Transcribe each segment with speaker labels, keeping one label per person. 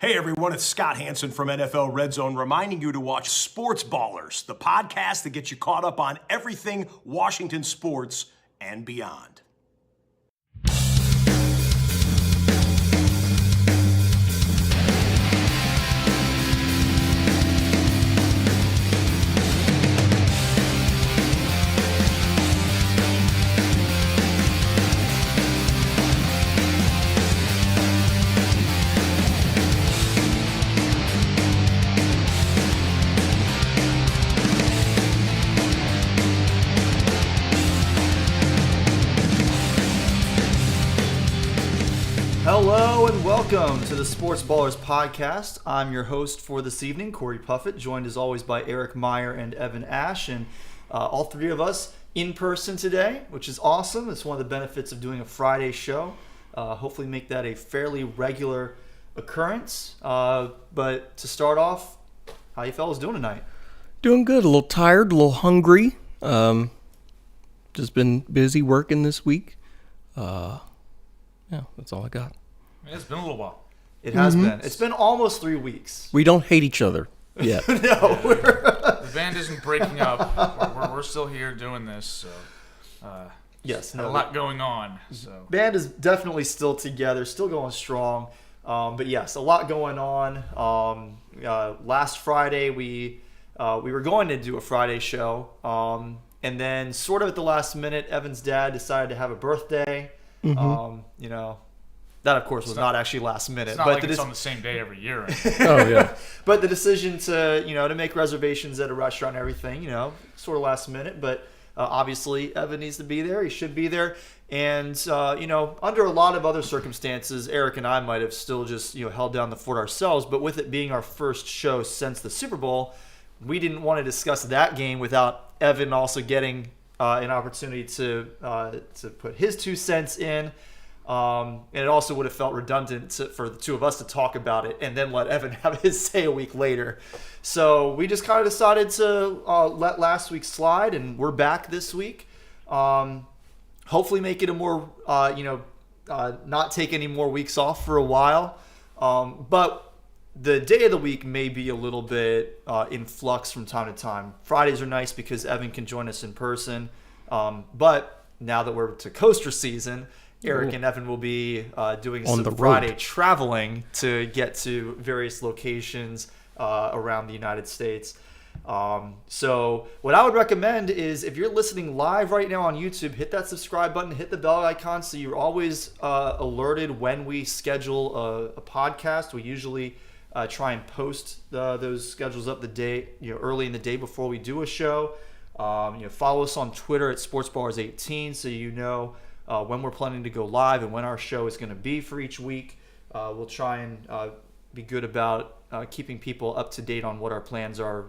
Speaker 1: Hey everyone, it's Scott Hansen from NFL Red Zone reminding you to watch Sports Ballers, the podcast that gets you caught up on everything Washington sports and beyond.
Speaker 2: Hello and welcome to the Sports Ballers podcast. I'm your host for this evening, Corey Puffett, joined as always by Eric Meyer and Evan Ash, and all three of us in person today, which is awesome. It's one of the benefits of doing a Friday show. Hopefully make that a fairly regular occurrence. But to start off, how you fellas doing tonight?
Speaker 3: Doing good. A little tired, a little hungry. Just been busy working this week. Yeah, that's all I got.
Speaker 4: It's been a little while.
Speaker 2: It has been. It's been almost 3 weeks.
Speaker 3: We don't hate each other yet.
Speaker 2: No,
Speaker 4: The band isn't breaking up. We're still here doing this, so
Speaker 2: yes,
Speaker 4: a lot going on. So
Speaker 2: band is definitely still together, still going strong. But yes, a lot going on. Last Friday we were going to do a Friday show, and then sort of at the last minute, Evan's dad decided to have a birthday. That of course was not actually last minute.
Speaker 4: it's not
Speaker 2: but
Speaker 4: like it's on the same day every year.
Speaker 3: Oh, yeah.
Speaker 2: But the decision to make reservations at a restaurant and everything, sort of last minute. But obviously Evan needs to be there. He should be there. And under a lot of other circumstances, Eric and I might have still just held down the fort ourselves. But with it being our first show since the Super Bowl, we didn't want to discuss that game without Evan also getting an opportunity to put his 2 cents in. And it also would have felt redundant for the two of us to talk about it and then let Evan have his say a week later. So we just kind of decided to let last week slide, and we're back this week. Hopefully make it a more, not take any more weeks off for a while. But the day of the week may be a little bit in flux from time to time. Fridays are nice because Evan can join us in person. But now that we're to coaster season, Eric and Evan will be doing some Friday traveling to get to various locations around the United States. So what I would recommend is if you're listening live right now on YouTube, hit that subscribe button, hit the bell icon so you're always alerted when we schedule a podcast. We usually try and post those schedules up the day, early in the day before we do a show. Follow us on Twitter at SportsBallers18 so you know when we're planning to go live and when our show is going to be for each week. We'll try and be good about keeping people up to date on what our plans are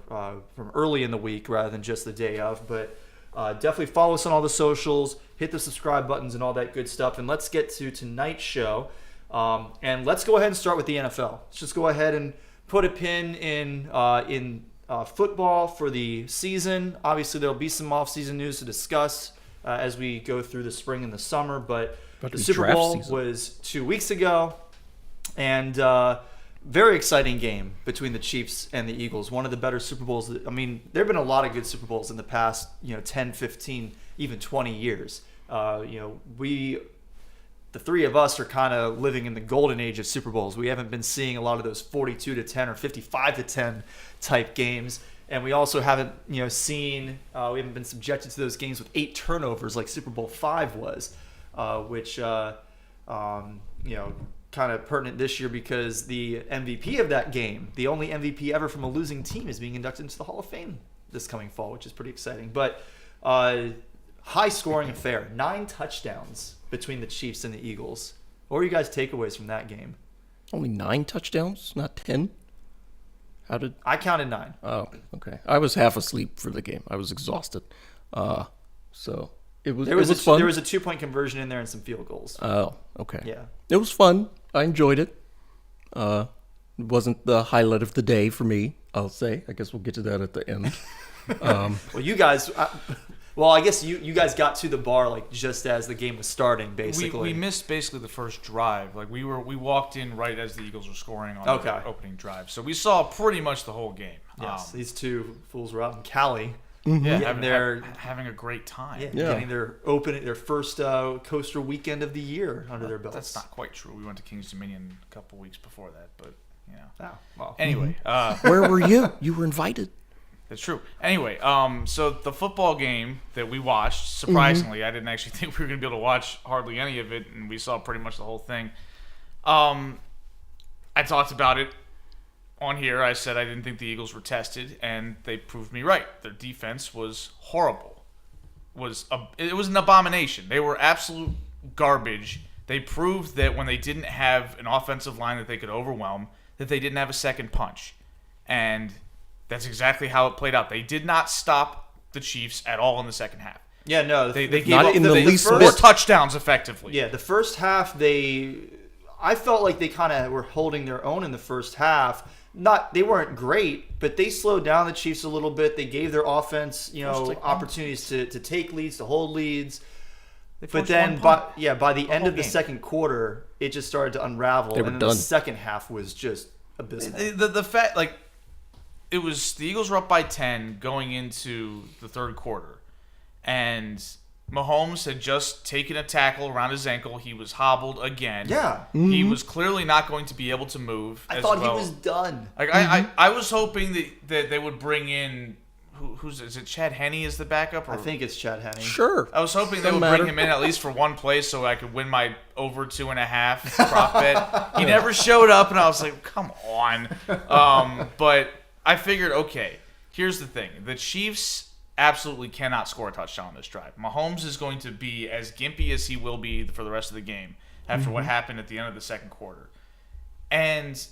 Speaker 2: from early in the week rather than just the day of. But definitely follow us on all the socials, hit the subscribe buttons and all that good stuff. And let's get to tonight's show. And let's go ahead and start with the NFL. Let's just go ahead and put a pin in football for the season. Obviously, there'll be some off-season news to discuss as we go through the spring and the summer. But the Super Bowl was 2 weeks ago, and very exciting game between the Chiefs and the Eagles. One of the better Super Bowls. There have been a lot of good Super Bowls in the past 10, 15, even 20 years. The three of us are kind of living in the golden age of Super Bowls. We haven't been seeing a lot of those 42-10 or 55-10 type games. And we also haven't, we haven't been subjected to those games with 8 turnovers like Super Bowl V was, which, kind of pertinent this year because the MVP of that game, the only MVP ever from a losing team, is being inducted into the Hall of Fame this coming fall, which is pretty exciting. But high scoring affair, 9 touchdowns between the Chiefs and the Eagles. What were you guys' takeaways from that game?
Speaker 3: Only 9 touchdowns, not 10?
Speaker 2: I counted 9.
Speaker 3: Oh, okay. I was half asleep for the game. I was exhausted. So it was fun.
Speaker 2: There was a 2-point conversion in there and some field goals.
Speaker 3: Oh, okay.
Speaker 2: Yeah.
Speaker 3: It was fun. I enjoyed it. It wasn't the highlight of the day for me, I'll say. I guess we'll get to that at the end.
Speaker 2: Well, you guys, Well, I guess you guys got to the bar like just as the game was starting, basically.
Speaker 4: We missed basically the first drive. Like we walked in right as the Eagles were scoring on the opening drive, so we saw pretty much the whole game.
Speaker 2: Yes, these two fools were out in Cali.
Speaker 4: Yeah, having a great time.
Speaker 2: Getting their first coaster weekend of the year under their belts.
Speaker 4: That's not quite true. We went to Kings Dominion a couple weeks before that, but
Speaker 2: Oh, well.
Speaker 4: Anyway,
Speaker 3: where were you? You were invited.
Speaker 4: That's true. Anyway, so the football game that we watched, surprisingly, I didn't actually think we were going to be able to watch hardly any of it, and we saw pretty much the whole thing. I talked about it on here. I said I didn't think the Eagles were tested, and they proved me right. Their defense was horrible. It was an abomination. They were absolute garbage. They proved that when they didn't have an offensive line that they could overwhelm, that they didn't have a second punch. And that's exactly how it played out. They did not stop the Chiefs at all in the second half.
Speaker 2: Yeah, no.
Speaker 4: They gave
Speaker 3: not
Speaker 4: up
Speaker 3: in the least
Speaker 4: four
Speaker 3: bit.
Speaker 4: touchdowns effectively.
Speaker 2: Yeah, the first half, I felt like they kind of were holding their own in the first half. They weren't great, but they slowed down the Chiefs a little bit. They gave their offense, opportunities to take leads, to hold leads. But then, by the end of the second quarter, it just started to unravel. And then the second half was just abysmal.
Speaker 4: The fact, it was the Eagles were up by 10 going into the third quarter, and Mahomes had just taken a tackle around his ankle. He was hobbled again.
Speaker 2: Yeah.
Speaker 4: He was clearly not going to be able to move.
Speaker 2: I thought he was done.
Speaker 4: I was hoping that they would bring in. Is it Chad Henne as the backup?
Speaker 2: I think it's Chad Henne.
Speaker 3: Sure.
Speaker 4: I was hoping they would bring him in at least for one play so I could win my over 2.5 prop bet. He never showed up, and I was like, come on. But I figured, okay, here's the thing. The Chiefs absolutely cannot score a touchdown on this drive. Mahomes is going to be as gimpy as he will be for the rest of the game after what happened at the end of the second quarter. And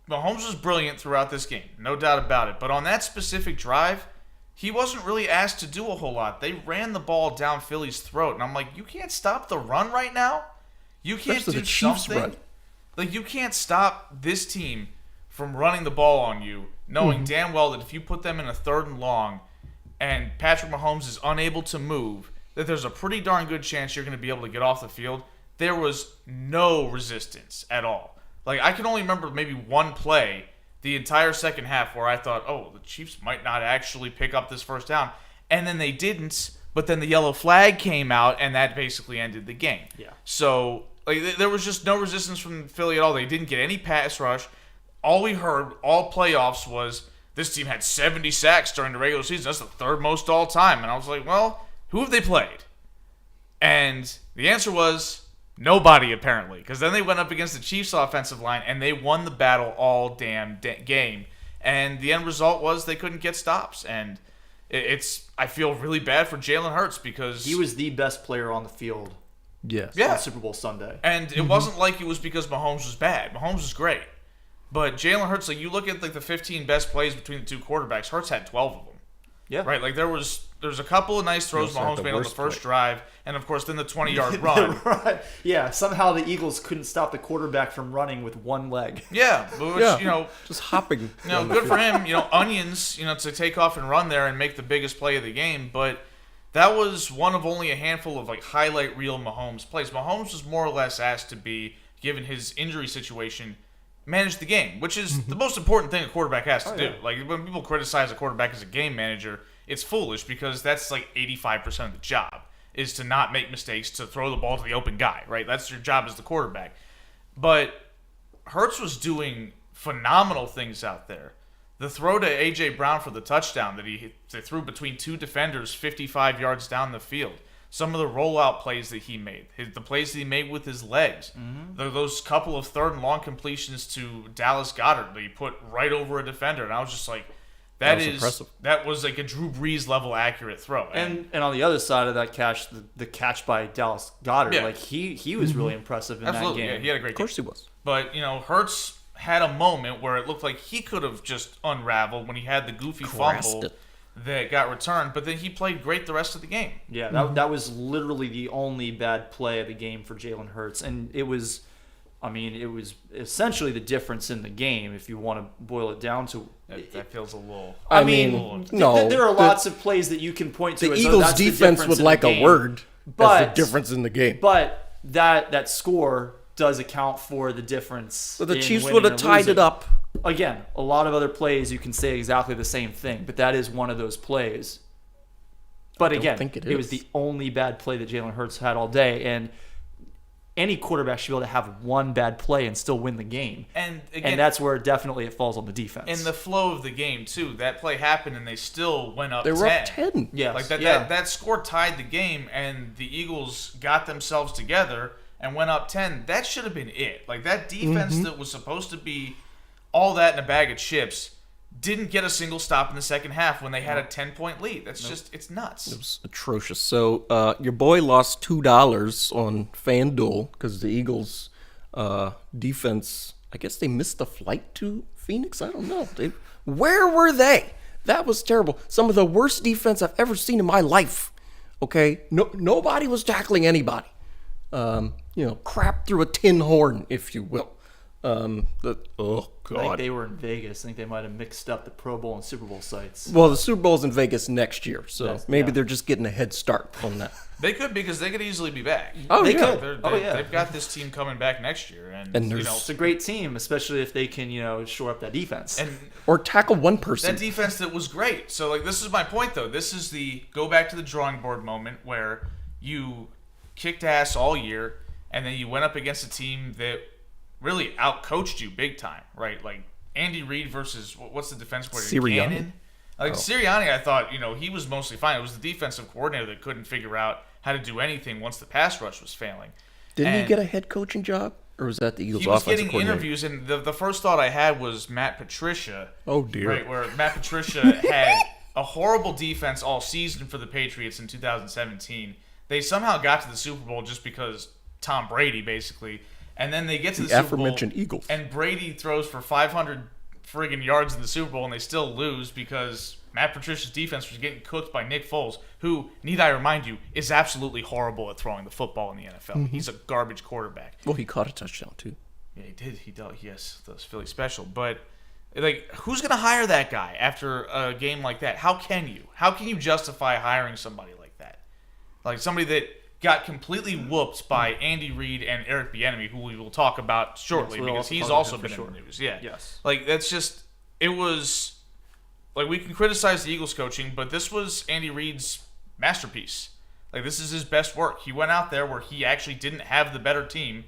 Speaker 4: Mahomes was brilliant throughout this game, no doubt about it. But on that specific drive, he wasn't really asked to do a whole lot. They ran the ball down Philly's throat, and I'm like, you can't stop the run right now? You can't do something?
Speaker 3: Run.
Speaker 4: You can't stop this team from running the ball on you, knowing damn well that if you put them in a 3rd and long and Patrick Mahomes is unable to move, that there's a pretty darn good chance you're going to be able to get off the field. There was no resistance at all. I can only remember maybe one play the entire second half where I thought, oh, the Chiefs might not actually pick up this first down. And then they didn't, but then the yellow flag came out, and that basically ended the game.
Speaker 2: Yeah.
Speaker 4: So there was just no resistance from Philly at all. They didn't get any pass rush. All we heard all playoffs was this team had 70 sacks during the regular season. That's the 3rd most all time. And I was like, well, who have they played? And the answer was nobody, apparently, because then they went up against the Chiefs' offensive line, and they won the battle all damn game. And the end result was they couldn't get stops. And I feel really bad for Jalen Hurts because
Speaker 2: he was the best player on the field.
Speaker 3: Yes.
Speaker 2: On Super Bowl Sunday.
Speaker 4: And it wasn't like it was because Mahomes was bad. Mahomes was great. But Jalen Hurts, you look at the 15 best plays between the two quarterbacks, Hurts had 12 of them.
Speaker 2: Yeah.
Speaker 4: Right? There's a couple of nice throws Mahomes made on the first drive, and of course then the 20-yard run.
Speaker 2: Right. Yeah, somehow the Eagles couldn't stop the quarterback from running with one leg.
Speaker 4: Yeah, which,
Speaker 3: just hopping.
Speaker 4: Good for him, onions, to take off and run there and make the biggest play of the game, but that was one of only a handful of highlight reel Mahomes plays. Mahomes was more or less asked to be, given his injury situation, manage the game, which is the most important thing a quarterback has to do. When people criticize a quarterback as a game manager, it's foolish because that's 85% of the job is to not make mistakes, to throw the ball to the open guy, right? That's your job as the quarterback. But Hurts was doing phenomenal things out there. The throw to A.J. Brown for the touchdown that they threw between 2 defenders 55 yards down the field. Some of the rollout plays that he made, the plays that he made with his legs, those couple of 3rd and long completions to Dallas Goedert that he put right over a defender, and I was just like, that was a Drew Brees level accurate throw.
Speaker 2: And on the other side of that catch, the catch by Dallas Goedert, he was really impressive in that game.
Speaker 4: Yeah, he had a great game.
Speaker 3: Of course he was.
Speaker 4: But Hurts had a moment where it looked like he could have just unraveled when he had the goofy fumble that got returned, but then he played great the rest of the game.
Speaker 2: Yeah, that was literally the only bad play of the game for Jalen Hurts, and it was essentially the difference in the game if you want to boil it down to
Speaker 4: That feels a little.
Speaker 2: I mean,
Speaker 3: no.
Speaker 2: There are lots of plays that you can point to.
Speaker 3: The
Speaker 2: as though
Speaker 3: Eagles'
Speaker 2: that's the
Speaker 3: defense
Speaker 2: difference
Speaker 3: would
Speaker 2: in
Speaker 3: like
Speaker 2: the
Speaker 3: a
Speaker 2: game.
Speaker 3: word
Speaker 2: But
Speaker 3: as the difference in the game.
Speaker 2: But that score does account for the difference.
Speaker 3: So the
Speaker 2: in
Speaker 3: Chiefs
Speaker 2: winning
Speaker 3: would have
Speaker 2: or
Speaker 3: tied
Speaker 2: losing.
Speaker 3: it up.
Speaker 2: Again, a lot of other plays you can say exactly the same thing, but that is one of those plays. But again,
Speaker 3: think it
Speaker 2: was
Speaker 3: is.
Speaker 2: the only bad play that Jalen Hurts had all day, and any quarterback should be able to have one bad play and still win the game.
Speaker 4: And again,
Speaker 2: that's where definitely it falls on the defense.
Speaker 4: in the flow of the game too. That play happened, and they still went up.
Speaker 3: They were up 10.
Speaker 2: Yes.
Speaker 4: Like that,
Speaker 2: Yeah.
Speaker 4: that score tied the game, and the Eagles got themselves together and went up 10. That should have been it. Like that defense that was supposed to be all that in a bag of chips didn't get a single stop in the second half when they had a 10-point lead. That's just, it's nuts.
Speaker 3: It was atrocious. So your boy lost $2 on FanDuel because the Eagles' defense, I guess they missed the flight to Phoenix. I don't know. Where were they? That was terrible. Some of the worst defense I've ever seen in my life. Okay? Nobody was tackling anybody. Crap through a tin horn, if you will. Oh,
Speaker 2: I think
Speaker 3: God.
Speaker 2: they were in Vegas. I think they might have mixed up the Pro Bowl and Super Bowl sites.
Speaker 3: Well, the Super Bowl's in Vegas next year, so
Speaker 2: Yes,
Speaker 3: maybe
Speaker 2: yeah.
Speaker 3: they're just getting a head start on that.
Speaker 4: They could, because they could easily be back.
Speaker 3: Oh,
Speaker 2: They
Speaker 3: yeah.
Speaker 2: could. Yeah.
Speaker 4: They've got this team coming back next year,
Speaker 3: And
Speaker 4: and
Speaker 3: there's-
Speaker 2: It's a great team, especially if they can, shore up that defense.
Speaker 4: and
Speaker 3: Or tackle one person.
Speaker 4: that defense that was great. So, like, this is my point, though. This is the go back to the drawing board moment where you kicked ass all year, and then you went up against a team that really outcoached you big time, right? Like Andy Reid versus what's the defense coordinator?
Speaker 3: Sirianni.
Speaker 4: Gannon? Like Sirianni, I thought he was mostly fine. It was the defensive coordinator that couldn't figure out how to do anything once the pass rush was failing.
Speaker 3: Didn't he
Speaker 4: And
Speaker 3: get a head coaching job? Or was that the Eagles'
Speaker 4: he was
Speaker 3: offensive
Speaker 4: getting
Speaker 3: coordinator?
Speaker 4: interviews, and the first thought I had was Matt Patricia.
Speaker 3: Oh, dear.
Speaker 4: Right, where Matt Patricia had a horrible defense all season for the Patriots in 2017. They somehow got to the Super Bowl just because Tom Brady, basically. And then they get to the Super Bowl,
Speaker 3: aforementioned Eagles.
Speaker 4: and Brady throws for 500 friggin' yards in the Super Bowl, and they still lose because Matt Patricia's defense was getting cooked by Nick Foles, who, need I remind you, is absolutely horrible at throwing the football in the NFL. He's a garbage quarterback.
Speaker 3: Well, he caught a touchdown, too.
Speaker 4: Yeah, he did. Yes, that was Philly special. But, like, who's going to hire that guy after a game like that? How can you? How can you justify hiring somebody like that? Like, somebody that got completely whooped by Andy Reid and Eric Bieniemy, who we will talk about shortly,
Speaker 2: Yes, we'll
Speaker 4: because
Speaker 2: also
Speaker 4: he's
Speaker 2: talk about
Speaker 4: also
Speaker 2: him
Speaker 4: been
Speaker 2: for
Speaker 4: in the
Speaker 2: sure.
Speaker 4: news. Yeah.
Speaker 2: Yes.
Speaker 4: Like, that's just, it was, like, we can criticize the Eagles coaching, but this was Andy Reid's masterpiece. Like, this is his best work. He went out there where he actually didn't have the better team,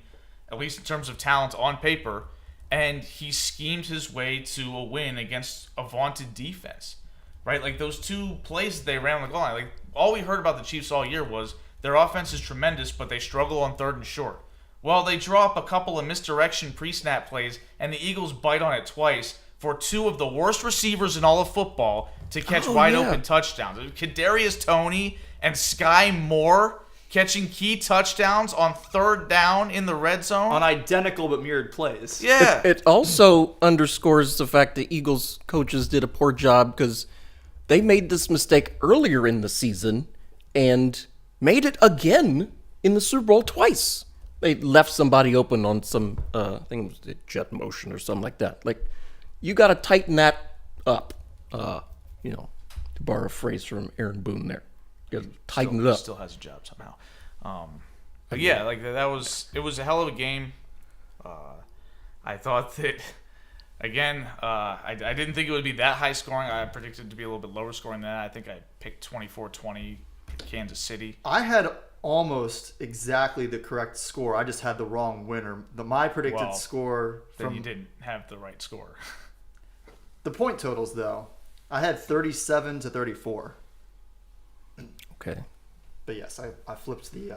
Speaker 4: at least in terms of talent on paper, and he schemed his way to a win against a vaunted defense, right? Like, those two plays that they ran on the goal line, like, all we heard about the Chiefs all year was their offense is tremendous, but they struggle on 3rd and short. Well, they draw up a couple of misdirection pre-snap plays, and the Eagles bite on it twice for two of the worst receivers in all of football to catch wide-open touchdowns. Kadarius Toney and Sky Moore catching key touchdowns on 3rd down in the red zone.
Speaker 2: On identical but mirrored plays.
Speaker 4: Yeah.
Speaker 3: It also underscores the fact that Eagles coaches did a poor job because they made this mistake earlier in the season and made it again in the Super Bowl twice. They left somebody open on some, I think it was jet motion or something like that. Like, you got to tighten that up, to borrow a phrase from Aaron Boone there. You got to tighten it up.
Speaker 4: Still has a job somehow. But yeah, like it was a hell of a game. I thought that, again, I didn't think it would be that high scoring. I predicted it to be a little bit lower scoring than that. I think I picked 24-20 Kansas City.
Speaker 2: I had almost exactly the correct score. I just had the wrong winner. My predicted
Speaker 4: Well,
Speaker 2: score
Speaker 4: Then
Speaker 2: from
Speaker 4: you didn't have the right score.
Speaker 2: the point totals, though, I had 37-34.
Speaker 3: Okay.
Speaker 2: But yes, I flipped the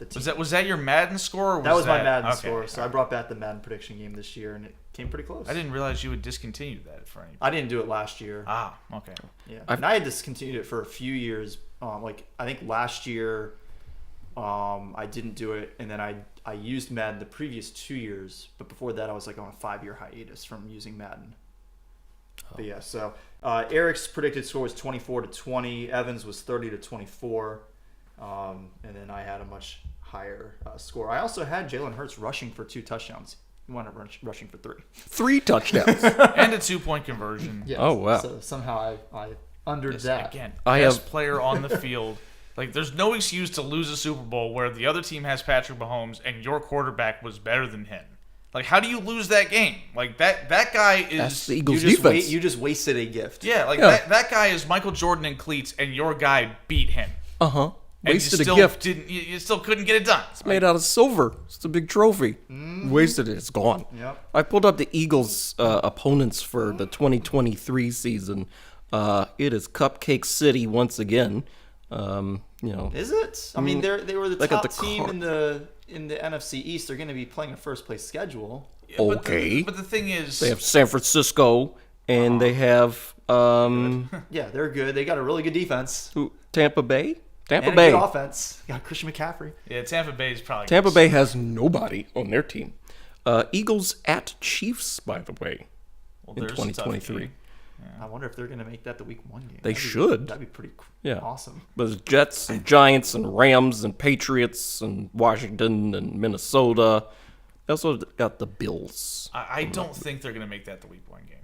Speaker 2: team.
Speaker 4: Was that your Madden score? Or
Speaker 2: That was my Madden
Speaker 4: okay.
Speaker 2: score. So I brought back the Madden prediction game this year, and it came pretty close.
Speaker 4: I didn't realize you would discontinue that for any.
Speaker 2: I didn't do it last year.
Speaker 4: Okay.
Speaker 2: Yeah, and I had discontinued it for a few years. Like I think last year, I didn't do it, and then I used Madden the previous 2 years, but before that I was like on a 5-year hiatus from using Madden. But yeah, so Eric's predicted score was 24-20. Evans was 30-24, and then I had a much higher score. I also had Jalen Hurts rushing for 2 touchdowns. wound up rushing for 3.
Speaker 3: 3 touchdowns.
Speaker 4: And a 2-point conversion.
Speaker 2: Yes.
Speaker 3: Oh, wow.
Speaker 2: So somehow I undered that.
Speaker 4: Again,
Speaker 3: I
Speaker 4: best
Speaker 3: have-
Speaker 4: player on the field. Like, there's no excuse to lose a Super Bowl where the other team has Patrick Mahomes and your quarterback was better than him. Like, how do you lose that game? Like, that guy is...
Speaker 3: That's the Eagles'
Speaker 2: You just
Speaker 3: defense.
Speaker 2: you just wasted a gift.
Speaker 4: Yeah, like,
Speaker 3: Yeah.
Speaker 4: That guy is Michael Jordan in cleats, and your guy beat him.
Speaker 3: Uh-huh.
Speaker 4: And
Speaker 3: Wasted
Speaker 4: you
Speaker 3: a
Speaker 4: still
Speaker 3: gift.
Speaker 4: You still couldn't get it done.
Speaker 3: It's made out of silver. It's a big trophy. Wasted it. It's gone.
Speaker 2: Yep.
Speaker 3: I pulled up the Eagles' opponents for the 2023 season. It is Cupcake City once again.
Speaker 2: Is it? I mean, they were the
Speaker 3: Like at
Speaker 2: top
Speaker 3: the
Speaker 2: team
Speaker 3: car-
Speaker 2: in the NFC East. They're going to be playing a first place schedule.
Speaker 4: Yeah, but
Speaker 3: Okay.
Speaker 4: But the thing is...
Speaker 3: They have San Francisco, and they have
Speaker 2: Yeah, they're good. They got a really good defense
Speaker 3: Tampa Bay. Tampa
Speaker 2: and a
Speaker 3: Bay.
Speaker 2: good offense. Got Christian McCaffrey.
Speaker 4: Yeah, Tampa Bay is probably...
Speaker 3: Tampa Bay has nobody on their team. Eagles at Chiefs, by the way,
Speaker 4: Well,
Speaker 3: in
Speaker 4: there's a tough
Speaker 3: 2023.
Speaker 4: game.
Speaker 2: I wonder if they're going to make that the Week 1 game.
Speaker 3: They should.
Speaker 2: That'd be pretty
Speaker 3: Yeah.
Speaker 2: awesome.
Speaker 3: But there's Jets and Giants and Rams and Patriots and Washington and Minnesota. They also got the Bills.
Speaker 4: I don't think they're going to make that the Week 1 game.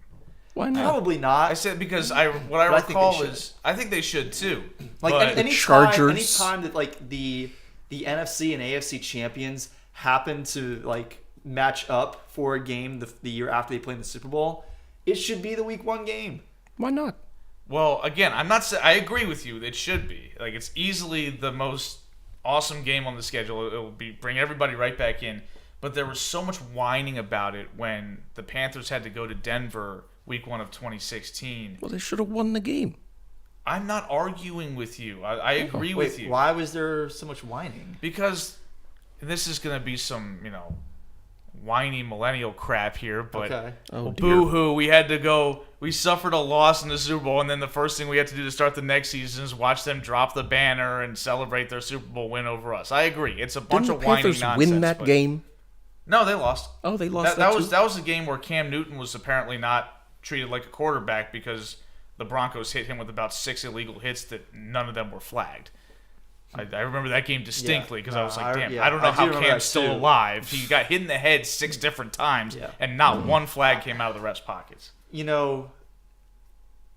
Speaker 3: Why not?
Speaker 2: Probably not.
Speaker 4: I said because what I
Speaker 2: But I think they
Speaker 4: recall
Speaker 2: should.
Speaker 4: is I think they should too.
Speaker 2: Like
Speaker 4: But
Speaker 2: any
Speaker 3: Chargers.
Speaker 2: time that like the NFC and AFC champions happen to like match up for a game the year after they play in the Super Bowl, it should be the Week 1 game.
Speaker 3: Why not?
Speaker 4: well, again, I'm not. I agree with you. It should be like it's easily the most awesome game on the schedule. It will be bring everybody right back in. But there was so much whining about it when the Panthers had to go to Denver Week 1 of 2016.
Speaker 3: Well, they should have won the game.
Speaker 4: I'm not arguing with you. I agree with you.
Speaker 2: Why was there so much whining?
Speaker 4: Because this is going to be some, whiny millennial crap here, but
Speaker 2: Okay.
Speaker 3: Oh, dear.
Speaker 4: boo-hoo, we had to go, we suffered a loss in the Super Bowl, and then the first thing we had to do to start the next season is watch them drop the banner and celebrate their Super Bowl win over us. I agree. It's a bunch
Speaker 3: Didn't
Speaker 4: of
Speaker 3: the
Speaker 4: whiny
Speaker 3: Panthers
Speaker 4: nonsense.
Speaker 3: win that
Speaker 4: but-
Speaker 3: game?
Speaker 4: No, they lost.
Speaker 3: Oh, they lost
Speaker 4: That
Speaker 3: too?
Speaker 4: was a game where Cam Newton was apparently not treated like a quarterback because the Broncos hit him with about 6 illegal hits that none of them were flagged. I remember that game distinctly because I was like, damn, I don't know
Speaker 2: I do
Speaker 4: how
Speaker 2: remember
Speaker 4: Cam's
Speaker 2: that
Speaker 4: still
Speaker 2: too.
Speaker 4: alive. He got hit in the head 6 different times,
Speaker 2: Yeah.
Speaker 4: and not one flag came out of the ref's pockets.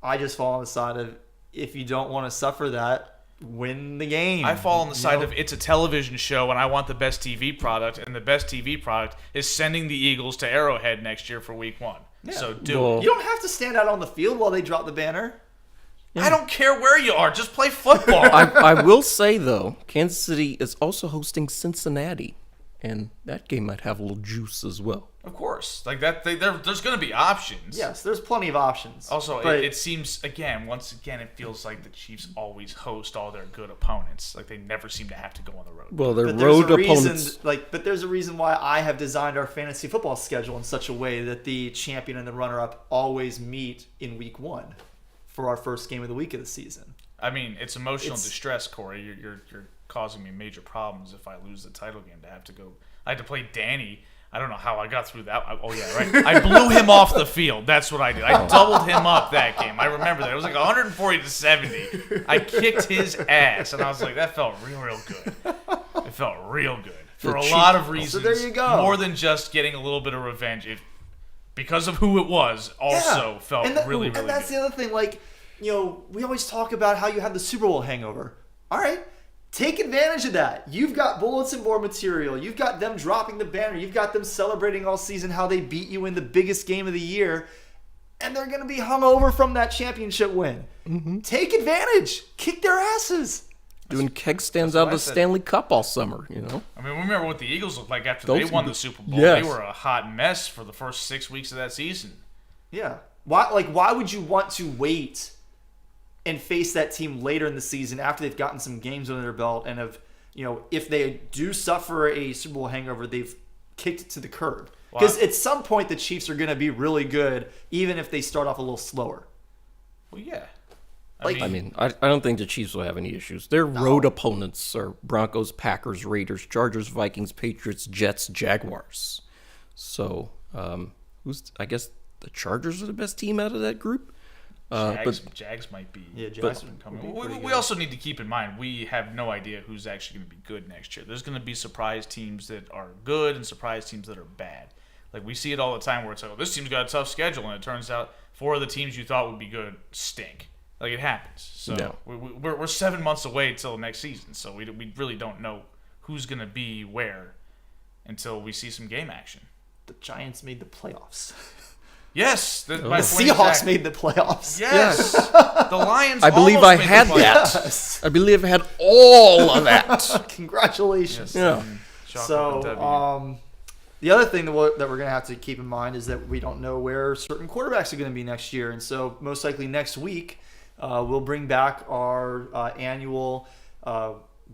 Speaker 2: I just fall on the side of if you don't want to suffer that, win the game.
Speaker 4: I fall on the side
Speaker 2: know?
Speaker 4: of it's a television show and I want the best TV product, and the best TV product is sending the Eagles to Arrowhead next year for Week 1. So do
Speaker 3: Well-
Speaker 4: it.
Speaker 2: You don't have to stand out on the field while they drop the banner.
Speaker 4: I don't care where you are. Just play football.
Speaker 3: I will say, though, Kansas City is also hosting Cincinnati, and that game might have a little juice as well.
Speaker 4: Of course. Like that, there's going to be options.
Speaker 2: Yes, there's plenty of options.
Speaker 4: Also,
Speaker 2: but
Speaker 4: it seems, once again, it feels like the Chiefs always host all their good opponents. Like, they never seem to have to go on the road.
Speaker 3: Well, their
Speaker 2: But there's
Speaker 3: road
Speaker 2: a reason,
Speaker 3: opponents.
Speaker 2: but there's a reason why I have designed our fantasy football schedule in such a way that the champion and the runner-up always meet in Week 1 for our first game of the week of the season.
Speaker 4: I mean, it's emotional
Speaker 2: It's-
Speaker 4: distress, Corey. You're causing me major problems if I lose the title game to have to go. I had to play Danny. I don't know how I got through that. Oh, yeah, right. I blew him off the field. That's what I did. I doubled him up that game. I remember that. It was like 140 to 70. I kicked his ass, and I was like, that felt real good. It felt real good. For a lot of reasons.
Speaker 2: there you go.
Speaker 4: More than just getting a little bit of revenge. It, because of who it was, also felt really
Speaker 2: And that's
Speaker 4: good.
Speaker 2: the other thing. Like, we always talk about how you have the Super Bowl hangover. All right. Take advantage of that. You've got bulletin board material. You've got them dropping the banner. You've got them celebrating all season how they beat you in the biggest game of the year. And they're going to be hungover from that championship win. Mm-hmm. Take advantage. Kick their asses.
Speaker 3: Doing keg stands out of
Speaker 4: what I
Speaker 3: the
Speaker 4: said.
Speaker 3: Stanley Cup all summer,
Speaker 4: I mean, remember what the Eagles looked like after
Speaker 3: Those
Speaker 4: they won
Speaker 3: were-
Speaker 4: the Super Bowl.
Speaker 3: yes.
Speaker 4: They were a hot mess for the first 6 weeks of that season.
Speaker 2: Yeah. Why would you want to wait and face that team later in the season after they've gotten some games under their belt and have, if they do suffer a Super Bowl hangover, they've kicked it to the curb. Because at some point the Chiefs are going to be really good, even if they start off a little slower.
Speaker 4: Well, yeah.
Speaker 3: I don't think the Chiefs will have any issues. Their road opponents are Broncos, Packers, Raiders, Chargers, Vikings, Patriots, Jets, Jaguars. So, I guess the Chargers are the best team out of that group.
Speaker 4: Jags might be.
Speaker 2: Yeah, Jags would
Speaker 4: coming.
Speaker 2: be pretty
Speaker 4: We
Speaker 2: good.
Speaker 4: also need to keep in mind we have no idea who's actually going to be good next year. There's going to be surprise teams that are good and surprise teams that are bad. Like, we see it all the time where it's like, oh, this team's got a tough schedule, and it turns out 4 of the teams you thought would be good stink. Like, it happens. So we're 7 months away until next season, so we really don't know who's going to be where until we see some game action.
Speaker 2: The Giants made the playoffs.
Speaker 4: Yes.
Speaker 2: The Seahawks made the playoffs.
Speaker 4: Yes. The Lions
Speaker 3: I believe I had that.
Speaker 2: Yes.
Speaker 3: I believe I had all of that.
Speaker 2: Congratulations.
Speaker 3: Yeah.
Speaker 2: So, the other thing that we're going to have to keep in mind is that we don't know where certain quarterbacks are going to be next year. And so most likely next week, we'll bring back our annual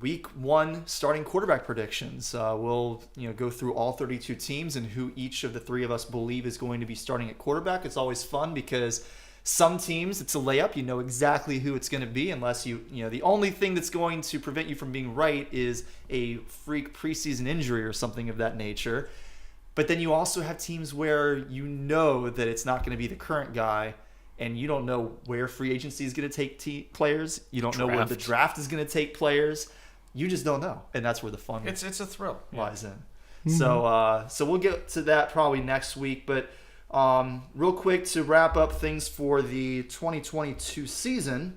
Speaker 2: Week 1 starting quarterback predictions. We'll go through all 32 teams and who each of the three of us believe is going to be starting at quarterback. It's always fun because some teams, it's a layup. You know exactly who it's going to be unless the only thing that's going to prevent you from being right is a freak preseason injury or something of that nature. But then you also have teams where you know that it's not going to be the current guy, and you don't know where free agency is going to take players. You don't know where the draft is going to take players. You just don't know, and that's where the fun
Speaker 4: it's a thrill
Speaker 2: lies in. Mm-hmm. So we'll get to that probably next week. But real quick to wrap up things for the 2022 season,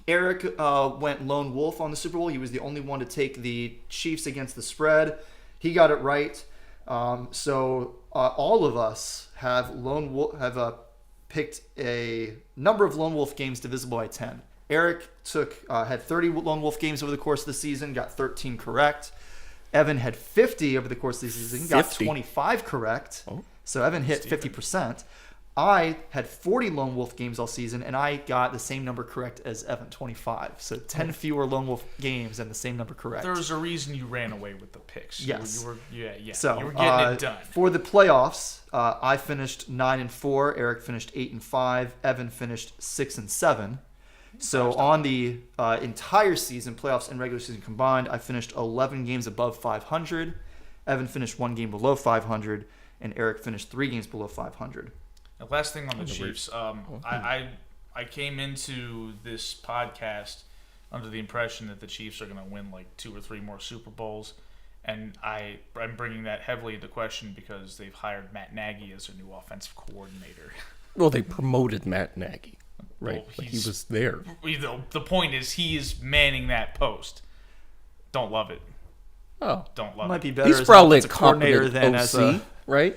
Speaker 2: Eric went lone wolf on the Super Bowl. He was the only one to take the Chiefs against the spread. He got it right. So all of us have picked a number of lone wolf games divisible by 10. Eric had 30 lone wolf games over the course of the season, got 13 correct. Evan had 50 over the course of the season, got 25 correct. Oh, so Evan hit 50%. I had 40 lone wolf games all season, and I got the same number correct as Evan, 25. So 10 fewer lone wolf games and the same number correct.
Speaker 4: There was a reason you ran away with the picks.
Speaker 2: Yes.
Speaker 4: You were
Speaker 2: So,
Speaker 4: getting it done.
Speaker 2: For the playoffs, I finished 9-4. Eric finished 8-5. Evan finished 6-7. So on the entire season, playoffs and regular season combined, I finished 11 games above 500. Evan finished 1 game below 500, and Eric finished 3 games below 500.
Speaker 4: The last thing on the Chiefs, I came into this podcast under the impression that the Chiefs are going to win like 2 or 3 more Super Bowls, and I'm bringing that heavily into question because they've hired Matt Nagy as their new offensive coordinator.
Speaker 3: Well, they promoted Matt Nagy. Right,
Speaker 4: well,
Speaker 3: he was there.
Speaker 4: The point is, he is manning that post. Don't love it.
Speaker 3: Oh,
Speaker 4: don't love
Speaker 2: Might
Speaker 4: it.
Speaker 2: be better
Speaker 3: he's
Speaker 2: as
Speaker 3: probably a
Speaker 2: coordinator
Speaker 3: competent
Speaker 2: than
Speaker 3: OC,
Speaker 2: as a
Speaker 3: right?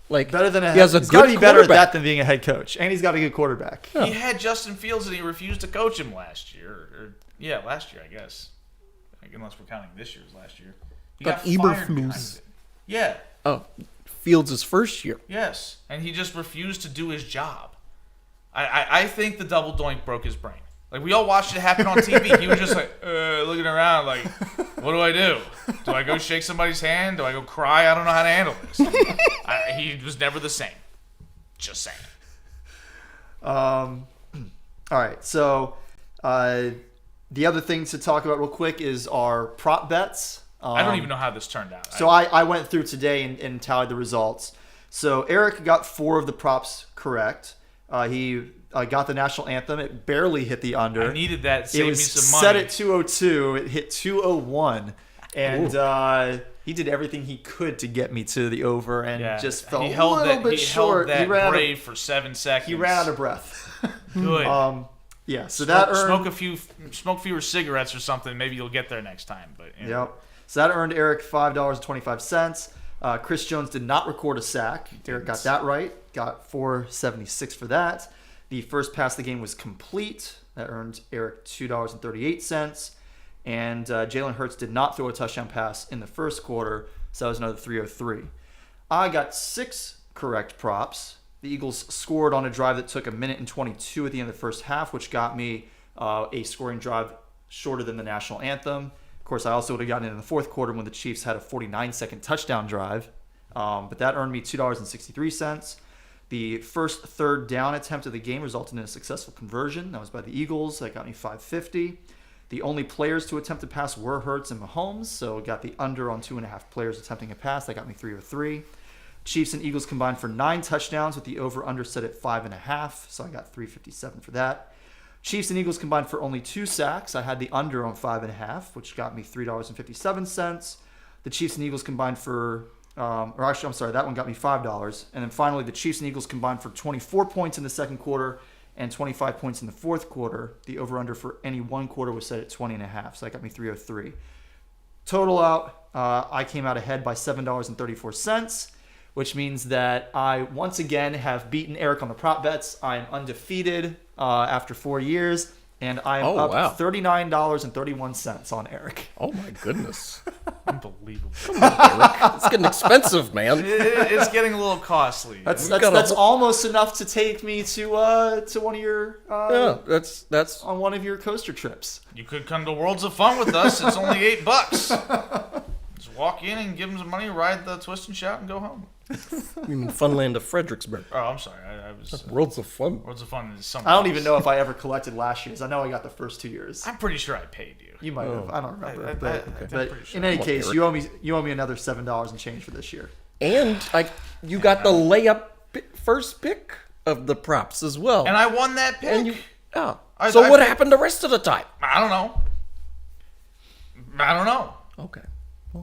Speaker 3: Like
Speaker 2: better than
Speaker 3: he has a
Speaker 2: he's
Speaker 3: good
Speaker 2: got to be better at
Speaker 3: quarterback.
Speaker 2: that than being a head coach, and he's got a good quarterback.
Speaker 4: He had Justin Fields, and he refused to coach him last year. Last year, I guess. Unless we're counting this year's last year. He got fired behind it. Yeah.
Speaker 3: Oh, Fields' first year.
Speaker 4: Yes, and he just refused to do his job. I think the double doink broke his brain. Like, we all watched it happen on TV. He was just like, looking around like, what do I do? Do I go shake somebody's hand? Do I go cry? I don't know how to handle this. He was never the same. Just saying.
Speaker 2: All right, so the other thing to talk about real quick is our prop bets.
Speaker 4: I don't even know how this turned out.
Speaker 2: So I went through today and tallied the results. So Eric got 4 of the props correct. He got the national anthem. It barely hit the under.
Speaker 4: I needed that. Save me some
Speaker 2: set
Speaker 4: money.
Speaker 2: at 202. It hit 201. And he did everything he could to get me to the over and just fell a little bit short.
Speaker 4: He held that brave for 7 seconds.
Speaker 2: He ran out of breath.
Speaker 4: Good.
Speaker 2: So that earned...
Speaker 4: Smoke fewer cigarettes or something. Maybe you'll get there next time. But
Speaker 2: Yep. So that earned Eric $5.25. Chris Jones did not record a sack. Eric got that right. Got $4.76 for that. The first pass of the game was complete. That earned Eric $2.38. And Jalen Hurts did not throw a touchdown pass in the first quarter, so that was another $3.03. I got 6 correct props. The Eagles scored on a drive that took 1:22 at the end of the first half, which got me a scoring drive shorter than the national anthem. Of course, I also would have gotten it in the fourth quarter when the Chiefs had a 49-second touchdown drive. But that earned me $2.63. The first third down attempt of the game resulted in a successful conversion. That was by the Eagles. That got me $5.50. The only players to attempt a pass were Hurts and Mahomes, so got the under on 2.5 players attempting a pass. That got me $3.03. Chiefs and Eagles combined for 9 touchdowns with the over-under set at 5.5, so I got $3.57 for that. Chiefs and Eagles combined for only 2 sacks. I had the under on 5.5, which got me $3.57. The Chiefs and Eagles combined for Or actually, I'm sorry, that one got me $5. And then finally, the Chiefs and Eagles combined for 24 points in the second quarter and 25 points in the fourth quarter. The over-under for any one quarter was set at 20.5, so that got me 303. Total out, I came out ahead by $7.34, which means that I once again have beaten Eric on the prop bets. I am undefeated after 4 years, and I am up $39.31 on Eric.
Speaker 3: Oh my goodness.
Speaker 4: Unbelievable.
Speaker 3: Come on, Eric. It's getting expensive, man.
Speaker 4: It's getting a little costly.
Speaker 2: That's almost enough to take me to one of your
Speaker 3: that's
Speaker 2: on one of your coaster trips.
Speaker 4: You could come to Worlds of Fun with us. It's only $8. Just walk in and give them some money, ride the twist and shout, and go home.
Speaker 3: you mean Funland of Fredericksburg.
Speaker 4: Oh, I'm sorry. I was
Speaker 3: Worlds of Fun.
Speaker 4: Worlds of Fun is something.
Speaker 2: I don't even know if I ever collected last year's. I know I got the first 2 years.
Speaker 4: I'm pretty sure I paid you.
Speaker 2: You might have. I don't remember. But
Speaker 4: I'm pretty sure.
Speaker 2: in any
Speaker 3: Come on,
Speaker 2: case,
Speaker 3: Eric.
Speaker 2: you owe me another $7 and change for this year.
Speaker 3: And you got the layup first pick of the props as well.
Speaker 4: And I won that pick.
Speaker 3: And so
Speaker 4: I
Speaker 3: what
Speaker 4: picked-
Speaker 3: happened the rest of the time?
Speaker 4: I don't know.
Speaker 3: Okay.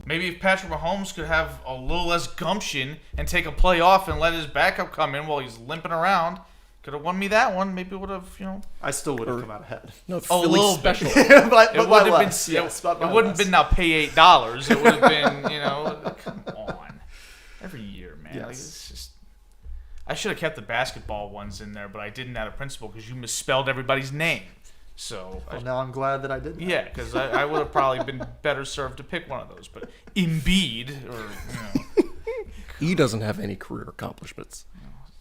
Speaker 4: Maybe if Patrick Mahomes could have a little less gumption and take a play off and let his backup come in while he's limping around, could have won me that one. Maybe it would have,
Speaker 2: I still would have come out ahead.
Speaker 3: No,
Speaker 4: a
Speaker 3: Philly
Speaker 4: little
Speaker 3: special.
Speaker 4: bit.
Speaker 2: but
Speaker 4: It
Speaker 2: by
Speaker 4: would have
Speaker 2: less.
Speaker 4: been.
Speaker 2: Yes, but by
Speaker 4: it wouldn't
Speaker 2: less.
Speaker 4: have been now pay $8. It would have been, come on, every year, man.
Speaker 2: Yes.
Speaker 4: Like, it's just. I should have kept the basketball ones in there, but I didn't out of principle because you misspelled everybody's name. So
Speaker 2: Well, now I'm glad that I did that.
Speaker 4: yeah, because I would have probably been better served to pick one of those. But Embiid, or
Speaker 3: He doesn't have any career accomplishments.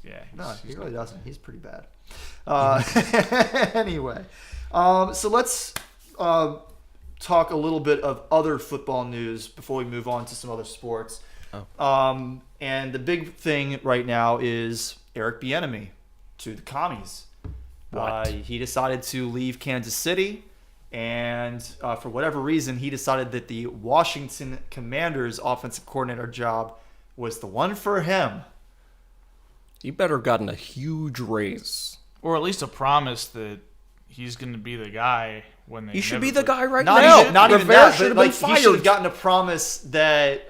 Speaker 4: yeah,
Speaker 2: No, he
Speaker 4: he's
Speaker 2: really doesn't. He's pretty bad. Anyway, so let's talk a little bit of other football news before we move on to some other sports. And the big thing right now is Eric Bieniemy to the commies. He decided to leave Kansas City, and for whatever reason, he decided that the Washington Commanders offensive coordinator job was the one for him.
Speaker 3: He better gotten a huge raise.
Speaker 4: or at least a promise that he's going to be the guy when they.
Speaker 3: He should
Speaker 4: inevitably-
Speaker 3: be the guy right
Speaker 2: Not
Speaker 3: now.
Speaker 2: even, not even
Speaker 3: Rivera
Speaker 2: that,
Speaker 3: should
Speaker 2: but
Speaker 3: have been
Speaker 2: like, he should have
Speaker 3: fired.
Speaker 2: gotten a promise that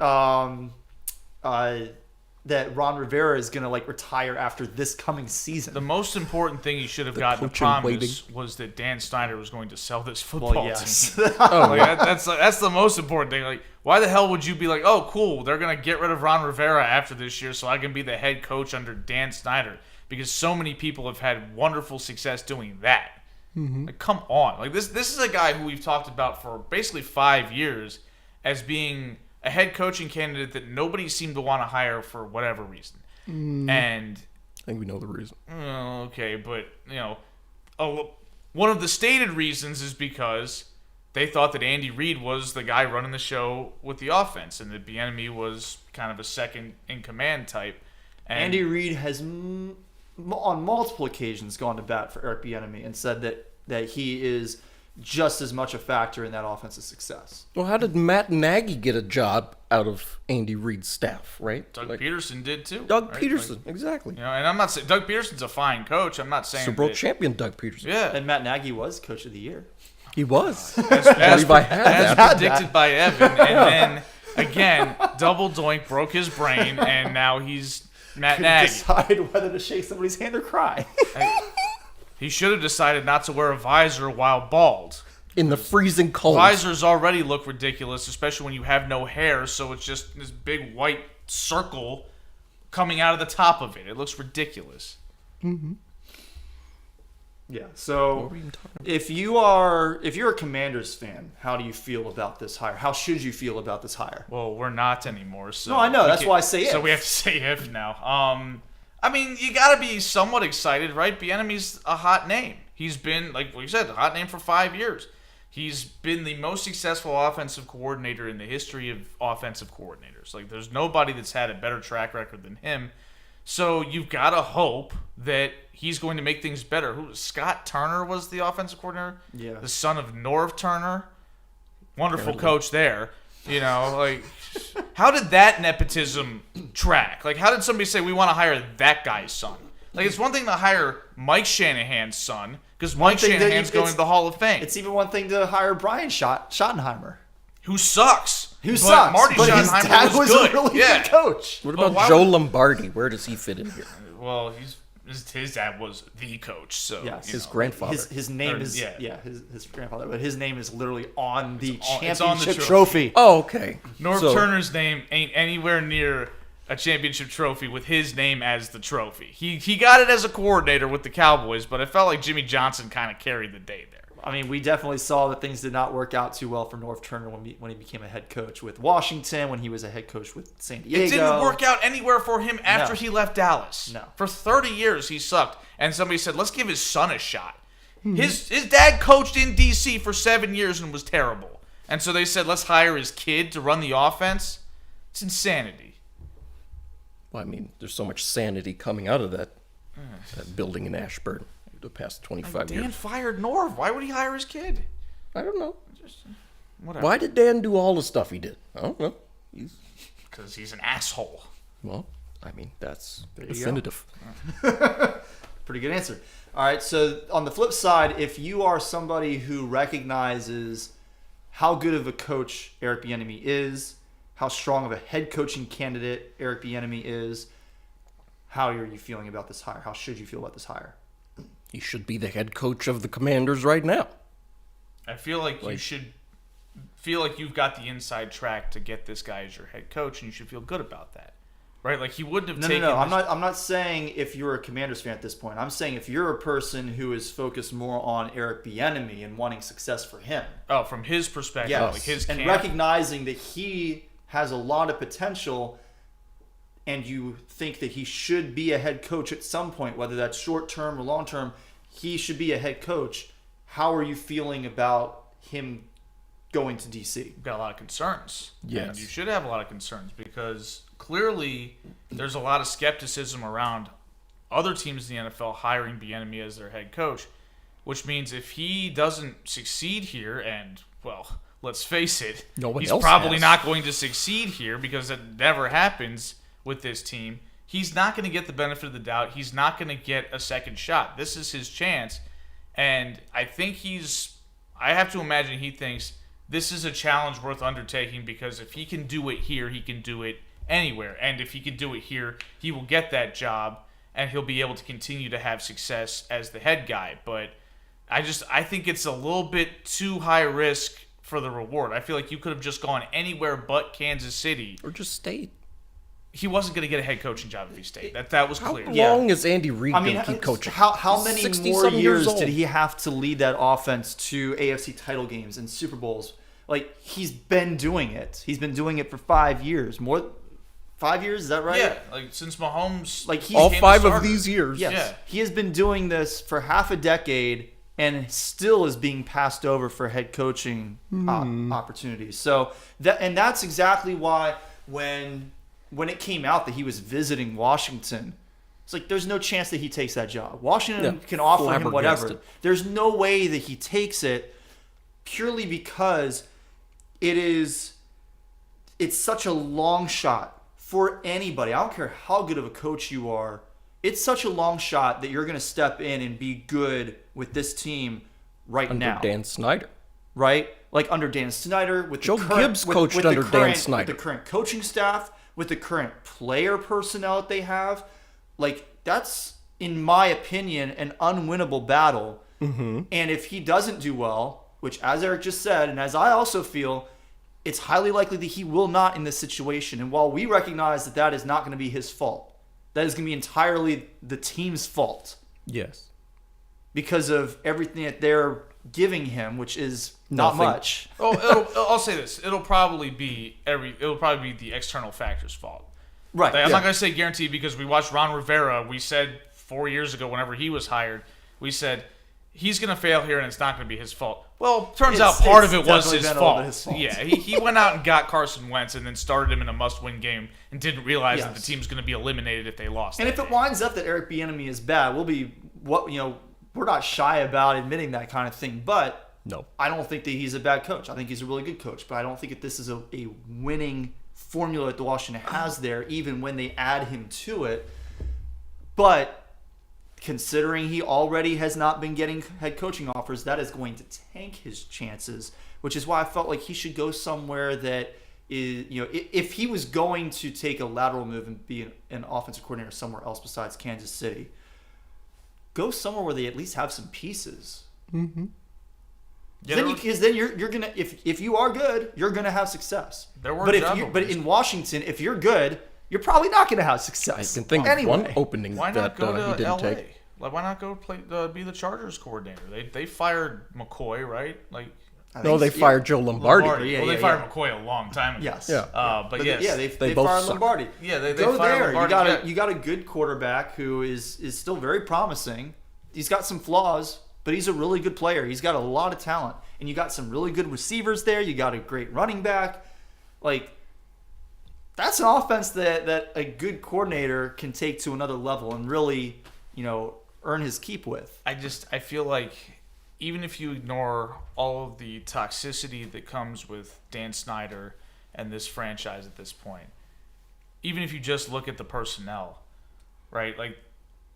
Speaker 2: that Ron Rivera is going to like retire after this coming season.
Speaker 4: The most important thing he should have gotten a
Speaker 3: coach in
Speaker 4: promise was that Dan Snyder was going to sell this football
Speaker 2: Well, yes.
Speaker 4: team. Like, that's the most important thing. Like, why the hell would you be like, oh, cool, they're gonna get rid of Ron Rivera after this year, so I can be the head coach under Dan Snyder? Because so many people have had wonderful success doing that. Like, come on, like this is a guy who we've talked about for basically 5 years as being a head coaching candidate that nobody seemed to want to hire for whatever reason. And
Speaker 3: I think we know the reason.
Speaker 4: okay, but one of the stated reasons is because they thought that Andy Reid was the guy running the show with the offense, and that Bieniemy was kind of a second in command type. And
Speaker 2: Andy Reid has on multiple occasions gone to bat for Eric Bieniemy and said that he is just as much a factor in that offensive success.
Speaker 3: Well, how did Matt Nagy get a job out of Andy Reid's staff, right?
Speaker 4: Doug Peterson did too.
Speaker 3: Doug
Speaker 4: right?
Speaker 3: Peterson, exactly.
Speaker 4: And I'm not saying Doug Peterson's a fine coach. I'm not saying
Speaker 3: Super Bowl
Speaker 4: that,
Speaker 3: champion Doug Peterson.
Speaker 4: Yeah,
Speaker 2: And Matt Nagy was coach of the year.
Speaker 3: He was.
Speaker 4: as
Speaker 3: Levi had
Speaker 4: as
Speaker 3: that.
Speaker 4: predicted by Evan, and then again, double doink broke his brain, and now he's Matt
Speaker 2: Couldn't
Speaker 4: Nagy.
Speaker 2: decide whether to shake somebody's hand or cry.
Speaker 4: He should have decided not to wear a visor while bald.
Speaker 3: In the freezing cold.
Speaker 4: Visors already look ridiculous, especially when you have no hair, so it's just this big white circle coming out of the top of it. It looks ridiculous.
Speaker 2: Yeah. So if you're a Commanders fan, how do you feel about this hire? How should you feel about this hire?
Speaker 4: Well, we're not anymore. So
Speaker 2: No, I know.
Speaker 4: we
Speaker 2: That's
Speaker 4: can-
Speaker 2: why I say
Speaker 4: So
Speaker 2: if.
Speaker 4: we have to say if now. I mean, you got to be somewhat excited, right? Bieniemy's a hot name. He's been, like we said, a hot name for 5 years. He's been the most successful offensive coordinator in the history of offensive coordinators. Like, there's nobody that's had a better track record than him. So you've got to hope that he's going to make things better. Scott Turner was the offensive coordinator?
Speaker 2: Yeah.
Speaker 4: The son of Norv Turner. Wonderful coach there. Like, how did that nepotism track? Like, how did somebody say, we want to hire that guy's son? Like, it's one thing to hire Mike Shanahan's son, because Mike
Speaker 2: thing that
Speaker 4: Shanahan's going to the Hall of Fame.
Speaker 2: It's even one thing to hire Brian Schottenheimer.
Speaker 4: who sucks.
Speaker 2: Who sucks?
Speaker 4: Marty
Speaker 2: But his
Speaker 4: Schottenheimer
Speaker 2: dad was
Speaker 4: good.
Speaker 2: a really
Speaker 4: Yeah.
Speaker 2: good coach.
Speaker 3: What about Joe Lombardi? Where does he fit in here?
Speaker 4: Well, his dad was the coach, so
Speaker 2: Yes.
Speaker 3: His grandfather.
Speaker 2: His name is his grandfather, but his name is literally on the
Speaker 4: It's on the
Speaker 2: championship
Speaker 4: trophy.
Speaker 2: trophy.
Speaker 3: Oh, okay.
Speaker 4: Norv
Speaker 3: So-
Speaker 4: Turner's name ain't anywhere near a championship trophy with his name as the trophy. He got it as a coordinator with the Cowboys, but it felt like Jimmy Johnson kind of carried the day there.
Speaker 2: I mean, we definitely saw that things did not work out too well for Norv Turner when he became a head coach with Washington, when he was a head coach with San Diego.
Speaker 4: It didn't work out anywhere for him after
Speaker 2: No.
Speaker 4: he left Dallas.
Speaker 2: No.
Speaker 4: For 30 years, he sucked. And somebody said, let's give his son a shot. His dad coached in D.C. for 7 years and was terrible. And so they said, let's hire his kid to run the offense. It's insanity.
Speaker 3: Well, I mean, there's so much sanity coming out of that building in Ashburn the past 25
Speaker 4: Dan
Speaker 3: years.
Speaker 4: fired Norv. Why would he hire his kid?
Speaker 3: I don't know.
Speaker 4: Whatever.
Speaker 3: Why did Dan do all the stuff he did? I don't know.
Speaker 4: Because he's an asshole.
Speaker 3: Well, I mean, that's
Speaker 2: you
Speaker 3: definitive.
Speaker 2: Pretty good answer. All right, so on the flip side, if you are somebody who recognizes how good of a coach Eric Bieniemy is, how strong of a head coaching candidate Eric Bieniemy is, how are you feeling about this hire? How should you feel about this hire?
Speaker 3: He should be the head coach of the Commanders right now.
Speaker 4: I feel like you should feel like you've got the inside track to get this guy as your head coach, and you should feel good about that. Right? Like he wouldn't have taken
Speaker 2: No. I'm not saying if you're a Commanders fan at this point. I'm saying if you're a person who is focused more on Eric Bieniemy and wanting success for him.
Speaker 4: Oh, from his perspective,
Speaker 2: Yes.
Speaker 4: like his
Speaker 2: and
Speaker 4: camp.
Speaker 2: recognizing that he has a lot of potential and you think that he should be a head coach at some point, whether that's short term or long term, he should be a head coach. How are you feeling about him going to DC?
Speaker 4: You've got a lot of concerns.
Speaker 3: Yes.
Speaker 4: And you should have a lot of concerns because clearly there's a lot of skepticism around other teams in the NFL hiring Bieniemy as their head coach, which means if he doesn't succeed here, and, well, let's face it,
Speaker 3: No one
Speaker 4: he's
Speaker 3: else
Speaker 4: probably
Speaker 3: has.
Speaker 4: not going to succeed here because it never happens with this team. He's not going to get the benefit of the doubt. He's not going to get a second shot. This is his chance. And I think I have to imagine he thinks this is a challenge worth undertaking because if he can do it here, he can do it anywhere. And if he can do it here, he will get that job and he'll be able to continue to have success as the head guy. But I think it's a little bit too high risk for the reward. I feel like you could have just gone anywhere but Kansas City.
Speaker 3: Or just stayed.
Speaker 4: He wasn't going to get a head coaching job if he stayed. That was
Speaker 3: How
Speaker 4: clear.
Speaker 3: long is Andy Reid going to keep coaching?
Speaker 2: How many
Speaker 3: He's
Speaker 2: more
Speaker 3: 60-something
Speaker 2: years
Speaker 3: old.
Speaker 2: did he have to lead that offense to AFC title games and Super Bowls? Like, he's been doing it. He's been doing it for 5 years. 5 years, is that right?
Speaker 4: Yeah, like since Mahomes,
Speaker 2: Like, he's
Speaker 3: All
Speaker 4: became
Speaker 3: 5
Speaker 4: the
Speaker 3: of
Speaker 4: starter.
Speaker 3: these years.
Speaker 2: Yes.
Speaker 4: Yeah.
Speaker 2: He has been doing this for half a decade and still is being passed over for head coaching opportunities. So that's exactly why when it came out that he was visiting Washington, it's like there's no chance that he takes that job. Washington
Speaker 3: Yeah,
Speaker 2: can offer him whatever.
Speaker 3: flabbergasted.
Speaker 2: There's no way that he takes it purely because it's such a long shot for anybody. I don't care how good of a coach you are. It's such a long shot that you're going to step in and be good with this team right
Speaker 3: Under
Speaker 2: now.
Speaker 3: Dan Snyder.
Speaker 2: Right? Like under Dan Snyder, with
Speaker 3: Joe
Speaker 2: the current,
Speaker 3: Gibbs coached under Dan Snyder.
Speaker 2: with the current coaching staff, with the current player personnel that they have. Like, that's, in my opinion, an unwinnable battle. Mm-hmm. And if he doesn't do well, which, as Eric just said, and as I also feel, it's highly likely that he will not in this situation. And while we recognize that that is not going to be his fault, that is going to be entirely the team's fault
Speaker 3: Yes.
Speaker 2: because of everything that they're giving him, which is not
Speaker 3: Nothing.
Speaker 2: much.
Speaker 4: I'll say this: it'll probably be the external factors' fault.
Speaker 2: Right.
Speaker 4: I'm not going to say guaranteed because we watched Ron Rivera. We said 4 years ago, whenever he was hired, we said he's going to fail here and it's not going to be his fault. Well, turns out part of it was
Speaker 2: definitely
Speaker 4: his
Speaker 2: been a little bit
Speaker 4: fault.
Speaker 2: his fault.
Speaker 4: Yeah, he went out and got Carson Wentz and then started him in a must-win game and didn't realize that the
Speaker 2: Yes.
Speaker 4: team's going to be eliminated if they lost.
Speaker 2: And
Speaker 4: that
Speaker 2: if it
Speaker 4: game.
Speaker 2: winds up that Eric Bieniemy is bad, we're not shy about admitting that kind of thing. But
Speaker 3: No.
Speaker 2: I don't think that he's a bad coach. I think he's a really good coach. But I don't think that this is a winning formula that the Washington has there, even when they add him to it. But considering he already has not been getting head coaching offers, that is going to tank his chances, which is why I felt like he should go somewhere that is, if he was going to take a lateral move and be an offensive coordinator somewhere else besides Kansas City, go somewhere where they at least have some pieces.
Speaker 3: Mm-hmm.
Speaker 2: Yeah, because then you're gonna, if you are good, you're gonna have success.
Speaker 4: But
Speaker 2: in Washington, if you're good, you're probably not gonna have success.
Speaker 3: I can think of one opening
Speaker 4: why not
Speaker 3: that
Speaker 4: go
Speaker 3: he
Speaker 4: to
Speaker 3: didn't
Speaker 4: LA?
Speaker 3: take.
Speaker 4: Like, why not go be the Chargers coordinator? They fired McCoy, right? Like,
Speaker 3: No, they fired Joe Lombardi.
Speaker 2: Yeah,
Speaker 4: well, they fired McCoy a long time ago.
Speaker 2: Yes.
Speaker 3: Yeah.
Speaker 4: But yes.
Speaker 2: Yeah, they
Speaker 3: both
Speaker 2: fired
Speaker 3: suck.
Speaker 2: Lombardi.
Speaker 4: Yeah, they
Speaker 2: go
Speaker 4: fired
Speaker 2: there.
Speaker 4: Lombardi.
Speaker 2: You got a good quarterback who is still very promising. He's got some flaws, but he's a really good player. He's got a lot of talent, and you got some really good receivers there. You got a great running back. Like, that's an offense that a good coordinator can take to another level and really, earn his keep with.
Speaker 4: I feel like even if you ignore all of the toxicity that comes with Dan Snyder and this franchise at this point, even if you just look at the personnel, right? Like,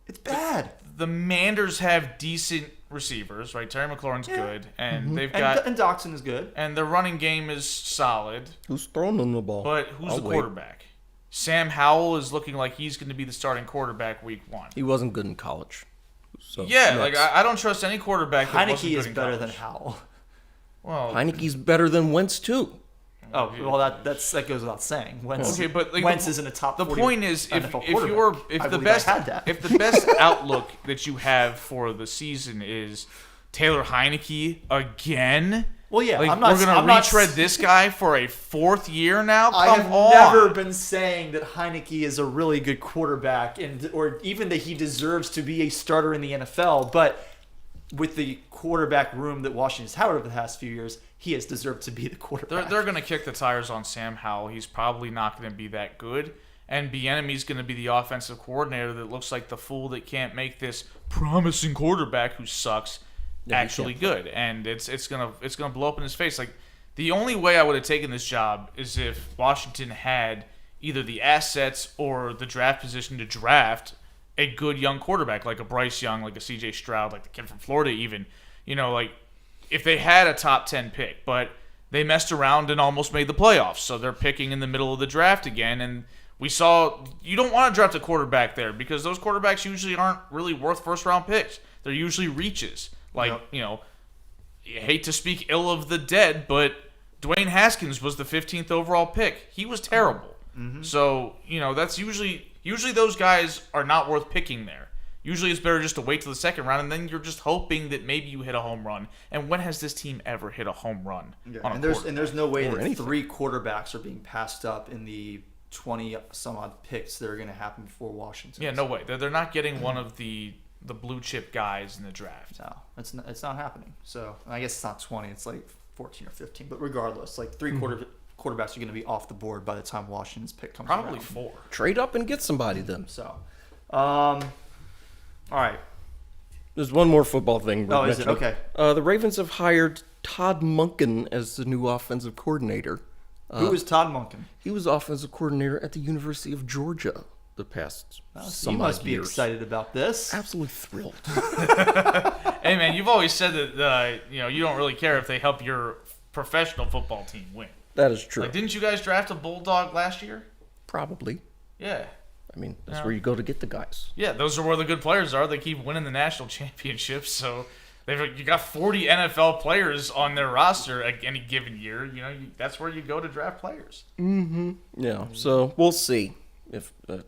Speaker 2: it's bad.
Speaker 4: The Manders have decent receivers, right? Terry McLaurin's good, and they've got
Speaker 2: and Doxson is good,
Speaker 4: and the running game is solid.
Speaker 3: Who's throwing them the ball?
Speaker 4: But who's the quarterback? Sam Howell is looking like he's going to be the starting quarterback week 1.
Speaker 3: He wasn't good in college. So
Speaker 4: Yeah, like I don't trust any quarterback. That wasn't
Speaker 2: Heineke
Speaker 4: good
Speaker 2: is
Speaker 4: in
Speaker 2: better
Speaker 4: college.
Speaker 2: than Howell.
Speaker 4: Well,
Speaker 3: Heineke's better than Wentz too.
Speaker 2: Oh well, that goes without saying. Wentz,
Speaker 4: okay, but like,
Speaker 2: Wentz isn't a top.
Speaker 4: The
Speaker 2: 40
Speaker 4: point is, if
Speaker 2: I
Speaker 4: the
Speaker 2: believe
Speaker 4: best
Speaker 2: I had that.
Speaker 4: if the best outlook that you have for the season is Taylor Heineke again.
Speaker 2: Well, yeah,
Speaker 4: like,
Speaker 2: I'm not.
Speaker 4: We're gonna
Speaker 2: I'm not-
Speaker 4: retread this guy for a 4th year now.
Speaker 2: I
Speaker 4: Come
Speaker 2: have
Speaker 4: on.
Speaker 2: never been saying that Heineke is a really good quarterback, or even that he deserves to be a starter in the NFL. But with the quarterback room that Washington's had over the past few years, he has deserved to be the quarterback.
Speaker 4: They're going to kick the tires on Sam Howell. He's probably not going to be that good. And Bieniemy's going to be the offensive coordinator that looks like the fool that can't make this promising quarterback who sucks actually good. And it's gonna blow up in his face. Like, the only way I would have taken this job is if Washington had either the assets or the draft position to draft a good young quarterback, like a Bryce Young, like a C.J. Stroud, like the kid from Florida even. Like, if they had a top 10 pick, but they messed around and almost made the playoffs, so they're picking in the middle of the draft again. And we saw you don't want to draft a quarterback there because those quarterbacks usually aren't really worth first-round picks. They're usually reaches. Like, you hate to speak ill of the dead, but Dwayne Haskins was the 15th overall pick. He was terrible. Mm-hmm. So, that's usually those guys are not worth picking there. Usually it's better just to wait till the second round, and then you're just hoping that maybe you hit a home run. And when has this team ever hit a home run?
Speaker 2: And there's no way that 3 quarterbacks are being passed up in the 20 some odd picks that are going to happen before Washington.
Speaker 4: Yeah, no way. They're not getting one of the blue chip guys in the draft.
Speaker 2: No, it's not happening. So I guess it's not 20. It's like 14 or 15. But regardless, like 3 quarterbacks are going to be off the board by the time Washington's pick comes
Speaker 4: Probably
Speaker 2: around.
Speaker 4: 4.
Speaker 3: Trade up and get somebody then.
Speaker 2: So, all right.
Speaker 3: There's one more football thing.
Speaker 2: Oh, is it? Okay.
Speaker 3: The Ravens have hired Todd Monken as the new offensive coordinator.
Speaker 2: Who is Todd Monken?
Speaker 3: He was offensive coordinator at the University of Georgia the past
Speaker 2: So you must be
Speaker 3: years.
Speaker 2: excited about this.
Speaker 3: Absolutely thrilled.
Speaker 4: Hey, man, you've always said that you don't really care if they help your professional football team win.
Speaker 3: That is true.
Speaker 4: Like, didn't you guys draft a Bulldog last year?
Speaker 3: Probably.
Speaker 4: Yeah.
Speaker 3: I mean, that's where you go to get the guys.
Speaker 4: Yeah, those are where the good players are. They keep winning the national championships, so you got 40 NFL players on their roster any given year. That's where you go to draft players.
Speaker 3: Mm-hmm. Yeah. So we'll see if I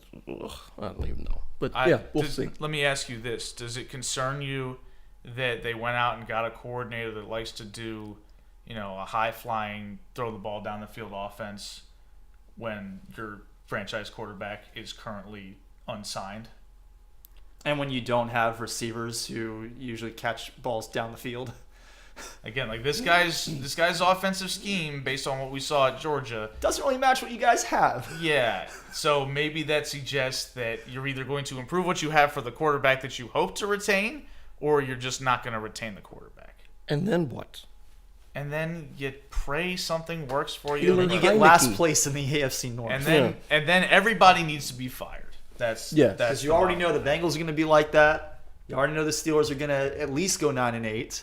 Speaker 3: don't even know, but we'll see.
Speaker 4: Let me ask you this: does it concern you that they went out and got a coordinator that likes to do, a high flying, throw the ball down the field offense when your franchise quarterback is currently unsigned?
Speaker 2: And when you don't have receivers who usually catch balls down the field.
Speaker 4: Again, like this guy's offensive scheme, based on what we saw at Georgia,
Speaker 2: doesn't really match what you guys have.
Speaker 4: Yeah, so maybe that suggests that you're either going to improve what you have for the quarterback that you hope to retain, or you're just not going to retain the quarterback.
Speaker 3: And then what?
Speaker 4: And then you pray something works for you.
Speaker 2: And you get last place in the AFC North.
Speaker 4: And then everybody needs to be fired. That's
Speaker 2: because you already know the Bengals are going to be like that. You already know the Steelers are going to at least go 9-8.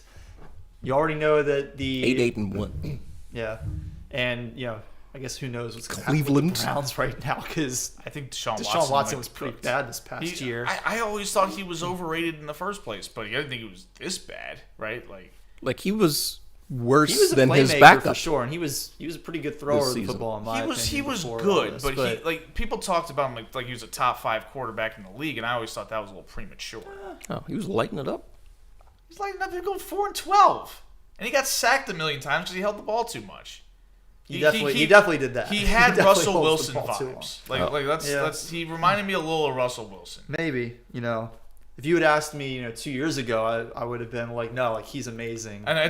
Speaker 2: You already know that the
Speaker 3: 8-1.
Speaker 2: Yeah. And, I guess who knows what's going to
Speaker 3: Cleveland.
Speaker 2: happen with the Browns right now, because
Speaker 4: I think Deshaun
Speaker 2: Watson
Speaker 4: might
Speaker 2: was
Speaker 4: be
Speaker 2: pretty
Speaker 4: cooked.
Speaker 2: bad this past year.
Speaker 4: I always thought he was overrated in the first place, but I didn't think he was this bad, right?
Speaker 3: Like he was worse
Speaker 2: He was a
Speaker 3: than his
Speaker 2: playmaker
Speaker 3: backup
Speaker 2: for sure, and he was a pretty good thrower
Speaker 3: This
Speaker 2: of the
Speaker 3: season.
Speaker 2: football in my opinion.
Speaker 4: He was
Speaker 2: before all
Speaker 4: good,
Speaker 2: this,
Speaker 4: but people talked about him like he was a top 5 quarterback in the league, and I always thought that was a little premature.
Speaker 3: Oh, he was lighting it up.
Speaker 4: He's lighting up to go 4-12, and he got sacked a million times because he held the ball too much.
Speaker 2: He definitely did that.
Speaker 4: He had
Speaker 2: definitely
Speaker 4: Russell
Speaker 2: holds the
Speaker 4: Wilson
Speaker 2: ball too
Speaker 4: vibes.
Speaker 2: long.
Speaker 4: That's he reminded me a little of Russell Wilson.
Speaker 2: Maybe, if you had asked me, 2 years ago, I would have been like, no, like he's amazing.
Speaker 4: And
Speaker 2: I'm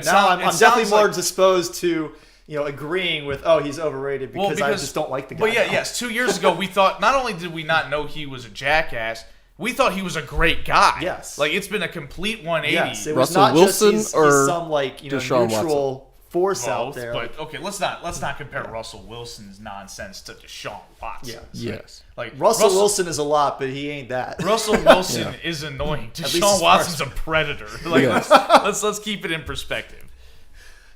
Speaker 2: definitely more disposed to, agreeing with, he's overrated because I just don't like the guy.
Speaker 4: But yes, 2 years ago we thought not only did we not know he was a jackass, we thought he was a great guy.
Speaker 2: Yes.
Speaker 4: Like it's been a complete 180.
Speaker 2: Yes, it was
Speaker 3: Russell
Speaker 2: not
Speaker 3: Wilson
Speaker 2: just he's
Speaker 3: or
Speaker 2: some
Speaker 3: Deshaun
Speaker 2: neutral force out
Speaker 4: Both,
Speaker 2: there.
Speaker 4: but okay, let's not compare Russell Wilson's nonsense to Deshaun Watson.
Speaker 3: Yes.
Speaker 4: Like
Speaker 2: Russell Wilson is a lot, but he ain't that.
Speaker 4: Russell Wilson is annoying.
Speaker 2: least
Speaker 4: Deshaun
Speaker 2: as
Speaker 4: Watson's a predator. Like let's keep it in perspective.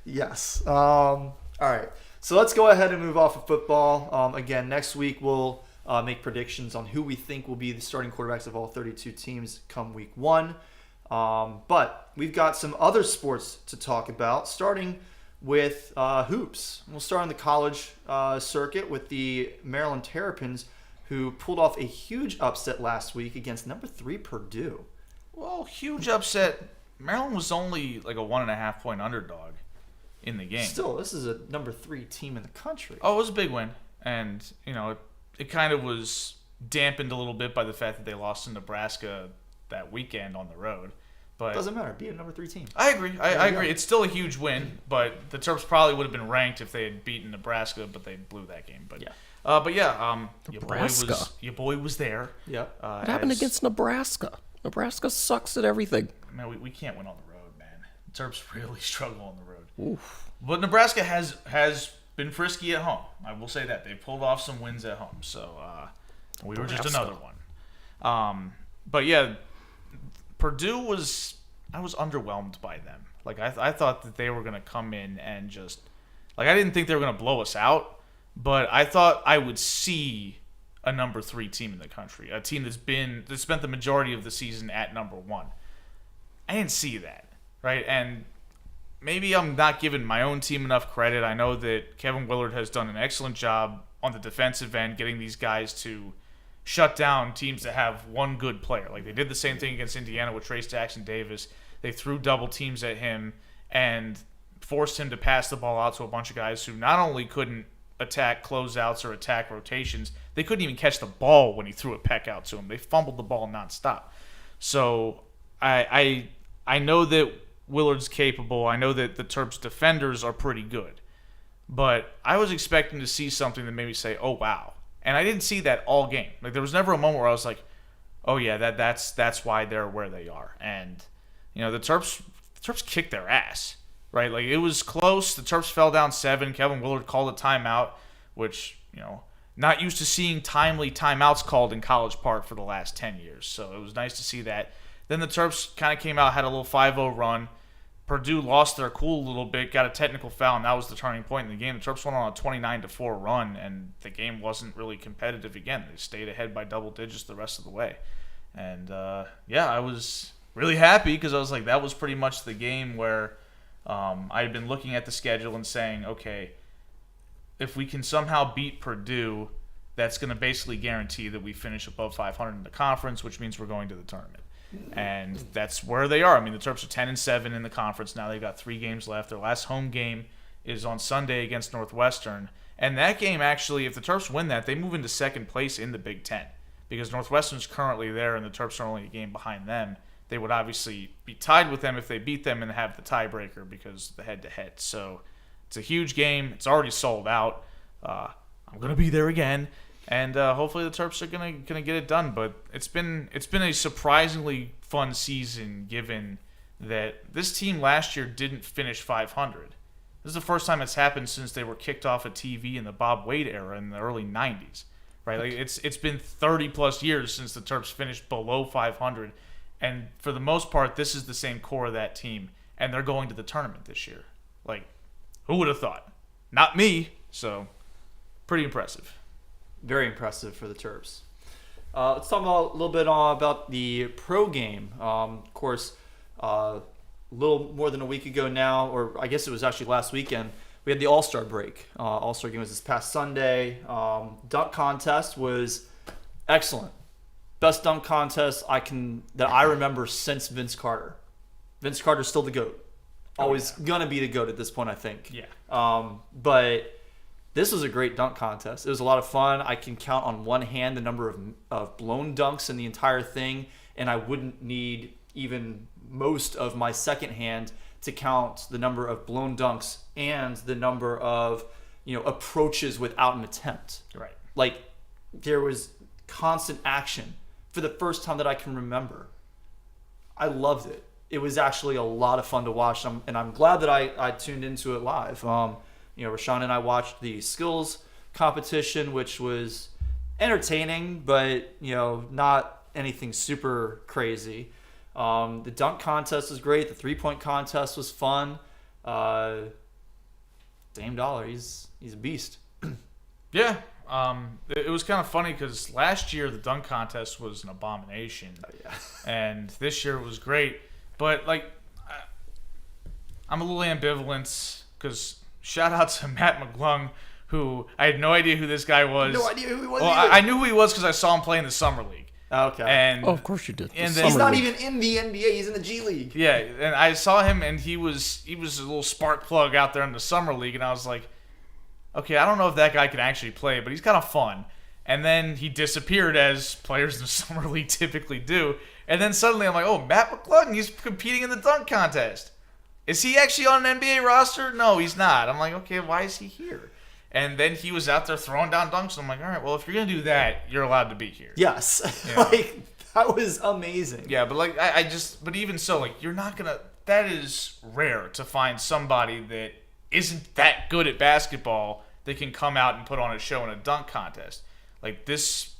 Speaker 2: Yes. All right. So let's go ahead and move off of football. Again, next week we'll make predictions on who we think will be the starting quarterbacks of all 32 teams come week 1. But we've got some other sports to talk about, starting with hoops. We'll start on the college circuit with the Maryland Terrapins, who pulled off a huge upset last week against number 3 Purdue.
Speaker 4: Well, huge upset. Maryland was only like a 1.5 point underdog in the game.
Speaker 2: Still, this is a number 3 team in the country.
Speaker 4: Oh, it was a big win, and it kind of was dampened a little bit by the fact that they lost to Nebraska that weekend on the road. But
Speaker 2: Doesn't matter. Be a number 3 team.
Speaker 4: I agree. I agree. It's still a huge win, but the Terps probably would have been ranked if they had beaten Nebraska, but they blew that game. But
Speaker 3: Nebraska.
Speaker 4: Your boy was there.
Speaker 2: Yep.
Speaker 3: What happened against Nebraska? Nebraska sucks at everything.
Speaker 4: Man, we can't win on the road, man. The Terps really struggle on the road.
Speaker 3: Oof.
Speaker 4: But Nebraska has been frisky at home. I will say that. They pulled off some wins at home. So we were just another one. But yeah, Purdue was... I was underwhelmed by them. Like I thought that they were going to come in and just... Like I didn't think they were going to blow us out, but I thought I would see a number 3 team in the country. A team that's spent the majority of the season at number 1. I didn't see that, right? And maybe I'm not giving my own team enough credit. I know that Kevin Willard has done an excellent job on the defensive end getting these guys to shut down teams that have one good player. Like they did the same thing against Indiana with Trace Jackson Davis. They threw double teams at him and forced him to pass the ball out to a bunch of guys who not only couldn't attack closeouts or attack rotations, they couldn't even catch the ball when he threw a peck out to him. They fumbled the ball nonstop. So I know that Willard's capable. I know that the Terps defenders are pretty good. But I was expecting to see something that made me say, oh, wow. And I didn't see that all game. Like there was never a moment where I was like, oh, yeah, that's why they're where they are. And, the Terps kicked their ass, right? Like it was close. The Terps fell down 7. Kevin Willard called a timeout, which, not used to seeing timely timeouts called in College Park for the last 10 years. So it was nice to see that. Then the Terps kind of came out, had a little 5-0 run. Purdue lost their cool a little bit, got a technical foul, and that was the turning point in the game. The Terps went on a 29-4 run, and the game wasn't really competitive again. They stayed ahead by double digits the rest of the way. And, I was really happy because I was like, that was pretty much the game where I had been looking at the schedule and saying, okay, if we can somehow beat Purdue, that's going to basically guarantee that we finish above 500 in the conference, which means we're going to the tournament. And that's where they are. I mean, the Terps are 10-7 in the conference now. They've got 3 games left. Their last home game is on Sunday against Northwestern. And that game, actually, if the Terps win that, they move into second place in the Big Ten because Northwestern's currently there and the Terps are only a game behind them. They would obviously be tied with them if they beat them and have the tiebreaker because of the head-to-head. So it's a huge game. It's already sold out. I'm going to be there again. And hopefully the Terps are gonna get it done. But it's been a surprisingly fun season, given that this team last year didn't finish 500. This is the first time it's happened since they were kicked off of TV in the Bob Wade era in the early 90s. Right? Like it's been 30 plus years since the Terps finished below 500 And for the most part, this is the same core of that team, and they're going to the tournament this year. Like, who would have thought? Not me. So, pretty impressive.
Speaker 2: Very impressive for the Terps. Let's talk a little bit about the pro game. Of course, a little more than a week ago now, or I guess it was actually last weekend, we had the All-Star break. All-Star game was this past Sunday. Dunk contest was excellent. Best dunk contest that I remember since Vince Carter. Vince Carter's still the GOAT. Always gonna be the GOAT at this point, I think.
Speaker 4: Yeah.
Speaker 2: But this was a great dunk contest. It was a lot of fun. I can count on one hand the number of blown dunks in the entire thing, and I wouldn't need even most of my second hand to count the number of blown dunks and the number of approaches without an attempt.
Speaker 4: Right.
Speaker 2: Like, there was constant action for the first time that I can remember. I loved it. It was actually a lot of fun to watch, and I'm glad that I tuned into it live. Rashawn and I watched the skills competition, which was entertaining, but not anything super crazy. The dunk contest was great. The 3-point contest was fun. Dame Dollar, he's a beast.
Speaker 4: Yeah. It was kind of funny because last year the dunk contest was an abomination.
Speaker 2: Oh, yeah.
Speaker 4: And this year it was great. But, I'm a little ambivalent because shout out to Matt McClung, who I had no idea who this guy was.
Speaker 2: No idea who he was.
Speaker 4: Well, I knew who he was because I saw him play in the Summer League.
Speaker 2: Okay.
Speaker 4: And
Speaker 3: Oh, of course you did.
Speaker 4: And then,
Speaker 2: he's not even in the NBA. He's in the G League.
Speaker 4: Yeah, and I saw him, and he was a little spark plug out there in the Summer League, and I was like, okay, I don't know if that guy can actually play, but he's kind of fun. And then he disappeared, as players in the Summer League typically do. And then suddenly I'm like, oh, Matt McClung, he's competing in the dunk contest. Is he actually on an NBA roster? No, he's not. I'm like, okay, why is he here? And then he was out there throwing down dunks. And I'm like, all right, well, if you're going to do that, you're allowed to be here.
Speaker 2: Yes.
Speaker 4: Yeah.
Speaker 2: That was amazing.
Speaker 4: Yeah, but but even so, you're not going to, that is rare to find somebody that isn't that good at basketball that can come out and put on a show in a dunk contest. This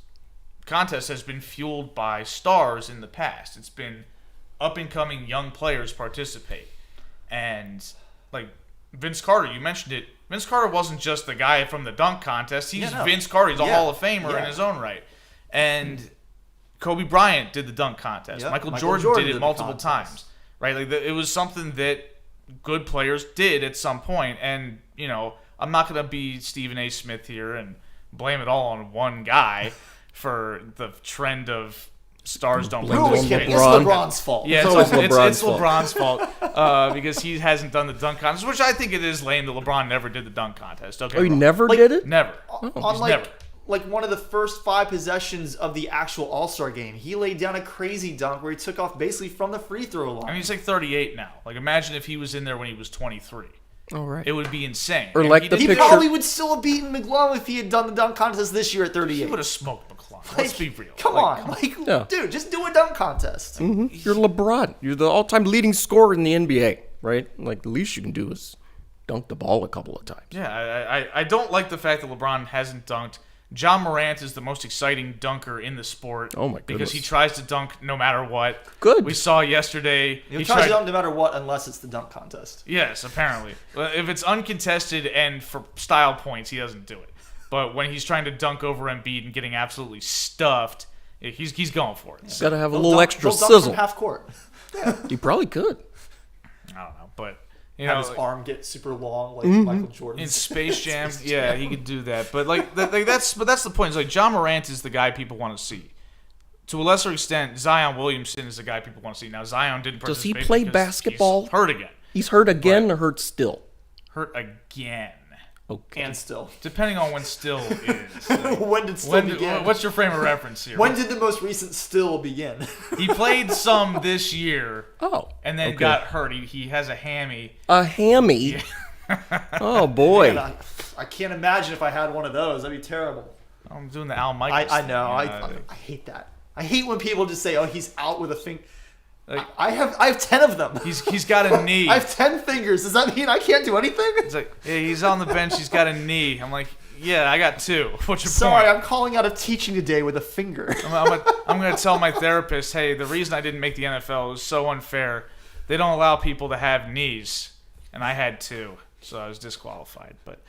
Speaker 4: contest has been fueled by stars in the past. It's been up-and-coming young players participate. And, Vince Carter, you mentioned it. Vince Carter wasn't just the guy from the dunk contest. He's Vince Carter. He's a Hall of Famer in his own right. And Kobe Bryant did the dunk contest.
Speaker 2: Yep.
Speaker 4: Michael Jordan did it multiple times. Right? It was something that good players did at some point. And, I'm not going to be Stephen A. Smith here and blame it all on one guy for the trend of stars don't
Speaker 2: Who are we kidding? It's LeBron's fault.
Speaker 4: Yeah,
Speaker 3: it's
Speaker 4: LeBron's fault because he hasn't done the dunk contest, which I think it is lame that LeBron never did the dunk contest. Okay,
Speaker 3: Oh, he never did it?
Speaker 4: Never.
Speaker 2: On
Speaker 4: never.
Speaker 2: one of the first 5 possessions of the actual All-Star game, he laid down a crazy dunk where he took off basically from the free throw line.
Speaker 4: I mean, he's 38 now. Imagine if he was in there when he was 23.
Speaker 3: All right.
Speaker 4: It would be insane.
Speaker 3: Or
Speaker 4: And
Speaker 3: like the
Speaker 2: He
Speaker 3: picture-
Speaker 2: probably would still have beaten McClung if he had done the dunk contest this year at 38.
Speaker 4: he would have smoked McClung. Let's be real.
Speaker 2: Come on.
Speaker 3: Yeah.
Speaker 2: Dude, just do a dunk contest.
Speaker 3: You're LeBron. You're the all-time leading scorer in the NBA, right? The least you can do is dunk the ball a couple of times.
Speaker 4: Yeah, I don't like the fact that LeBron hasn't dunked. John Morant is the most exciting dunker in the sport.
Speaker 3: Oh, my
Speaker 4: Because
Speaker 3: goodness.
Speaker 4: he tries to dunk no matter what.
Speaker 3: Good.
Speaker 4: We saw yesterday.
Speaker 2: He'll try to dunk no matter what unless it's the dunk contest.
Speaker 4: Yes, apparently. If it's uncontested and for style points, he doesn't do it. But when he's trying to dunk over Embiid and getting absolutely stuffed, he's going for it.
Speaker 3: Got to have a
Speaker 2: He'll
Speaker 3: little
Speaker 2: dunk-
Speaker 3: extra
Speaker 2: he'll dunk
Speaker 3: sizzle.
Speaker 2: from half court.
Speaker 3: You probably could.
Speaker 4: I don't know, but
Speaker 2: Have his arm get super long like Michael Jordan.
Speaker 4: in Space Jam, yeah, he could do that. But that's the point. It's John Morant is the guy people want to see. To a lesser extent, Zion Williamson is the guy people want to see. Now Zion didn't
Speaker 3: Does he
Speaker 4: participate.
Speaker 3: play
Speaker 4: because
Speaker 3: basketball?
Speaker 4: He's hurt again.
Speaker 3: He's hurt again or hurt still?
Speaker 4: Hurt again.
Speaker 3: Okay.
Speaker 2: And still.
Speaker 4: Depending on when still is.
Speaker 2: When did still begin?
Speaker 4: What's your frame of reference here?
Speaker 2: When did the most recent still begin?
Speaker 4: He played some this year.
Speaker 3: Oh.
Speaker 4: And then
Speaker 3: okay.
Speaker 4: got hurt. He has a hammy.
Speaker 3: A hammy? Oh, boy.
Speaker 2: Man, I can't imagine if I had one of those. That'd be terrible.
Speaker 4: I'm doing the Al Michaels
Speaker 2: I
Speaker 4: thing,
Speaker 2: know. I hate that. I hate when people just say, "Oh, he's out with a finger." I have 10 of them.
Speaker 4: He's got a knee.
Speaker 2: I have 10 fingers. Does that mean I can't do anything?
Speaker 4: It's yeah, he's on the bench. He's got a knee. I'm like, Yeah, I got 2. What's your
Speaker 2: Sorry,
Speaker 4: point?
Speaker 2: I'm calling out of teaching today with a finger.
Speaker 4: I'm going to tell my therapist, hey, the reason I didn't make the NFL was so unfair. They don't allow people to have knees, and I had 2, so I was disqualified. But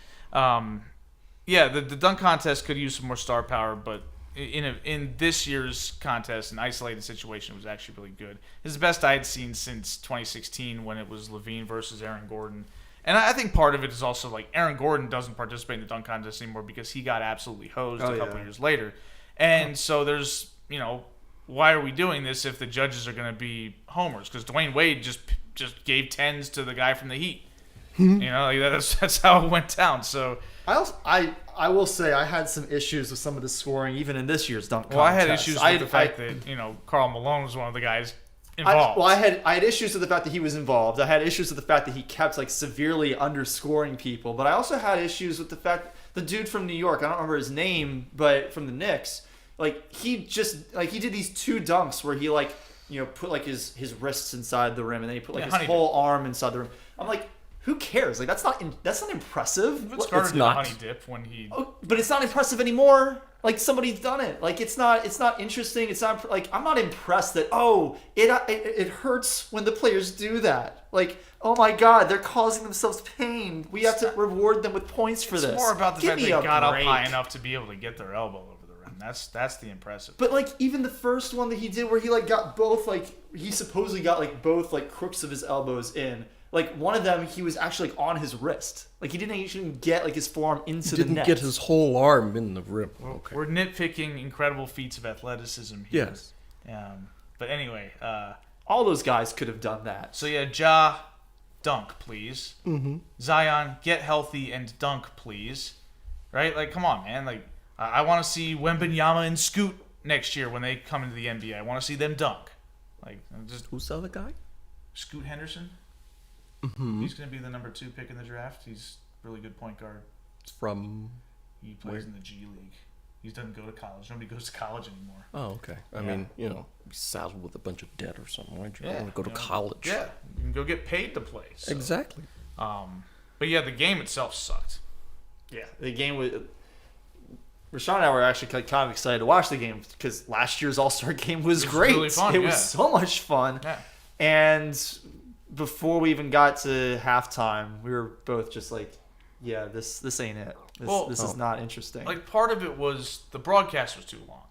Speaker 4: yeah, the dunk contest could use some more star power, but in this year's contest, an isolated situation was actually really good. It's the best I had seen since 2016 when it was Levine versus Aaron Gordon. And I think part of it is also like Aaron Gordon doesn't participate in the dunk contest anymore because he got absolutely hosed a couple years later. And so there's, why are we doing this if the judges are going to be homers? Because Dwayne Wade just gave 10s to the guy from the Heat. That's how it went down. So
Speaker 2: I will say I had some issues with some of the scoring even in this year's dunk contest.
Speaker 4: Well, I had issues with the fact that Karl Malone was one of the guys involved.
Speaker 2: I had issues with the fact that he was involved. I had issues with the fact that he kept severely underscoring people. But I also had issues with the fact the dude from New York, I don't remember his name, but from the Knicks, he did these 2 dunks where he put his wrists inside the rim and then he put his whole arm inside the rim. I'm like, who cares? That's not impressive.
Speaker 4: Vince Carter did a honey dip when he.
Speaker 2: Oh, but it's not impressive anymore. Somebody's done it. It's not interesting. It's not I'm not impressed that it hurts when the players do that. Oh my God, they're causing themselves pain. We have to reward them with points for this.
Speaker 4: It's more about the fact they got up high enough to be able to get their elbow over the rim. That's the impressive.
Speaker 2: But even the first one that he did where he got both he supposedly got both crooks of his elbows in. One of them, he was actually on his wrist. He didn't even get his forearm into the net.
Speaker 3: Didn't get his whole arm in the rim. Okay.
Speaker 4: We're nitpicking incredible feats of athleticism here.
Speaker 3: Yes.
Speaker 4: But anyway,
Speaker 2: all those guys could have done that.
Speaker 4: So yeah, Ja, dunk, please.
Speaker 3: Mm-hmm.
Speaker 4: Zion, get healthy and dunk, please. Right? Come on, man. I want to see Wembanyama and Scoot next year when they come into the NBA. I want to see them dunk.
Speaker 3: Who's the other guy?
Speaker 4: Scoot Henderson.
Speaker 3: Mm-hmm.
Speaker 4: He's going to be the number 2 pick in the draft. He's a really good point guard. He plays in the G League. He doesn't go to college. Nobody goes to college anymore.
Speaker 3: Oh, okay. I mean, be saddled with a bunch of debt or something. Why'd you want to go to college?
Speaker 4: Yeah, you can go get paid to play. So.
Speaker 3: Exactly.
Speaker 4: But yeah, the game itself sucked.
Speaker 2: Yeah, the game was. Rashawn and I were actually kind of excited to watch the game because last year's All-Star game was great.
Speaker 4: Really fun,
Speaker 2: it was so much fun.
Speaker 4: Yeah.
Speaker 2: And before we even got to halftime, we were both just yeah, this ain't it. This is not interesting.
Speaker 4: Part of it was the broadcast was too long.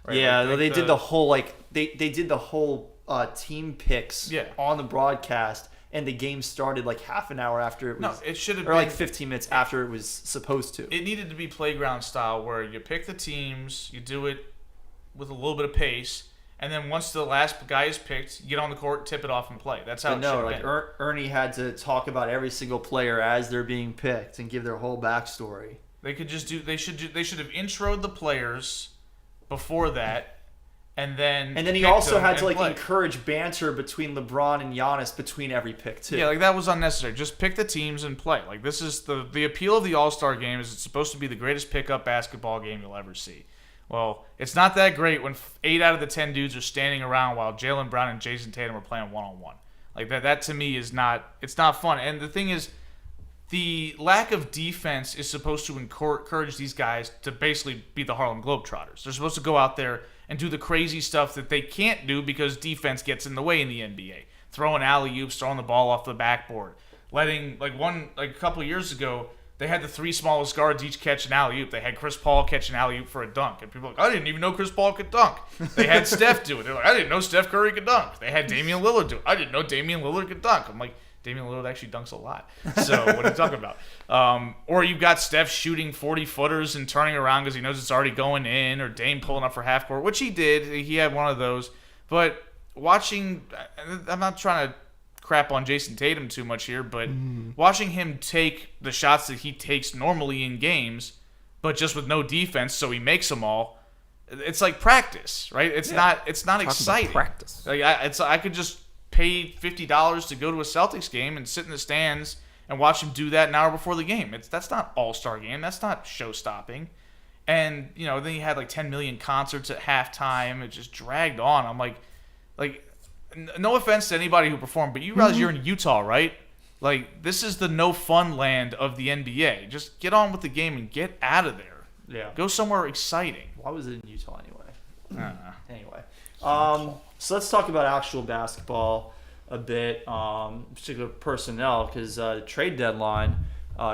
Speaker 4: Right?
Speaker 2: Yeah, they did the whole they did the whole team picks on the broadcast, and the game started half an hour after it was.
Speaker 4: No, it should have
Speaker 2: been.
Speaker 4: Or
Speaker 2: 15 minutes after it was supposed to.
Speaker 4: It needed to be playground style where you pick the teams, you do it with a little bit of pace. And then once the last guy is picked, you get on the court, tip it off, and play. That's how it should have been.
Speaker 2: Ernie had to talk about every single player as they're being picked and give their whole backstory.
Speaker 4: They could just They should have introed the players before that, and then
Speaker 2: he also had to encourage banter between LeBron and Giannis between every pick too.
Speaker 4: Yeah, that was unnecessary. Just pick the teams and play. This is the appeal of the All-Star game is it's supposed to be the greatest pickup basketball game you'll ever see. Well, it's not that great when 8 out of the 10 dudes are standing around while Jaylen Brown and Jason Tatum are playing one-on-one. That to me is not fun. And the thing is, the lack of defense is supposed to encourage these guys to basically be the Harlem Globetrotters. They're supposed to go out there and do the crazy stuff that they can't do because defense gets in the way in the NBA. Throwing alley-oops, throwing the ball off the backboard. Letting, a couple of years ago, they had the 3 smallest guards each catch an alley-oop. They had Chris Paul catch an alley-oop for a dunk. And people were I didn't even know Chris Paul could dunk. They had Steph do it. They're I didn't know Steph Curry could dunk. They had Damian Lillard do it. I didn't know Damian Lillard could dunk. I'm Damian Lillard actually dunks a lot. So what are you talking about? Or you've got Steph shooting 40-footers and turning around because he knows it's already going in, or Dame pulling up for half court, which he did. He had one of those. But watching, I'm not trying to crap on Jason Tatum too much here, but watching him take the shots that he takes normally in games, but just with no defense, so he makes them all. It's like practice, right? It's not exciting.
Speaker 3: Practice.
Speaker 4: I could just pay $50 to go to a Celtics game and sit in the stands and watch him do that an hour before the game. That's not All-Star game. That's not show-stopping. And then you had 10 million concerts at halftime. It just dragged on. I'm no offense to anybody who performed, but you realize you're in Utah, right? Like, this is the no fun land of the NBA. Just get on with the game and get out of there.
Speaker 2: Yeah.
Speaker 4: Go somewhere exciting.
Speaker 2: Why was it in Utah anyway?
Speaker 4: I don't know.
Speaker 2: Anyway, so let's talk about actual basketball a bit, particular personnel, because the trade deadline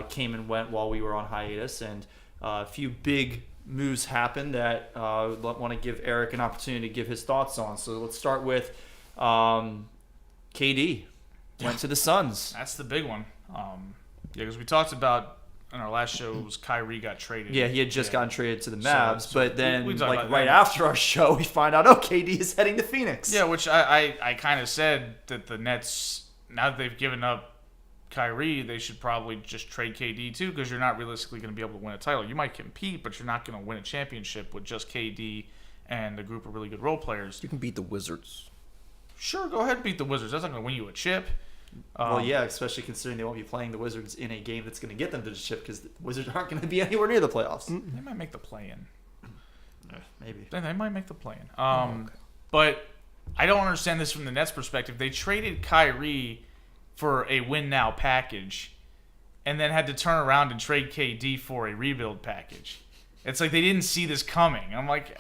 Speaker 2: came and went while we were on hiatus, and a few big moves happened that I want to give Eric an opportunity to give his thoughts on. So let's start with KD went to the Suns.
Speaker 4: That's the big one. Because we talked about in our last show, was Kyrie got traded.
Speaker 2: Yeah, he had just gotten traded to the Mavs, but then
Speaker 4: we
Speaker 2: like right after our show, we find out, KD is heading to Phoenix.
Speaker 4: Yeah, which I kind of said that the Nets, now that they've given up Kyrie, they should probably just trade KD too, because you're not realistically going to be able to win a title. You might compete, but you're not going to win a championship with just KD and a group of really good role players.
Speaker 3: You can beat the Wizards.
Speaker 4: Sure, go ahead and beat the Wizards. That's not going to win you a chip.
Speaker 2: Well, yeah, especially considering they won't be playing the Wizards in a game that's going to get them to the chip, because the Wizards aren't going to be anywhere near the playoffs.
Speaker 4: They might make the play-in.
Speaker 2: Maybe.
Speaker 4: They might make the play-in. But I don't understand this from the Nets' perspective. They traded Kyrie for a win-now package and then had to turn around and trade KD for a rebuild package. It's like they didn't see this coming. I'm like,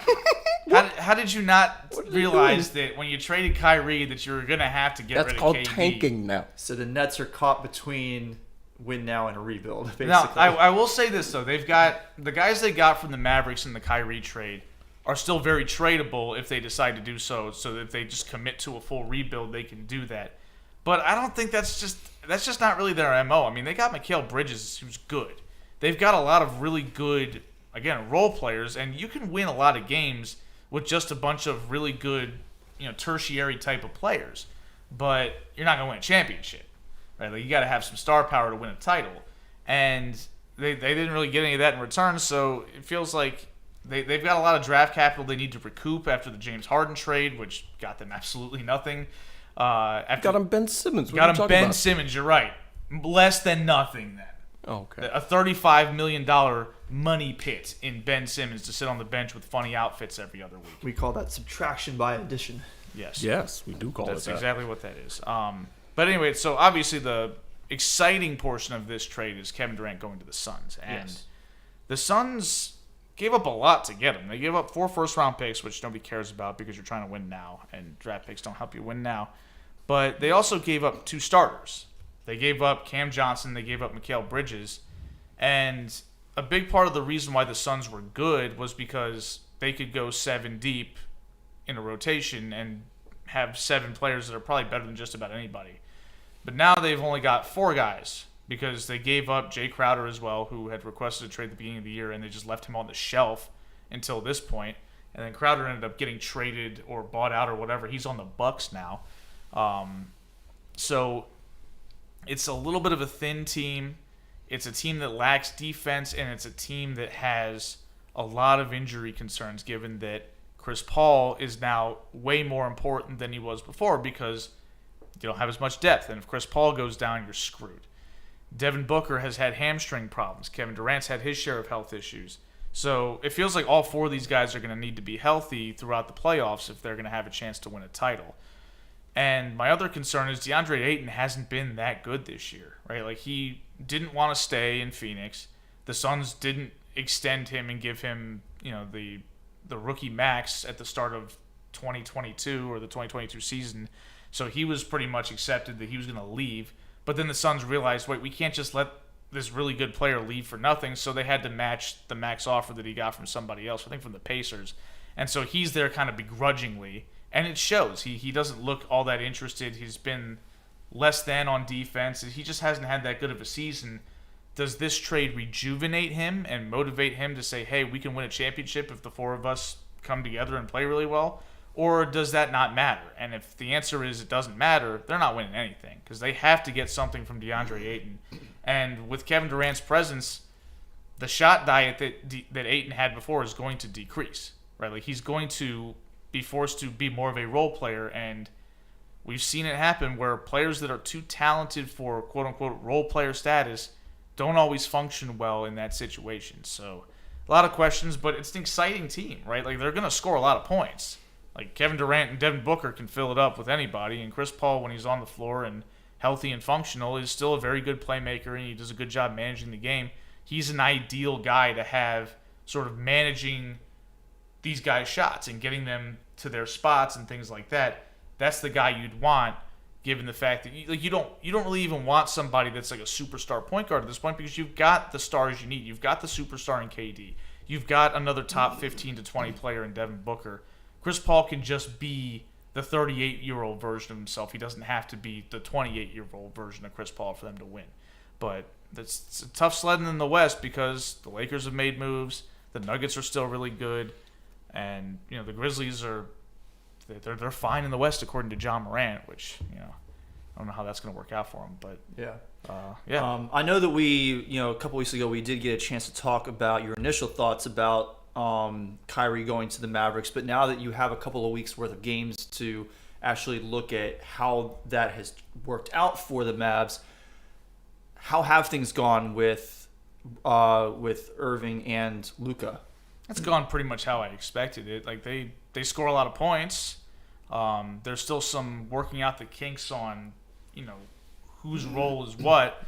Speaker 4: how did you not realize that when you traded Kyrie that you were going to have to get rid of KD?
Speaker 3: That's called tanking now.
Speaker 2: So the Nets are caught between win now and a rebuild, basically.
Speaker 4: Now, I will say this, though. They've got the guys they got from the Mavericks in the Kyrie trade are still very tradable if they decide to do so that if they just commit to a full rebuild, they can do that. But I don't think that's just not really their MO. I mean, they got Mikal Bridges, who's good. They've got a lot of really good, again, role players, and you can win a lot of games with just a bunch of really good, tertiary type of players. But you're not going to win a championship, right? Like, you got to have some star power to win a title. And they didn't really get any of that in return, so it feels like they've got a lot of draft capital they need to recoup after the James Harden trade, which got them absolutely nothing.
Speaker 3: Got him Ben Simmons.
Speaker 4: Got him Ben Simmons, you're right. Less than nothing then.
Speaker 3: Oh, okay.
Speaker 4: A $35 million money pit in Ben Simmons to sit on the bench with funny outfits every other week.
Speaker 2: We call that subtraction by addition.
Speaker 4: Yes.
Speaker 3: Yes, we do call it that.
Speaker 4: That's exactly what that is. But anyway, so obviously the exciting portion of this trade is Kevin Durant going to the Suns. And the Suns gave up a lot to get him. They gave up 4 first-round picks, which nobody cares about because you're trying to win now, and draft picks don't help you win now. But they also gave up 2 starters. They gave up Cam Johnson. They gave up Mikal Bridges. And a big part of the reason why the Suns were good was because they could go 7 deep in a rotation and have 7 players that are probably better than just about anybody. But now they've only got 4 guys because they gave up Jay Crowder as well, who had requested a trade at the beginning of the year, and they just left him on the shelf until this point. And then Crowder ended up getting traded or bought out or whatever. He's on the Bucks now. So it's a little bit of a thin team. It's a team that lacks defense, and it's a team that has a lot of injury concerns, given that Chris Paul is now way more important than he was before because you don't have as much depth. And if Chris Paul goes down, you're screwed. Devin Booker has had hamstring problems. Kevin Durant's had his share of health issues. So it feels like all 4 of these guys are going to need to be healthy throughout the playoffs if they're going to have a chance to win a title. And my other concern is DeAndre Ayton hasn't been that good this year, right? Like, he didn't want to stay in Phoenix. The Suns didn't extend him and give him, the rookie max at the start of 2022 or the 2022 season. So he was pretty much accepted that he was going to leave. But then the Suns realized, wait, we can't just let this really good player leave for nothing. So they had to match the max offer that he got from somebody else, I think from the Pacers. And so he's there kind of begrudgingly. And it shows. He doesn't look all that interested. He's been less than on defense. He just hasn't had that good of a season. Does this trade rejuvenate him and motivate him to say, hey, we can win a championship if the 4 of us come together and play really well? Or does that not matter? And if the answer is it doesn't matter, they're not winning anything because they have to get something from DeAndre Ayton. And with Kevin Durant's presence, the shot diet that Ayton had before is going to decrease, right? Like, he's going to be forced to be more of a role player, and we've seen it happen where players that are too talented for quote-unquote role player status don't always function well in that situation. So a lot of questions, but it's an exciting team, right? Like, they're going to score a lot of points. Like, Kevin Durant and Devin Booker can fill it up with anybody, and Chris Paul, when he's on the floor, and healthy and functional, is still a very good playmaker, and he does a good job managing the game. He's an ideal guy to have sort of managing these guys' shots and getting them to their spots and things like that. That's the guy you'd want, given the fact that you don't really even want somebody that's like a superstar point guard at this point, because you've got the stars you need. You've got the superstar in KD. You've got another top 15 to 20 player in Devin Booker. Chris Paul can just be the 38-year-old version of himself. He doesn't have to be the 28-year-old version of Chris Paul for them to win. But it's a tough sledding in the West because the Lakers have made moves. The Nuggets are still really good. And, the Grizzlies they're fine in the West according to John Morant, which, I don't know how that's going to work out for him. But
Speaker 2: yeah. I know that we, a couple weeks ago, we did get a chance to talk about your initial thoughts about Kyrie going to the Mavericks, but now that you have a couple of weeks worth of games to actually look at how that has worked out for the Mavs, how have things gone with Irving and Luka?
Speaker 4: It's gone pretty much how I expected it. Like they score a lot of points. There's still some working out the kinks on, whose role is what.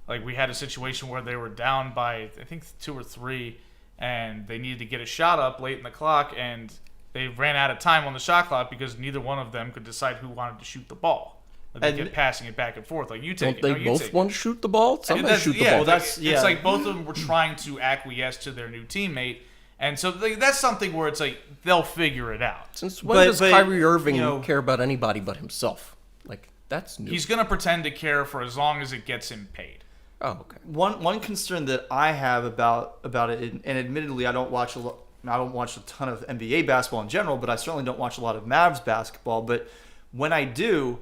Speaker 4: Like we had a situation where they were down by I think 2 or 3, and they needed to get a shot up late in the clock, and they ran out of time on the shot clock because neither one of them could decide who wanted to shoot the ball. Like they kept passing it back and forth. Like you take
Speaker 3: Don't
Speaker 4: it.
Speaker 3: they both want to shoot the ball? Somebody shoot the ball.
Speaker 4: Well, it's like both of them were trying to acquiesce to their new teammate. And so that's something where it's like they'll figure it out.
Speaker 3: Since when does Kyrie Irving care about anybody but himself? Like, that's new.
Speaker 4: He's going to pretend to care for as long as it gets him paid.
Speaker 3: Oh, okay.
Speaker 2: One concern that I have about it, and admittedly I don't watch a ton of NBA basketball in general, but I certainly don't watch a lot of Mavs basketball. But when I do,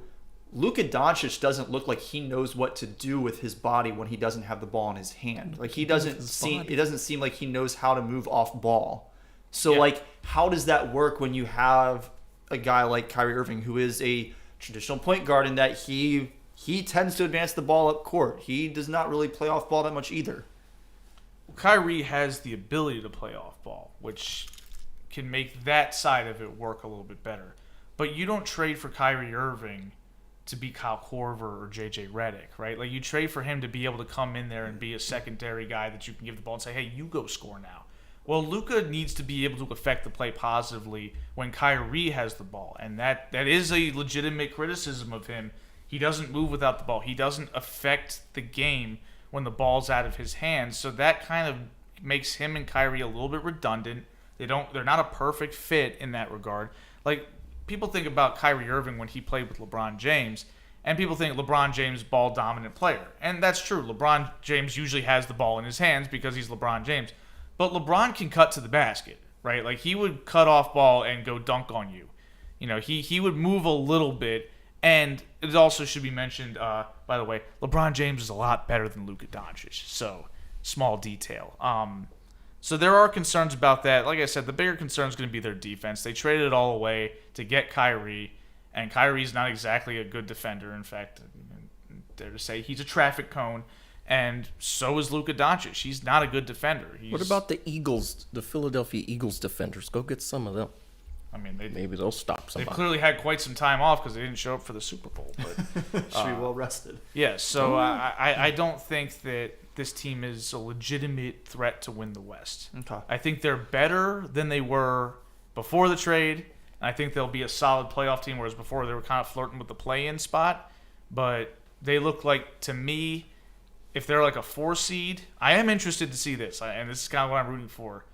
Speaker 2: Luka Doncic doesn't look like he knows what to do with his body when he doesn't have the ball in his hand. Like it doesn't seem like he knows how to move off ball. So like, how does that work when you have a guy like Kyrie Irving, who is a traditional point guard, in that he tends to advance the ball up court? He does not really play off ball that much either.
Speaker 4: Well, Kyrie has the ability to play off ball, which can make that side of it work a little bit better. But you don't trade for Kyrie Irving to be Kyle Korver or JJ Redick, right? Like you trade for him to be able to come in there and be a secondary guy that you can give the ball and say, hey, you go score now. Well, Luka needs to be able to affect the play positively when Kyrie has the ball, and that is a legitimate criticism of him. He doesn't move without the ball. He doesn't affect the game when the ball's out of his hands. So that kind of makes him and Kyrie a little bit redundant. They're not a perfect fit in that regard. Like people think about Kyrie Irving when he played with LeBron James, and people think LeBron James ball dominant player. And that's true. LeBron James usually has the ball in his hands because he's LeBron James. But LeBron can cut to the basket, right? Like he would cut off ball and go dunk on you. He would move a little bit. And it also should be mentioned, by the way, LeBron James is a lot better than Luka Doncic. So, small detail. So there are concerns about that. Like I said, the bigger concern is going to be their defense. They traded it all away to get Kyrie, and Kyrie's not exactly a good defender. In fact, I dare to say he's a traffic cone, and so is Luka Doncic. He's not a good defender.
Speaker 3: What about the Eagles, the Philadelphia Eagles defenders? Go get some of them.
Speaker 4: I mean,
Speaker 3: maybe they'll stop somebody.
Speaker 4: They clearly had quite some time off because they didn't show up for the Super Bowl. But
Speaker 2: should be well rested.
Speaker 4: Yeah, so I don't think that this team is a legitimate threat to win the West.
Speaker 2: Okay.
Speaker 4: I think they're better than they were before the trade, and I think they'll be a solid playoff team, whereas before they were kind of flirting with the play-in spot. But they look like, to me, if they're like a 4 seed, I am interested to see this, and this is kind of what I'm rooting for.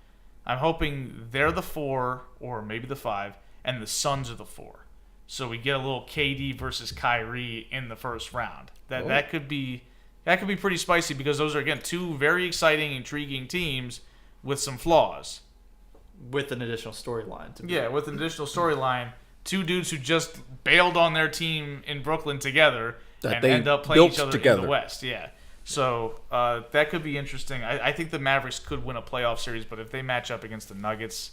Speaker 4: I'm hoping they're the 4 or maybe the 5, and the Suns are the 4. So we get a little KD versus Kyrie in the first round. That could be pretty spicy because those are, again, 2 very exciting, intriguing teams with some flaws.
Speaker 2: With an additional storyline.
Speaker 4: With an additional storyline. 2 dudes who just bailed on their team in Brooklyn together and end up playing each other in the West. Yeah. So that could be interesting. I think the Mavericks could win a playoff series, but if they match up against the Nuggets,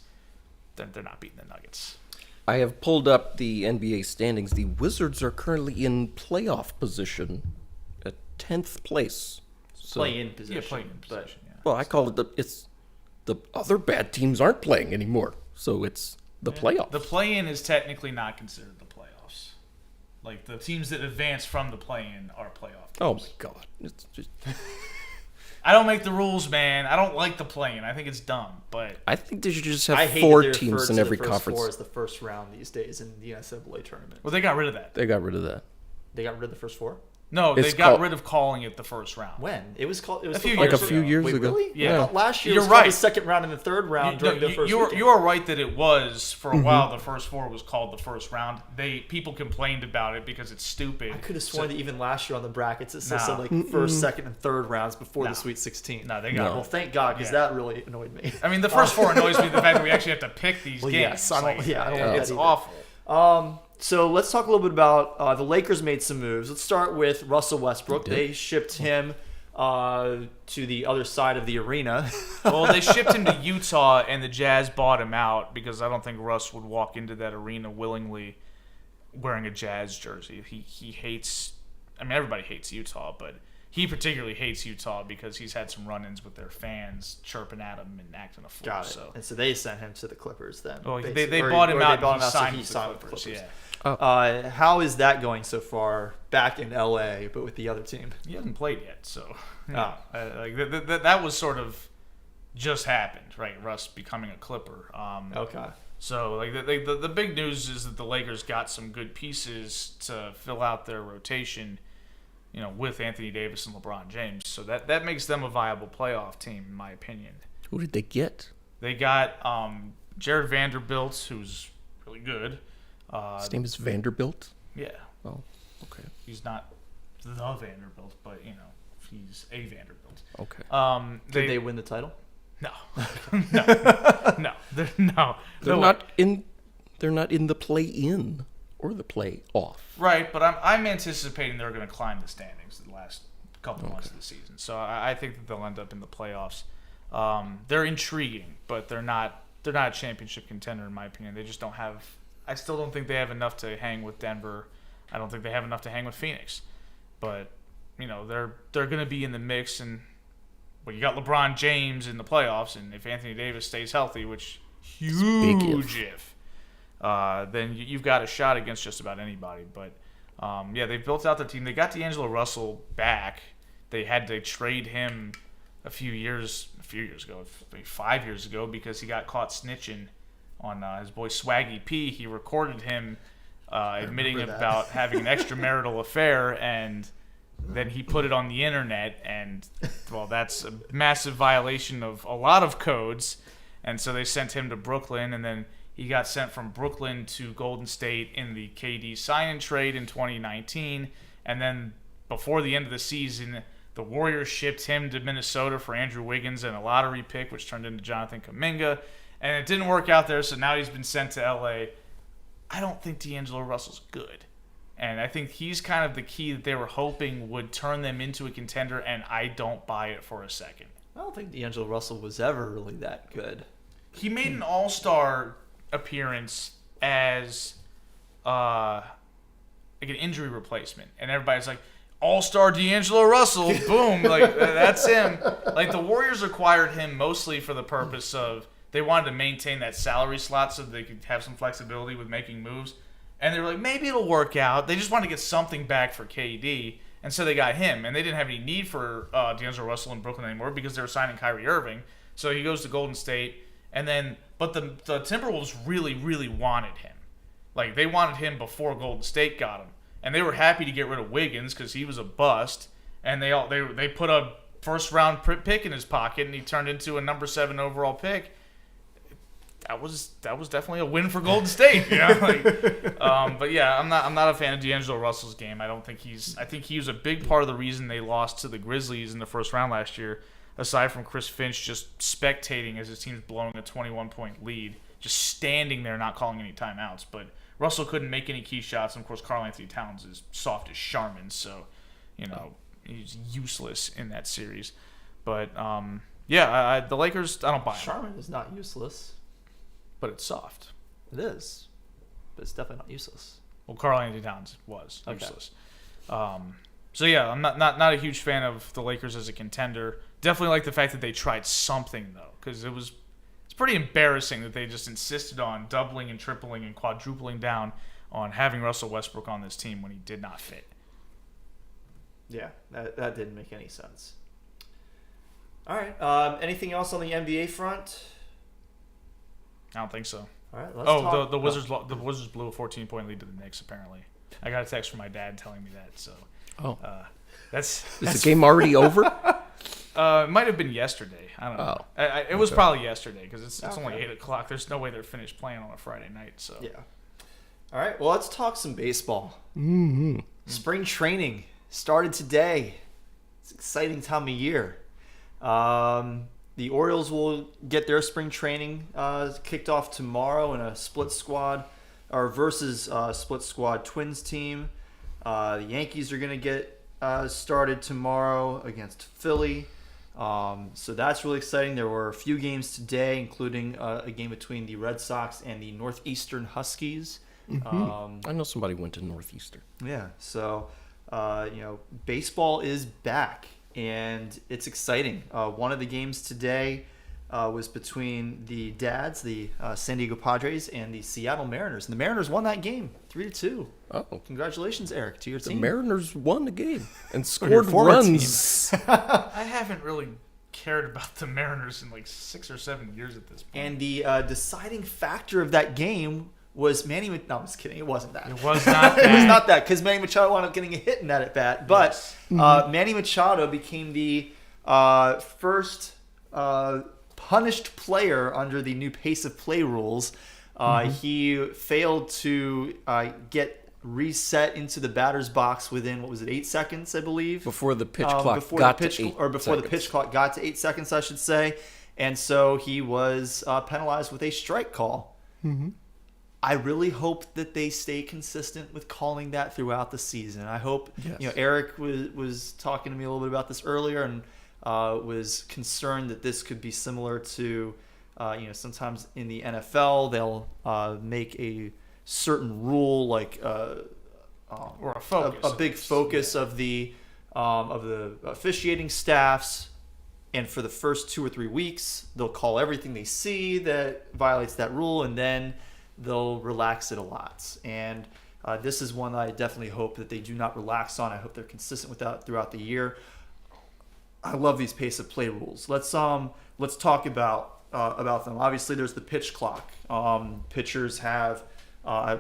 Speaker 4: they're not beating the Nuggets.
Speaker 3: I have pulled up the NBA standings. The Wizards are currently in playoff position at 10th place. So,
Speaker 2: play-in position.
Speaker 4: Yeah, play-in position. Yeah.
Speaker 3: Well, I call it it's the other bad teams aren't playing anymore, so it's the playoffs.
Speaker 4: The play-in is technically not considered the playoffs. Like the teams that advance from the play-in are playoff teams.
Speaker 3: Oh my God! It's just.
Speaker 4: I don't make the rules, man. I don't like the play-in. I think it's dumb, but
Speaker 3: I think they should just
Speaker 2: I
Speaker 3: have
Speaker 2: hate
Speaker 3: 4
Speaker 2: that they
Speaker 3: teams
Speaker 2: refer
Speaker 3: in
Speaker 2: to
Speaker 3: every
Speaker 2: the first
Speaker 3: conference.
Speaker 2: 4 as the first round these days in the NCAA tournament.
Speaker 4: well, they got rid of that.
Speaker 3: They got rid of that.
Speaker 2: They got rid of the first 4?
Speaker 4: No,
Speaker 3: It's
Speaker 4: they got
Speaker 3: called-
Speaker 4: rid of calling it the first round.
Speaker 2: When? It was called. It was
Speaker 4: A few
Speaker 2: the
Speaker 3: Like a
Speaker 2: first
Speaker 3: few
Speaker 2: round.
Speaker 3: years
Speaker 2: Wait,
Speaker 3: ago.
Speaker 2: Really?
Speaker 3: Yeah.
Speaker 2: I thought last year
Speaker 4: You're
Speaker 2: was called
Speaker 4: right.
Speaker 2: the second round and the third round during the first weekend.
Speaker 4: you are right that it was for a while. The first 4 was called the first round. People complained about it because it's stupid.
Speaker 2: I could have sworn that even last year on the brackets it still
Speaker 4: Nah.
Speaker 2: said like first, second, and third rounds before
Speaker 4: Nah.
Speaker 2: the Sweet 16.
Speaker 4: No, they got
Speaker 2: Well, thank God, because
Speaker 4: Yeah.
Speaker 2: that really annoyed me.
Speaker 4: I mean, the first 4 annoys me. The fact that we actually have to pick these
Speaker 2: Well,
Speaker 4: games.
Speaker 2: yes, I don't like
Speaker 4: It's
Speaker 2: that either.
Speaker 4: awful.
Speaker 2: So let's talk a little bit about the Lakers made some moves. Let's start with Russell Westbrook. They shipped him to the other side of the arena.
Speaker 4: Well, they shipped him to Utah, and the Jazz bought him out because I don't think Russ would walk into that arena willingly wearing a Jazz jersey. He hates. I mean, everybody hates Utah, but he particularly hates Utah because he's had some run-ins with their fans chirping at him and acting a fool.
Speaker 2: Got it.
Speaker 4: So,
Speaker 2: And so they sent him to the Clippers then.
Speaker 4: well, they
Speaker 2: basically.
Speaker 4: bought him
Speaker 2: Or
Speaker 4: out.
Speaker 2: They bought
Speaker 4: and
Speaker 2: him
Speaker 4: he
Speaker 2: out so
Speaker 4: signed
Speaker 2: he
Speaker 4: with the
Speaker 2: signed with the
Speaker 4: Clippers.
Speaker 2: Clippers.
Speaker 4: Yeah.
Speaker 2: How is that going so far back in LA, but with the other team?
Speaker 4: He hasn't played yet, so
Speaker 2: Oh.
Speaker 4: that was sort of just happened, right? Russ becoming a Clipper.
Speaker 2: Okay.
Speaker 4: So like the big news is that the Lakers got some good pieces to fill out their rotation, with Anthony Davis and LeBron James. So that makes them a viable playoff team, in my opinion.
Speaker 3: Who did they get?
Speaker 4: They got Jared Vanderbilt, who's really good.
Speaker 3: His name is Vanderbilt.
Speaker 4: Yeah,
Speaker 3: Oh, okay.
Speaker 4: he's not the Vanderbilt, but he's a Vanderbilt.
Speaker 3: Okay.
Speaker 2: Did they win the title?
Speaker 4: No, no,
Speaker 3: They're not in. They're not in the play-in or the play-off.
Speaker 4: Right, but I'm anticipating they're going to climb the standings the last couple months of the season. So I think that they'll end up in the playoffs. They're intriguing, but they're not a championship contender in my opinion. They just don't have. I still don't think they have enough to hang with Denver. I don't think they have enough to hang with Phoenix. But they're going to be in the mix, and you got LeBron James in the playoffs, and if Anthony Davis stays healthy, which huge if. Then you've got a shot against just about anybody. But they built out their team. They got D'Angelo Russell back. They had to trade him a few years ago, maybe 5 years ago, because he got caught snitching on his boy Swaggy P. He recorded him admitting about having an extramarital affair, and then he put it on the internet, and that's a massive violation of a lot of codes. And so they sent him to Brooklyn, and then he got sent from Brooklyn to Golden State in the KD sign-in trade in 2019. And then before the end of the season, the Warriors shipped him to Minnesota for Andrew Wiggins and a lottery pick, which turned into Jonathan Kuminga. And it didn't work out there, so now he's been sent to LA. I don't think D'Angelo Russell's good. And I think he's kind of the key that they were hoping would turn them into a contender, and I don't buy it for a second.
Speaker 2: I don't think D'Angelo Russell was ever really that good.
Speaker 4: He made an all-star appearance as like an injury replacement, and everybody's like, all-star D'Angelo Russell, boom, like that's him. Like the Warriors acquired him mostly for the purpose of they wanted to maintain that salary slot so they could have some flexibility with making moves, and they were like, maybe it'll work out. They just wanted to get something back for KD, and so they got him, and they didn't have any need for D'Angelo Russell in Brooklyn anymore because they were signing Kyrie Irving. So he goes to Golden State, and then but the Timberwolves really, really wanted him. Like they wanted him before Golden State got him. And they were happy to get rid of Wiggins because he was a bust, and they put a first-round pick in his pocket, and he turned into a number 7 overall pick. That was definitely a win for Golden State, but yeah, I'm not a fan of D'Angelo Russell's game. I think he was a big part of the reason they lost to the Grizzlies in the first round last year. Aside from Chris Finch just spectating as his team's blowing a 21-point lead, just standing there not calling any timeouts, but Russell couldn't make any key shots, and of course Karl Anthony Towns is soft as Charmin, so he's useless in that series. But the Lakers, I don't buy him.
Speaker 2: Charmin is not useless.
Speaker 4: But it's soft.
Speaker 2: It is, but it's definitely not useless.
Speaker 4: Well, Karl Anthony Towns was
Speaker 2: Okay.
Speaker 4: useless. So yeah, I'm not a huge fan of the Lakers as a contender. Definitely like the fact that they tried something though, because it's pretty embarrassing that they just insisted on doubling and tripling and quadrupling down on having Russell Westbrook on this team when he did not fit.
Speaker 2: Yeah, that didn't make any sense. All right. Anything else on the NBA front?
Speaker 4: I don't think so.
Speaker 2: All right. Let's talk.
Speaker 4: The Wizards the Wizards blew a 14-point lead to the Knicks. Apparently, I got a text from my dad telling me that. So, that's
Speaker 3: Is the game already over?
Speaker 4: It might have been yesterday. I don't know. It was probably yesterday because it's only 8:00. There's no way they're finished playing on a Friday night. So
Speaker 2: Yeah. All right. Well, let's talk some baseball.
Speaker 3: Mm-hmm.
Speaker 2: Spring training started today. It's an exciting time of year. The Orioles will get their spring training kicked off tomorrow in a split squad versus split squad Twins team. The Yankees are going to get started tomorrow against Philly. So that's really exciting. There were a few games today, including a game between the Red Sox and the Northeastern Huskies.
Speaker 3: I know somebody went to Northeastern.
Speaker 2: Yeah, so baseball is back, and it's exciting. One of the games today was between the Dads, the San Diego Padres, and the Seattle Mariners. And the Mariners won that game 3-2.
Speaker 3: Oh,
Speaker 2: Congratulations, Eric, to your
Speaker 3: the
Speaker 2: team.
Speaker 3: Mariners won the game and
Speaker 2: your
Speaker 3: scored
Speaker 2: former
Speaker 3: runs.
Speaker 4: I haven't really cared about the Mariners in like 6 or 7 years at this point.
Speaker 2: And the deciding factor of that game was Manny Machado. No, I'm just kidding. It wasn't that.
Speaker 4: It was not
Speaker 2: It was
Speaker 4: that.
Speaker 2: not that, because Manny Machado wound up getting a hit in that at bat. But
Speaker 4: Yes.
Speaker 2: Manny Machado became the first punished player under the new pace of play rules. He failed to get reset into the batter's box within 8 seconds, I believe,
Speaker 3: Before the pitch clock got to 8
Speaker 2: before the
Speaker 3: seconds.
Speaker 2: pitch clock got to 8 seconds, I should say. And so he was penalized with a strike call. I really hope that they stay consistent with calling that throughout the season. I hope,
Speaker 3: Yes.
Speaker 2: Eric was talking to me a little bit about this earlier, and was concerned that this could be similar to, sometimes in the NFL they'll make a certain rule, like
Speaker 4: Or a focus.
Speaker 2: a big focus of the officiating staffs. And for the first 2 or 3 weeks, they'll call everything they see that violates that rule, and then they'll relax it a lot. And this is one that I definitely hope that they do not relax on. I hope they're consistent with that throughout the year. I love these pace of play rules. Let's talk about them. Obviously, there's the pitch clock. Pitchers have
Speaker 3: I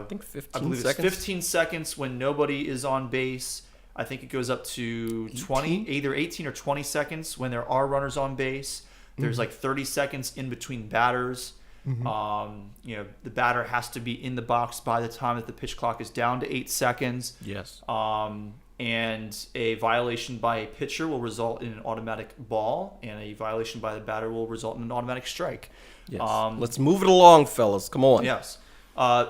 Speaker 3: think 15
Speaker 2: I believe it's
Speaker 3: seconds.
Speaker 2: 15 seconds when nobody is on base. I think it goes up to 20, either 18 or 20 seconds when there are runners on base. There's like 30 seconds in between batters. The batter has to be in the box by the time that the pitch clock is down to 8 seconds.
Speaker 3: Yes.
Speaker 2: And a violation by a pitcher will result in an automatic ball, and a violation by the batter will result in an automatic strike.
Speaker 3: Yes. Let's move it along, fellas. Come on.
Speaker 2: Yes.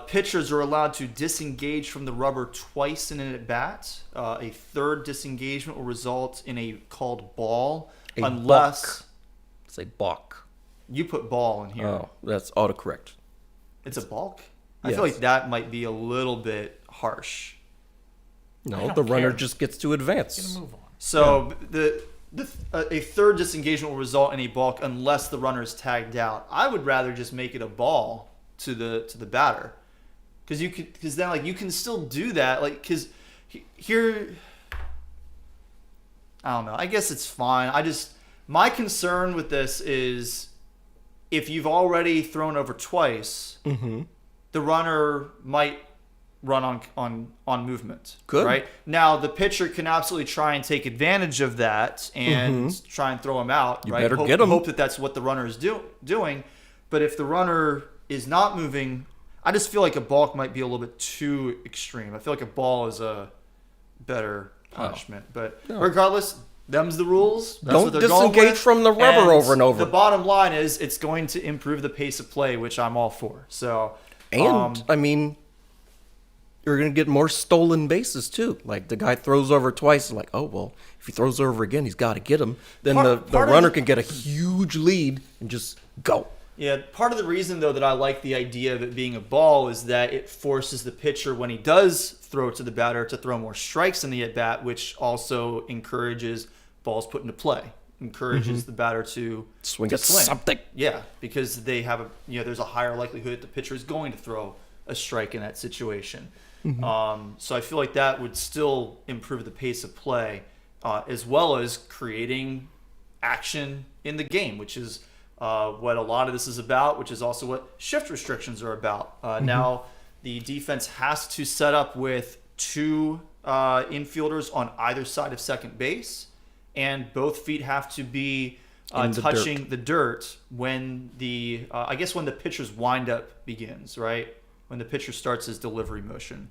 Speaker 2: Pitchers are allowed to disengage from the rubber twice in an at-bat. A third disengagement will result in a called ball,
Speaker 3: A
Speaker 2: unless
Speaker 3: balk. Say balk.
Speaker 2: you put ball in here.
Speaker 3: Oh, that's autocorrect.
Speaker 2: It's a balk? I
Speaker 3: Yes.
Speaker 2: feel like that might be a little bit harsh.
Speaker 3: No,
Speaker 4: don't
Speaker 3: the runner
Speaker 4: care.
Speaker 3: just gets to
Speaker 4: Get
Speaker 3: advance.
Speaker 4: a move on.
Speaker 2: So a third disengagement will result in a balk unless the runner is tagged out. I would rather just make it a ball to the batter, because then you can still do that, because here, I don't know. I guess it's fine. My concern with this is if you've already thrown over twice, the runner might run on movement.
Speaker 3: Good.
Speaker 2: Right? Now, the pitcher can absolutely try and take advantage of that and try and throw him out.
Speaker 3: You
Speaker 2: right?
Speaker 3: better get him.
Speaker 2: Hope that that's what the runner is doing. But if the runner is not moving, I just feel like a balk might be a little bit too extreme. I feel like a ball is a better punishment. But regardless, them's the rules. That's
Speaker 3: Don't
Speaker 2: what they're going
Speaker 3: disengage
Speaker 2: with.
Speaker 3: from the rubber over and over.
Speaker 2: The bottom line is it's going to improve the pace of play, which I'm all for. So,
Speaker 3: And, I mean, you're going to get more stolen bases, too. Like, the guy throws over twice, and like, oh, well, if he throws over again, he's got to get him. Then the
Speaker 2: part of
Speaker 3: runner
Speaker 2: the-
Speaker 3: can get a huge lead and just go.
Speaker 2: yeah, part of the reason, though, that I like the idea of it being a ball is that it forces the pitcher, when he does throw to the batter, to throw more strikes in the at-bat, which also encourages balls put into play, encourages the batter to
Speaker 3: Swing
Speaker 2: to
Speaker 3: at something.
Speaker 2: Yeah, because they have there's a higher likelihood that the pitcher is going to throw a strike in that situation. So I feel like that would still improve the pace of play, as well as creating action in the game, which is what a lot of this is about, which is also what shift restrictions are about. Now, the defense has to set up with 2 infielders on either side of second base, and both feet have to be touching the dirt when the I guess when the pitcher's windup begins, right? When the pitcher starts his delivery motion.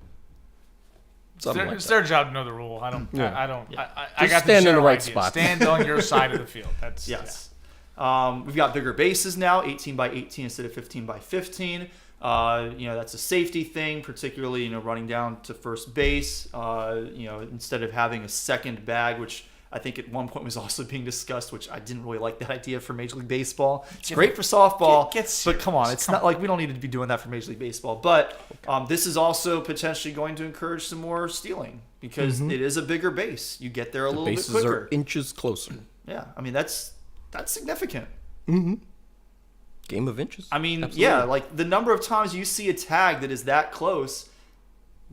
Speaker 4: It's their job to know the rule. I don't. I don't.
Speaker 2: Yeah.
Speaker 4: I got
Speaker 3: stand
Speaker 4: the
Speaker 3: in the right
Speaker 4: idea.
Speaker 3: spot.
Speaker 4: Stand on your side of the field. That's
Speaker 2: Yes. We've got bigger bases now, 18 by 18 instead of 15 by 15. That's a safety thing, particularly, running down to first base, instead of having a second bag, which I think at one point was also being discussed, which I didn't really like that idea for Major League Baseball. It's great for softball, but come on, it's not like we don't need to be doing that for Major League Baseball. But this is also potentially going to encourage some more stealing because it is a bigger base. You get there a little bit quicker.
Speaker 3: Bases are inches closer.
Speaker 2: Yeah, I mean, that's significant.
Speaker 3: Game of inches.
Speaker 2: I mean,
Speaker 3: Absolutely.
Speaker 2: yeah, like the number of times you see a tag that is that close,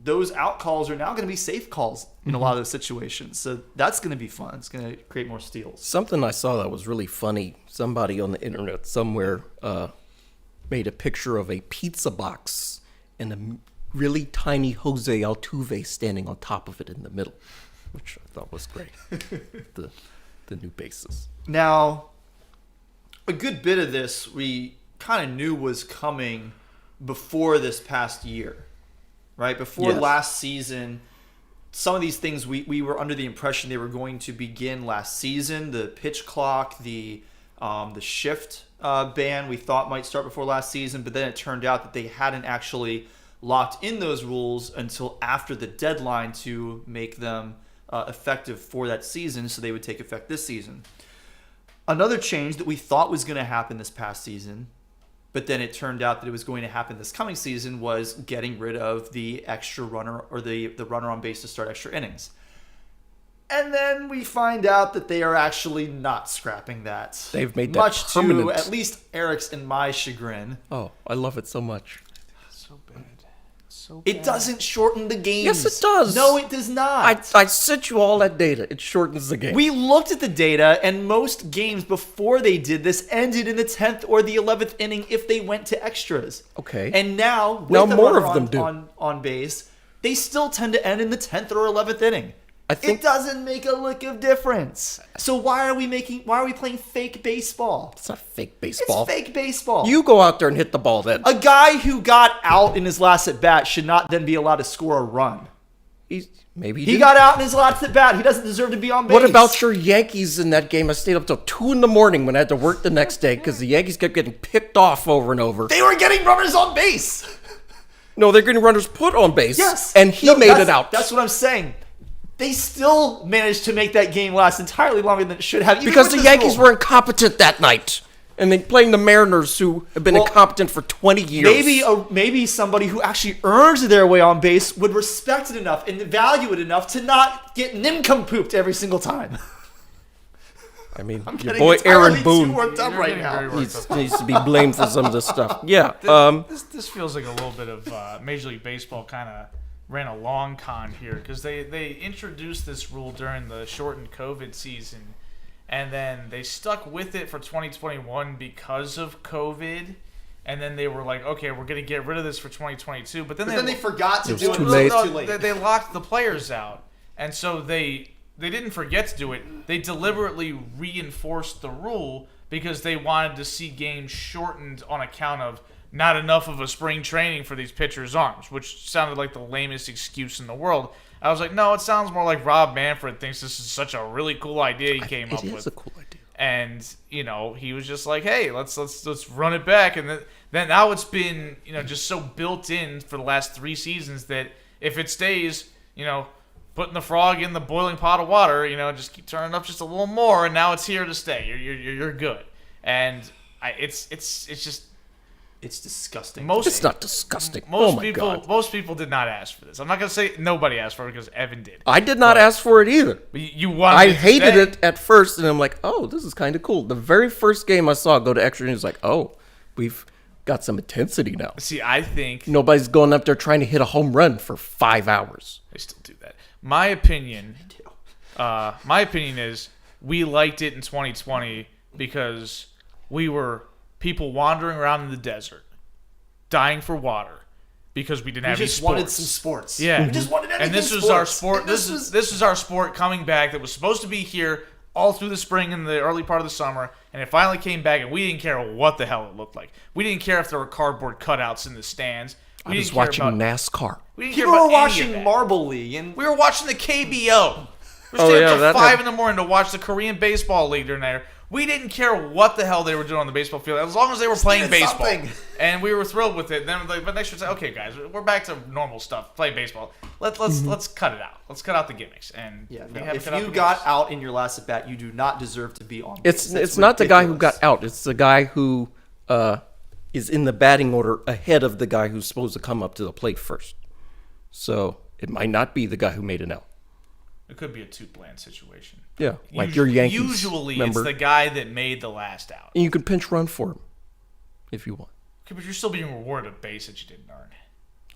Speaker 2: those out calls are now going to be safe calls in a lot of those situations. So that's going to be fun. It's going to create more steals.
Speaker 3: Something I saw that was really funny. Somebody on the internet somewhere made a picture of a pizza box and a really tiny Jose Altuve standing on top of it in the middle, which I thought was great. the new bases.
Speaker 2: Now, a good bit of this we kind of knew was coming before this past year, right? Before last season, some of these things we were under the impression they were going to begin last season. The pitch clock, the shift ban we thought might start before last season, but then it turned out that they hadn't actually locked in those rules until after the deadline to make them effective for that season, so they would take effect this season. Another change that we thought was going to happen this past season, but then it turned out that it was going to happen this coming season, was getting rid of the extra runner or the runner on base to start extra innings. And then we find out that they are actually not scrapping that.
Speaker 3: They've made that
Speaker 2: much
Speaker 3: permanent.
Speaker 2: to at least Eric's and my chagrin.
Speaker 3: Oh, I love it so much.
Speaker 4: so bad. So
Speaker 2: It doesn't shorten the games.
Speaker 3: Yes, it does.
Speaker 2: No, it does not.
Speaker 3: I sent you all that data. It shortens the game.
Speaker 2: We looked at the data, and most games before they did this ended in the 10th or the 11th inning if they went to extras.
Speaker 3: Okay.
Speaker 2: And now, with
Speaker 3: Now
Speaker 2: the
Speaker 3: more
Speaker 2: runner
Speaker 3: of them do.
Speaker 2: on base, they still tend to end in the 10th or 11th inning.
Speaker 3: I think
Speaker 2: it doesn't make a lick of difference. So why are we playing fake baseball?
Speaker 3: it's not fake baseball.
Speaker 2: It's fake baseball.
Speaker 3: You go out there and hit the ball then.
Speaker 2: A guy who got out in his last at bat should not then be allowed to score a run.
Speaker 3: Maybe
Speaker 2: He
Speaker 3: did.
Speaker 2: got out in his last at bat. He doesn't deserve to be on base.
Speaker 3: What about your Yankees in that game? I stayed up till 2 in the morning when I had to work the next day because the Yankees kept getting picked off over and over.
Speaker 2: They were getting runners on base.
Speaker 3: No, they're getting runners put on base.
Speaker 2: Yes.
Speaker 3: And he made it out.
Speaker 2: That's what I'm saying. They still managed to make that game last entirely longer than it should have. even
Speaker 3: because
Speaker 2: with
Speaker 3: the
Speaker 2: this
Speaker 3: Yankees
Speaker 2: rule.
Speaker 3: were incompetent that night. And they playing the Mariners, who have been incompetent for 20 years.
Speaker 2: Maybe somebody who actually earns their way on base would respect it enough and value it enough to not get nincompooped every single time.
Speaker 3: I mean, your
Speaker 2: Getting
Speaker 3: boy
Speaker 2: entirely
Speaker 3: Aaron Boone
Speaker 2: too worked up
Speaker 4: You're
Speaker 2: right
Speaker 4: getting very
Speaker 2: now.
Speaker 4: worked up.
Speaker 3: needs to be blamed for some of this stuff. Yeah.
Speaker 4: This feels like a little bit of Major League Baseball kind of ran a long con here because they introduced this rule during the shortened COVID season, and then they stuck with it for 2021 because of COVID, and then they were like, okay, we're going to get rid of this for 2022, but then
Speaker 2: They forgot to
Speaker 3: It was
Speaker 2: do it.
Speaker 3: too
Speaker 2: It was
Speaker 3: late.
Speaker 2: too late.
Speaker 4: They locked the players out, and so they didn't forget to do it. They deliberately reinforced the rule because they wanted to see games shortened on account of not enough of a spring training for these pitchers' arms, which sounded like the lamest excuse in the world. I was like, no, it sounds more like Rob Manfred thinks this is such a really cool idea he came up
Speaker 3: It
Speaker 4: with.
Speaker 3: is a cool idea.
Speaker 4: And he was just like, hey, let's run it back. And then now it's been just so built in for the last 3 seasons that if it stays, putting the frog in the boiling pot of water, just keep turning it up just a little more, and now it's here to stay. You're good. And it's just
Speaker 2: It's disgusting.
Speaker 3: It's not disgusting. Oh my God.
Speaker 4: Most people did not ask for this. I'm not gonna say nobody asked for it because Evan did.
Speaker 3: I did not ask for it either.
Speaker 4: But you wanted.
Speaker 3: I
Speaker 4: it to
Speaker 3: hated
Speaker 4: stay.
Speaker 3: it at first, and I'm like, oh, this is kind of cool. The very first game I saw go to extra innings, like, oh, we've got some intensity now.
Speaker 4: See, I think
Speaker 3: Nobody's going up there trying to hit a home run for 5 hours.
Speaker 4: they still do that. My opinion is we liked it in 2020 because we were people wandering around in the desert, dying for water because we didn't have any sports.
Speaker 2: We just wanted some sports.
Speaker 4: Yeah,
Speaker 2: we just wanted anything.
Speaker 4: And this was
Speaker 2: sports.
Speaker 4: our sport.
Speaker 2: And
Speaker 4: This is our sport coming back that was supposed to be here all through the spring and the early part of the summer, and it finally came back, and we didn't care what the hell it looked like. We didn't care if there were cardboard cutouts in the stands.
Speaker 3: I was watching NASCAR.
Speaker 4: We didn't
Speaker 2: People
Speaker 4: care
Speaker 2: were
Speaker 4: about any of
Speaker 2: watching
Speaker 4: that.
Speaker 2: Marble League, and
Speaker 4: We were watching the KBO. We were
Speaker 3: Oh,
Speaker 4: staying
Speaker 3: yeah,
Speaker 4: up till
Speaker 3: that
Speaker 4: 5
Speaker 3: had-
Speaker 4: in the morning to watch the Korean baseball league during there. We didn't care what the hell they were doing on the baseball field, as long as they were playing
Speaker 2: did
Speaker 4: baseball.
Speaker 2: something.
Speaker 4: And we were thrilled with it. Then, but next year, say, okay, guys, we're back to normal stuff. Play baseball. Let's cut it out. Let's cut out the gimmicks. And
Speaker 2: yeah,
Speaker 4: we
Speaker 2: no,
Speaker 4: haven't
Speaker 2: if
Speaker 4: cut out
Speaker 2: you
Speaker 4: the
Speaker 2: got
Speaker 4: gimmicks.
Speaker 2: out in your last at bat, you do not deserve to be on.
Speaker 3: It's
Speaker 2: base. That's
Speaker 3: not the guy who
Speaker 2: ridiculous.
Speaker 3: got out. It's the guy who is in the batting order ahead of the guy who's supposed to come up to the plate first. So it might not be the guy who made an out.
Speaker 4: It could be a two-bland situation.
Speaker 3: Yeah, like your Yankees.
Speaker 4: Usually,
Speaker 3: remember?
Speaker 4: it's the guy that made the last out.
Speaker 3: And you can pinch run for him if you want.
Speaker 4: Okay, but you're still being rewarded a base that you didn't earn.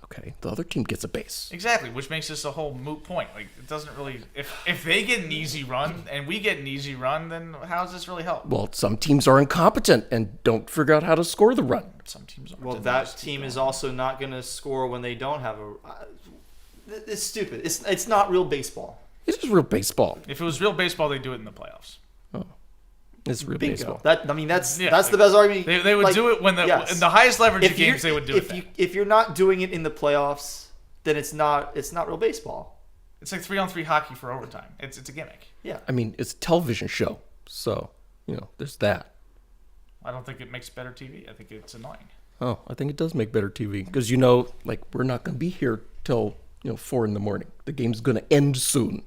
Speaker 3: Okay, the other team gets a base.
Speaker 4: Exactly, which makes this a whole moot point. Like, it doesn't really... If they get an easy run and we get an easy run, then how does this really help?
Speaker 3: Well, some teams are incompetent and don't figure out how to score the run.
Speaker 4: Some teams aren't.
Speaker 2: Well, that team is also not going to score when they don't have a. It's stupid. It's not real baseball.
Speaker 3: It's just real baseball.
Speaker 4: If it was real baseball, they'd do it in the playoffs.
Speaker 3: It's real
Speaker 2: Bingo.
Speaker 3: baseball.
Speaker 2: That's
Speaker 4: Yeah,
Speaker 2: the
Speaker 4: like,
Speaker 2: best argument.
Speaker 4: They would do it when in the highest leverage
Speaker 2: If
Speaker 4: games.
Speaker 2: you're-
Speaker 4: They would do it. Then.
Speaker 2: If you're not doing it in the playoffs, then it's not real baseball.
Speaker 4: It's like 3-on-3 hockey for overtime. It's a gimmick.
Speaker 2: Yeah.
Speaker 3: I mean, it's a television show, so there's that.
Speaker 4: I don't think it makes better TV. I think it's annoying.
Speaker 3: Oh, I think it does make better TV because like we're not going to be here till 4 in the morning. The game's going to end soon.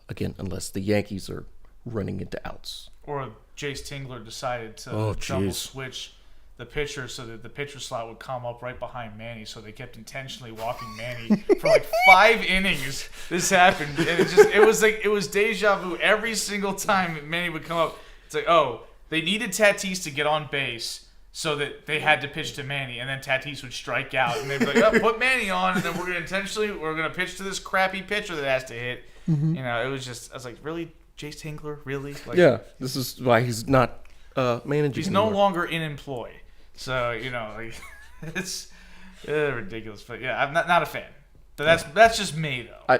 Speaker 3: Again, unless the Yankees are running into outs.
Speaker 4: Or Jace Tingler decided to
Speaker 3: Oh,
Speaker 4: double
Speaker 3: jeez.
Speaker 4: switch the pitcher so that the pitcher slot would come up right behind Manny. So they kept intentionally walking Manny for like 5 innings. This happened, and it was deja vu every single time Manny would come up. It's like, oh, they needed Tatis to get on base, so that they had to pitch to Manny, and then Tatis would strike out, and they'd be like, "Oh, put Manny on, and then we're gonna pitch to this crappy pitcher that has to hit."
Speaker 3: Mm-hmm.
Speaker 4: It was just, I was like, really, Jace Tingler, really? Like,
Speaker 3: Yeah, this is why he's not managing.
Speaker 4: he's
Speaker 3: anymore.
Speaker 4: no longer in employ, so like, it's ridiculous. But yeah, I'm not a fan. But that's just me though.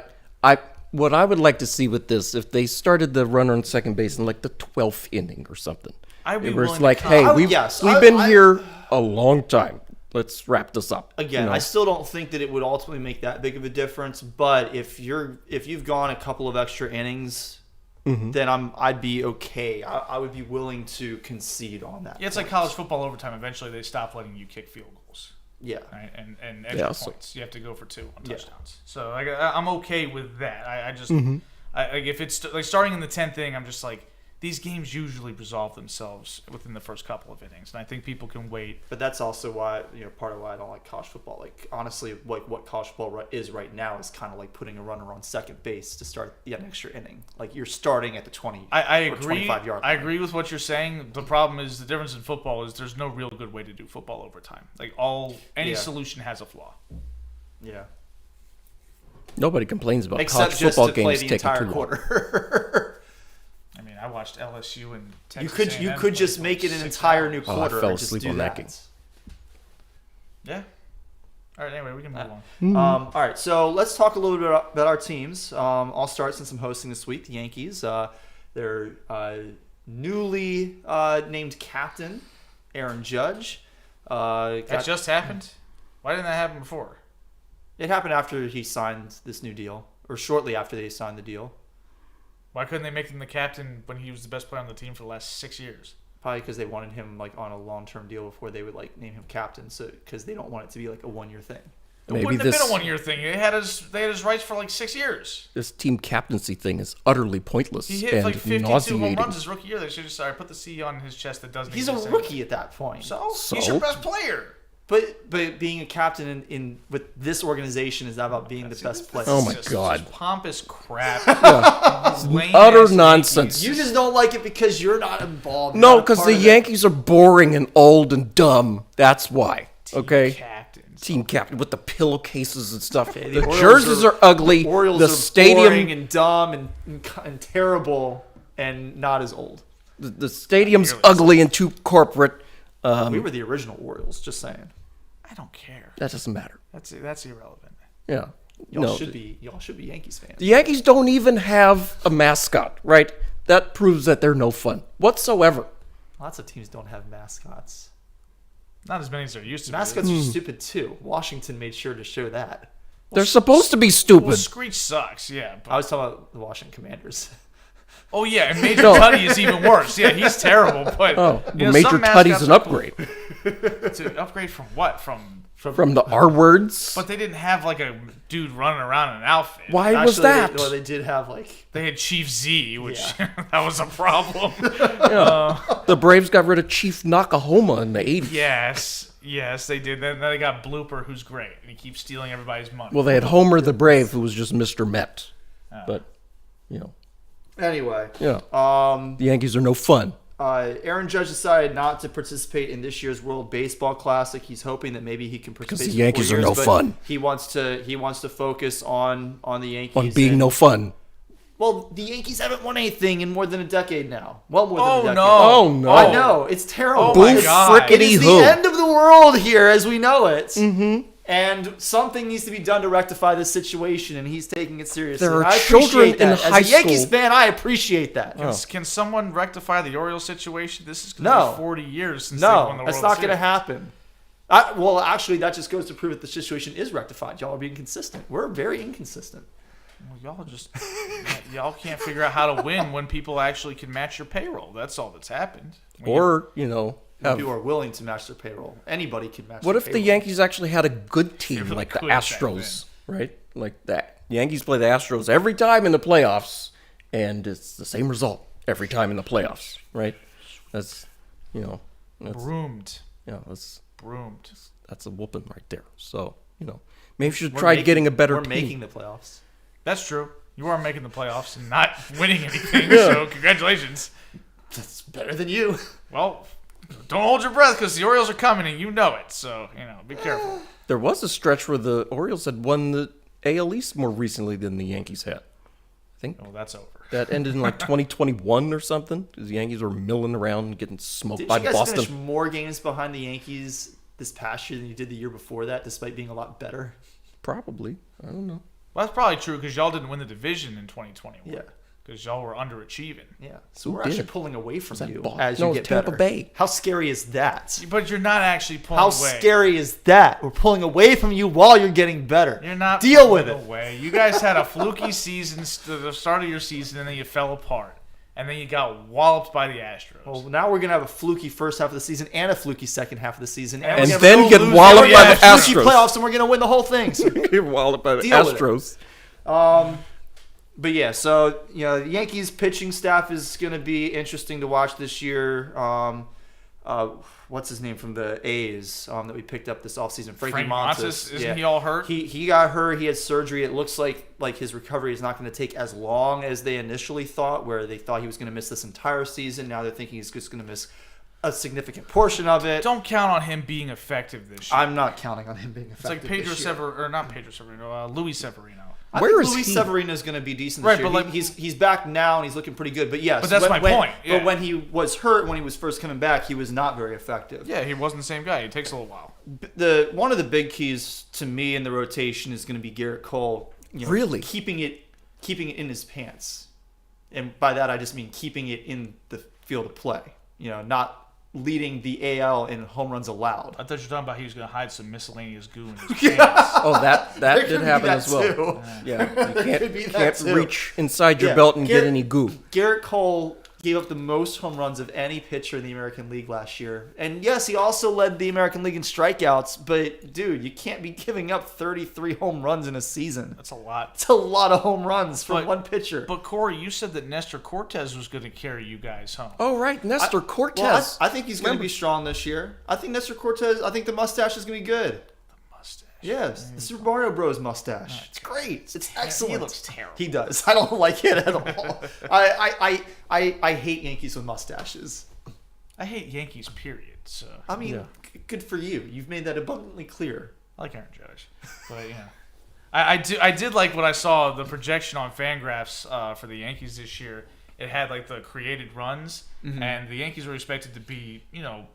Speaker 3: What I would like to see with this, if they started the runner on second base in like the 12th inning or something,
Speaker 4: I'd be
Speaker 3: it was
Speaker 4: willing
Speaker 3: like,
Speaker 4: to
Speaker 3: hey,
Speaker 2: I would
Speaker 3: we've
Speaker 2: guess.
Speaker 3: been
Speaker 2: I-
Speaker 3: here a long time. Let's wrap this up.
Speaker 2: Again, I still don't think that it would ultimately make that big of a difference. But if you've gone a couple of extra innings, then I'd be okay. I would be willing to concede on that.
Speaker 4: Yeah, it's like college football overtime. Eventually, they stop letting you kick field goals.
Speaker 2: Yeah.
Speaker 4: Right? And extra
Speaker 3: so-
Speaker 4: points. You have to go for 2 on touchdowns. So like, I'm okay with that. I just like if it's like starting in the 10th inning, I'm just like, these games usually resolve themselves within the first couple of innings, and I think people can wait.
Speaker 2: But that's also why, part of why I don't like college football. Like, honestly, like what college football is right now is kind of like putting a runner on second base to start an extra inning. Like, you're starting at the 20
Speaker 4: I
Speaker 2: or
Speaker 4: agree.
Speaker 2: 25-yard
Speaker 4: I
Speaker 2: line.
Speaker 4: agree with what you're saying. The problem is the difference in football is there's no real good way to do football overtime. Like any
Speaker 2: Yeah.
Speaker 4: solution has a flaw.
Speaker 2: Yeah.
Speaker 3: Nobody complains about
Speaker 2: Except
Speaker 3: college
Speaker 2: just
Speaker 3: football
Speaker 2: to play
Speaker 3: games
Speaker 2: the
Speaker 3: taking
Speaker 2: entire
Speaker 3: too long.
Speaker 2: quarter.
Speaker 4: I mean, I watched LSU and
Speaker 2: you
Speaker 4: Texas
Speaker 2: could
Speaker 4: A&M
Speaker 2: could
Speaker 4: play
Speaker 2: just
Speaker 4: for
Speaker 2: make it an
Speaker 4: 6
Speaker 2: entire
Speaker 4: hours.
Speaker 2: new
Speaker 3: Oh, I
Speaker 2: quarter.
Speaker 3: fell
Speaker 2: and just
Speaker 3: asleep
Speaker 2: do
Speaker 3: on that
Speaker 2: that.
Speaker 3: game.
Speaker 4: Yeah. All right. Anyway, we can move on.
Speaker 2: All right, so let's talk a little bit about our teams. I'll start since I'm hosting this week. The Yankees, their newly named captain, Aaron Judge.
Speaker 4: That just happened. Why didn't that happen before?
Speaker 2: It happened after he signed this new deal, or shortly after they signed the deal.
Speaker 4: Why couldn't they make him the captain when he was the best player on the team for the last 6 years?
Speaker 2: Probably because they wanted him on a long-term deal before they would name him captain. So because they don't want it to be a one-year thing.
Speaker 4: It
Speaker 3: Maybe
Speaker 4: wouldn't have
Speaker 3: this
Speaker 4: been a 1 year thing. They had his rights for 6 years.
Speaker 3: this team captaincy thing is utterly pointless
Speaker 4: He hit
Speaker 3: and
Speaker 4: 52 home
Speaker 3: nauseating.
Speaker 4: runs his rookie year. They should just put the C on his chest that doesn't.
Speaker 2: He's a
Speaker 4: exist
Speaker 2: rookie at that point.
Speaker 4: So
Speaker 3: So?
Speaker 4: he's your best player.
Speaker 2: But being a captain in with this organization is not about being the best player.
Speaker 3: Oh my God.
Speaker 4: Just pompous crap.
Speaker 3: Utter nonsense.
Speaker 2: You just don't like it because you're not involved.
Speaker 3: No, because the Yankees are boring and old and dumb. That's why. Okay? Team captain with the pillowcases and stuff.
Speaker 2: Okay,
Speaker 3: the jerseys are ugly.
Speaker 2: The Orioles
Speaker 3: the
Speaker 2: are
Speaker 3: stadium
Speaker 2: boring and dumb and terrible and not as old.
Speaker 3: The stadium's ugly and too corporate.
Speaker 2: We were the original Orioles, just saying.
Speaker 4: I don't care.
Speaker 3: That doesn't matter.
Speaker 4: That's irrelevant.
Speaker 3: Yeah.
Speaker 2: Y'all should be Yankees fans.
Speaker 3: The Yankees don't even have a mascot, right? That proves that they're no fun whatsoever.
Speaker 2: Lots of teams don't have mascots.
Speaker 4: Not as many as there used to be.
Speaker 2: Mascots are stupid too. Washington made sure to show that.
Speaker 3: They're supposed to be stupid.
Speaker 4: Well, Screech sucks, yeah. But...
Speaker 2: I was talking about the Washington Commanders.
Speaker 4: Oh, yeah, and Major Tutty is even worse. Yeah, he's terrible. But
Speaker 3: Major Tutty's an upgrade.
Speaker 4: It's an upgrade from what?
Speaker 3: From the R words?
Speaker 4: But they didn't have, like, a dude running around in an outfit.
Speaker 3: Why was that?
Speaker 2: They did have, like...
Speaker 4: They had Chief Z, which that was a problem.
Speaker 3: The Braves got rid of Chief Nakahoma in the 80s.
Speaker 4: Yes, they did. Then they got Blooper, who's great, and he keeps stealing everybody's money.
Speaker 3: Well, they had Homer the Brave, who was just Mr. Met. But,
Speaker 2: Anyway.
Speaker 3: Yeah. The Yankees are no fun.
Speaker 2: Aaron Judge decided not to participate in this year's World Baseball Classic. He's hoping that maybe he can participate.
Speaker 3: Because the Yankees are no fun.
Speaker 2: He wants to focus on the Yankees.
Speaker 3: On being no fun.
Speaker 2: Well, the Yankees haven't won anything in more than a decade now. Well, more than a decade.
Speaker 3: Oh, no.
Speaker 2: I know. It's terrible.
Speaker 4: Oh, my God.
Speaker 2: It is the end of the world here as we know it. Mm-hmm. And something needs to be done to rectify this situation, and he's taking it seriously.
Speaker 3: There are children in high school.
Speaker 2: As a Yankees fan, I appreciate that.
Speaker 4: Can someone rectify the Orioles situation? This is going to be 40 years since they won the World Series.
Speaker 2: That's not going to happen. Actually, that just goes to prove that the situation is rectified. Y'all are being consistent. We're very inconsistent.
Speaker 4: Well, y'all can't figure out how to win when people actually can match your payroll. That's all that's happened.
Speaker 2: People are willing to match their payroll. Anybody can match.
Speaker 3: What
Speaker 2: their
Speaker 3: if
Speaker 2: payroll.
Speaker 3: the Yankees actually had a good team like the Astros, right? Like that. The Yankees play the Astros every time in the playoffs, and it's the same result every time in the playoffs, right? That's
Speaker 4: broomed.
Speaker 3: Yeah, that's
Speaker 4: broomed.
Speaker 3: That's a whooping right there. So maybe you should try getting a better team.
Speaker 2: We're making the playoffs.
Speaker 4: That's true. You are making the playoffs and not winning anything. So congratulations.
Speaker 2: That's better than you.
Speaker 4: Well. Don't hold your breath because the Orioles are coming and you know it. So, be careful.
Speaker 3: There was a stretch where the Orioles had won the AL East more recently than the Yankees had. I think.
Speaker 4: Oh, that's over.
Speaker 3: That ended in 2021 or something because the Yankees were milling around and getting smoked by
Speaker 2: Boston. Did you guys finish more games behind the Yankees this past year than you did the year before that, despite being a lot better?
Speaker 3: Probably. I don't know.
Speaker 4: Well, that's probably true because y'all didn't win the division in 2021.
Speaker 2: Yeah.
Speaker 4: Because y'all were underachieving.
Speaker 2: Yeah. So we're actually pulling away from you as
Speaker 3: you
Speaker 2: get
Speaker 3: Tampa
Speaker 2: better.
Speaker 3: Bay.
Speaker 2: How scary is that?
Speaker 4: But you're not actually pulling
Speaker 2: away. How scary is that? We're pulling away from you while you're getting better.
Speaker 4: You're not
Speaker 2: Deal with it.
Speaker 4: Away. You guys had a fluky season at the start of your season, and then you fell apart. And then you got walloped by the Astros.
Speaker 2: Well, now we're going to have a fluky first half of the season and a fluky second half of the season.
Speaker 3: And then get walloped by the Astros.
Speaker 2: Fluky playoffs, and we're going to win the whole thing. So
Speaker 3: get walloped by the Astros.
Speaker 2: But yeah, so the Yankees pitching staff is going to be interesting to watch this year. What's his name from the A's that we picked up this offseason? Frankie Montas.
Speaker 4: Isn't he all hurt?
Speaker 2: He got hurt. He had surgery. It looks like his recovery is not going to take as long as they initially thought, where they thought he was going to miss this entire season. Now they're thinking he's just going to miss a significant portion of it.
Speaker 4: Don't count on him being effective this year.
Speaker 2: I'm not counting on him being effective.
Speaker 4: It's like Luis Severino.
Speaker 2: I think Luis Severino is going to be decent this year.
Speaker 4: But
Speaker 2: he's back now and he's looking pretty good. But yes,
Speaker 4: but that's my point. Yeah.
Speaker 2: But when he was hurt, when he was first coming back, he was not very effective.
Speaker 4: Yeah, he wasn't the same guy. It takes a little while.
Speaker 2: One of the big keys to me in the rotation is going to be Garrett Cole.
Speaker 3: Really
Speaker 2: keeping it in his pants, and by that I just mean keeping it in the field of play. Not leading the AL in home runs allowed.
Speaker 4: I thought you were talking about he was going to hide some miscellaneous goo in his pants.
Speaker 3: Oh, that did happen as well. Yeah, you can't reach inside your belt and get any goo.
Speaker 2: Garrett Cole gave up the most home runs of any pitcher in the American League last year. And yes, he also led the American League in strikeouts, but dude, you can't be giving up 33 home runs in a season.
Speaker 4: That's a lot.
Speaker 2: It's a lot of home runs from one pitcher.
Speaker 4: But Corey, you said that Nestor Cortez was going to carry you guys home.
Speaker 3: Oh, right, Nestor Cortez.
Speaker 2: Well, I think he's going to be strong this year. I think Nestor Cortez, I think the mustache is going to be good. Yes, the Super Mario Bros. Mustache. It's great. It's excellent.
Speaker 4: He looks terrible.
Speaker 2: He does. I don't like it at all. I hate Yankees with mustaches.
Speaker 4: I hate Yankees, period. So
Speaker 2: I mean, good for you. You've made that abundantly clear.
Speaker 4: I like Aaron Judge, but I did like what I saw the projection on Fangraphs for the Yankees this year. It had like the created runs, and the Yankees were expected to be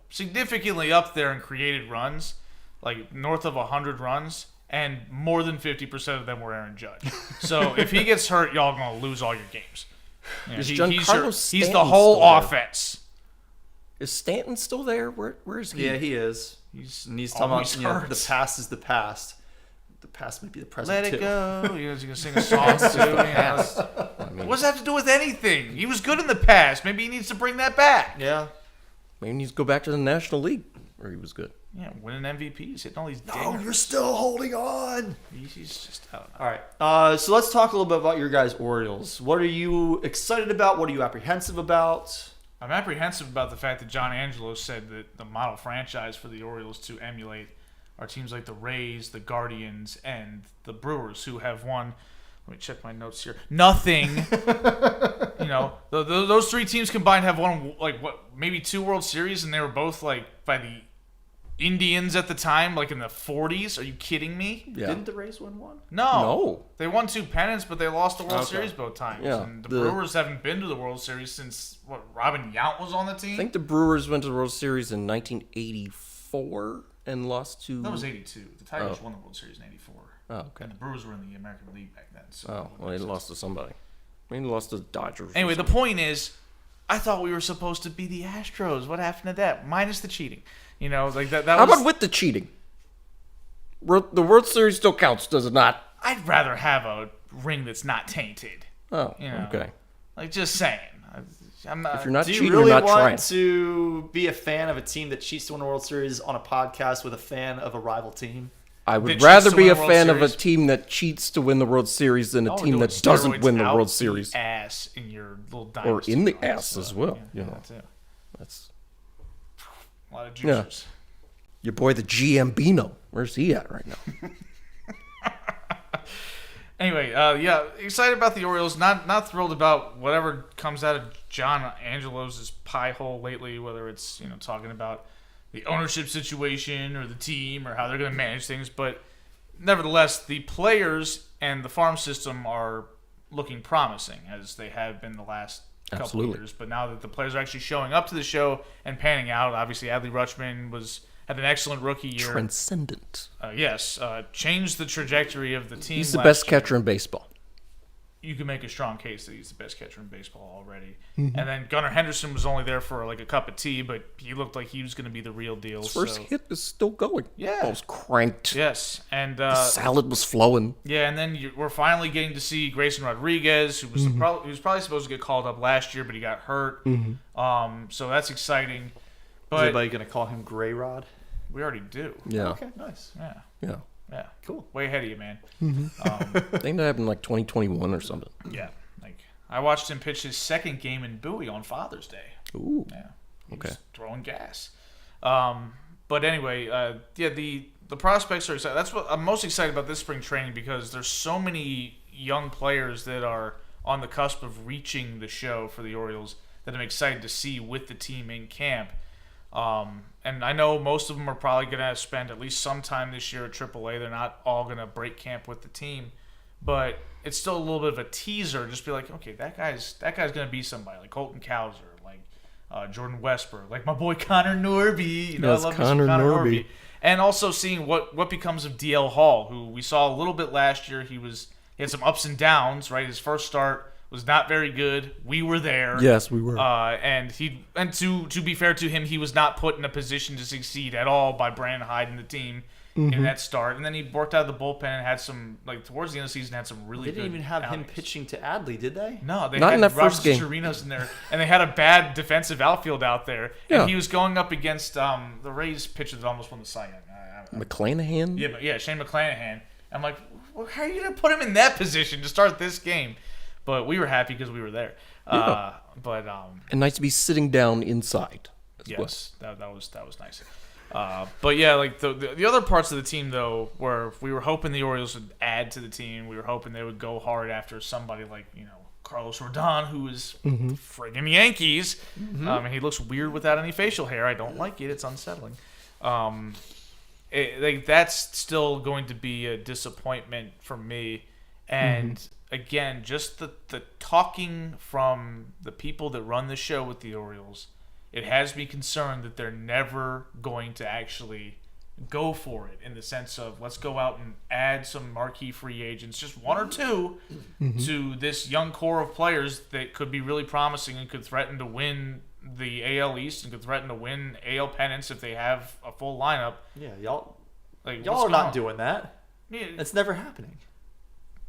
Speaker 4: significantly up there in created runs. Like north of 100 runs, and more than 50% of them were Aaron Judge. So if he gets hurt, y'all gonna lose all your games. He's the whole offense.
Speaker 3: Is Stanton still there? Where is he?
Speaker 2: Yeah, he is. He's talking about the past is the past. The past might be the present.
Speaker 4: Let it go. He's gonna sing a song too. What does that have to do with anything? He was good in the past. Maybe he needs to bring that back.
Speaker 2: Yeah.
Speaker 3: Maybe he needs to go back to the National League where he was good.
Speaker 4: Yeah, winning MVPs, hitting all these dingers.
Speaker 2: No, you're still holding on.
Speaker 4: He's just, I don't know.
Speaker 2: All right. So let's talk a little bit about your guys' Orioles. What are you excited about? What are you apprehensive about?
Speaker 4: I'm apprehensive about the fact that John Angelo said that the model franchise for the Orioles to emulate are teams like the Rays, the Guardians, and the Brewers, who have won. Let me check my notes here. Nothing. Those three teams combined have won maybe 2 World Series, and they were both by the Indians at the time, like in the 40s. Are you kidding me?
Speaker 3: Yeah.
Speaker 2: Didn't the Rays win one?
Speaker 4: No. They won 2 pennants, but they lost the World Series both times.
Speaker 3: Yeah.
Speaker 4: And the Brewers haven't been to the World Series since, Robin Yount was on the team?
Speaker 3: I think the Brewers went to the World Series in 1984 and lost to...
Speaker 4: That was 82. The Tigers won the World Series in 84.
Speaker 3: Oh, okay.
Speaker 4: And the Brewers were in the American League back then. So
Speaker 3: they lost to somebody. They lost to the Dodgers.
Speaker 4: Anyway, the point is, I thought we were supposed to be the Astros. What happened to that? Minus the cheating. That
Speaker 3: How about with the cheating? The World Series still counts, does it not?
Speaker 4: I'd rather have a ring that's not tainted.
Speaker 3: Oh, okay.
Speaker 4: Just saying. I'm not.
Speaker 3: If you're not
Speaker 2: Do you
Speaker 3: cheating,
Speaker 2: really
Speaker 3: you're not
Speaker 2: want
Speaker 3: trying.
Speaker 2: to be a fan of a team that cheats to win a World Series on a podcast with a fan of a rival team?
Speaker 3: I would
Speaker 4: that
Speaker 3: rather
Speaker 4: cheats to
Speaker 3: be
Speaker 4: win
Speaker 3: a
Speaker 4: the World
Speaker 3: fan of a
Speaker 4: Series?
Speaker 3: team that cheats to win the World Series than a team
Speaker 4: doing
Speaker 3: that doesn't win the
Speaker 4: steroids
Speaker 3: World
Speaker 4: out
Speaker 3: Series.
Speaker 4: the ass in your little
Speaker 3: Or
Speaker 4: dynasty.
Speaker 3: in the ass as well.
Speaker 4: Yeah,
Speaker 3: You know,
Speaker 4: that too.
Speaker 3: that's
Speaker 4: A lot of juicers.
Speaker 3: your boy, the GM Where's he at right now?
Speaker 4: Anyway, excited about the Orioles. Not thrilled about whatever comes out of John Angelo's pie hole lately, whether it's talking about the ownership situation or the team or how they're going to manage things. But nevertheless, the players and the farm system are looking promising, as they have been the last couple of years. But now that the players are actually showing up to the show and panning out, obviously Adley Rutschman had an excellent rookie year.
Speaker 3: Transcendent.
Speaker 4: Changed the trajectory of the team.
Speaker 3: He's the best catcher in baseball.
Speaker 4: You can make a strong case that he's the best catcher in baseball already.
Speaker 3: Mm-hmm.
Speaker 4: And then Gunnar Henderson was only there for a cup of tea, but he looked like he was going to be the real deal.
Speaker 3: His first hit is still going.
Speaker 4: Yeah.
Speaker 3: I was cranked.
Speaker 4: Yes, and
Speaker 3: The salad was flowing.
Speaker 4: Yeah, and then we're finally getting to see Grayson Rodriguez, who was he was probably supposed to get called up last year, but he got hurt. So that's exciting. But
Speaker 2: Is anybody going to call him Gray Rod?
Speaker 4: we already do.
Speaker 3: Yeah.
Speaker 2: Okay, nice.
Speaker 3: Yeah.
Speaker 4: Yeah.
Speaker 2: Cool.
Speaker 4: Way ahead of you, man.
Speaker 3: I think that happened 2021 or something.
Speaker 4: Yeah. I watched him pitch his second game in Bowie on Father's Day.
Speaker 3: Ooh.
Speaker 4: Yeah. He
Speaker 3: Okay.
Speaker 4: was throwing gas. But anyway, the prospects are excited. That's what I'm most excited about this spring training, because there's so many young players that are on the cusp of reaching the show for the Orioles that I'm excited to see with the team in camp. And I know most of them are probably going to spend at least some time this year at AAA. They're not all going to break camp with the team, but it's still a little bit of a teaser. Just be like, okay, that guy's going to be somebody like Colton Cowser, like Jordan Westburg, like my boy Connor Norby.
Speaker 3: Yes,
Speaker 4: I love
Speaker 3: Connor Norby.
Speaker 4: And also seeing what becomes of DL Hall, who we saw a little bit last year. He had some ups and downs, right? His first start was not very good. We were there.
Speaker 3: Yes, we were.
Speaker 4: And to be fair to him, he was not put in a position to succeed at all by Brandon Hyde and the team. in that start, and then he worked out of the bullpen and had some towards the end of the season had some really.
Speaker 2: They
Speaker 4: good
Speaker 2: didn't even have him
Speaker 4: outings.
Speaker 2: pitching to Adley, did they?
Speaker 4: No, they
Speaker 3: Not
Speaker 4: had
Speaker 3: in that
Speaker 4: Robert
Speaker 3: first game.
Speaker 4: Chirinos in there, and they had a bad defensive outfield out there,
Speaker 3: Yeah.
Speaker 4: and he was going up against the Rays pitcher that almost won the Cy Young.
Speaker 3: McClanahan?
Speaker 4: Shane McClanahan. I'm like, well, how are you gonna put him in that position to start this game? But we were happy because we were there.
Speaker 3: Yeah. And nice to be sitting down inside.
Speaker 4: Yes, that was nice. But yeah, like the other parts of the team though, where we were hoping the Orioles would add to the team. We were hoping they would go hard after somebody like Carlos Rodon, who is friggin' Yankees. And he looks weird without any facial hair. I don't like it. It's unsettling. That's still going to be a disappointment for me. And again, just the talking from the people that run the show with the Orioles, it has me concerned that they're never going to actually go for it in the sense of let's go out and add some marquee free agents, just one or two, to this young core of players that could be really promising and could threaten to win the AL East and could threaten to win AL pennants if they have a full lineup.
Speaker 2: Yeah, y'all
Speaker 4: what's
Speaker 2: are
Speaker 4: going
Speaker 2: not
Speaker 4: on?
Speaker 2: doing that.
Speaker 4: Yeah,
Speaker 2: It's never happening.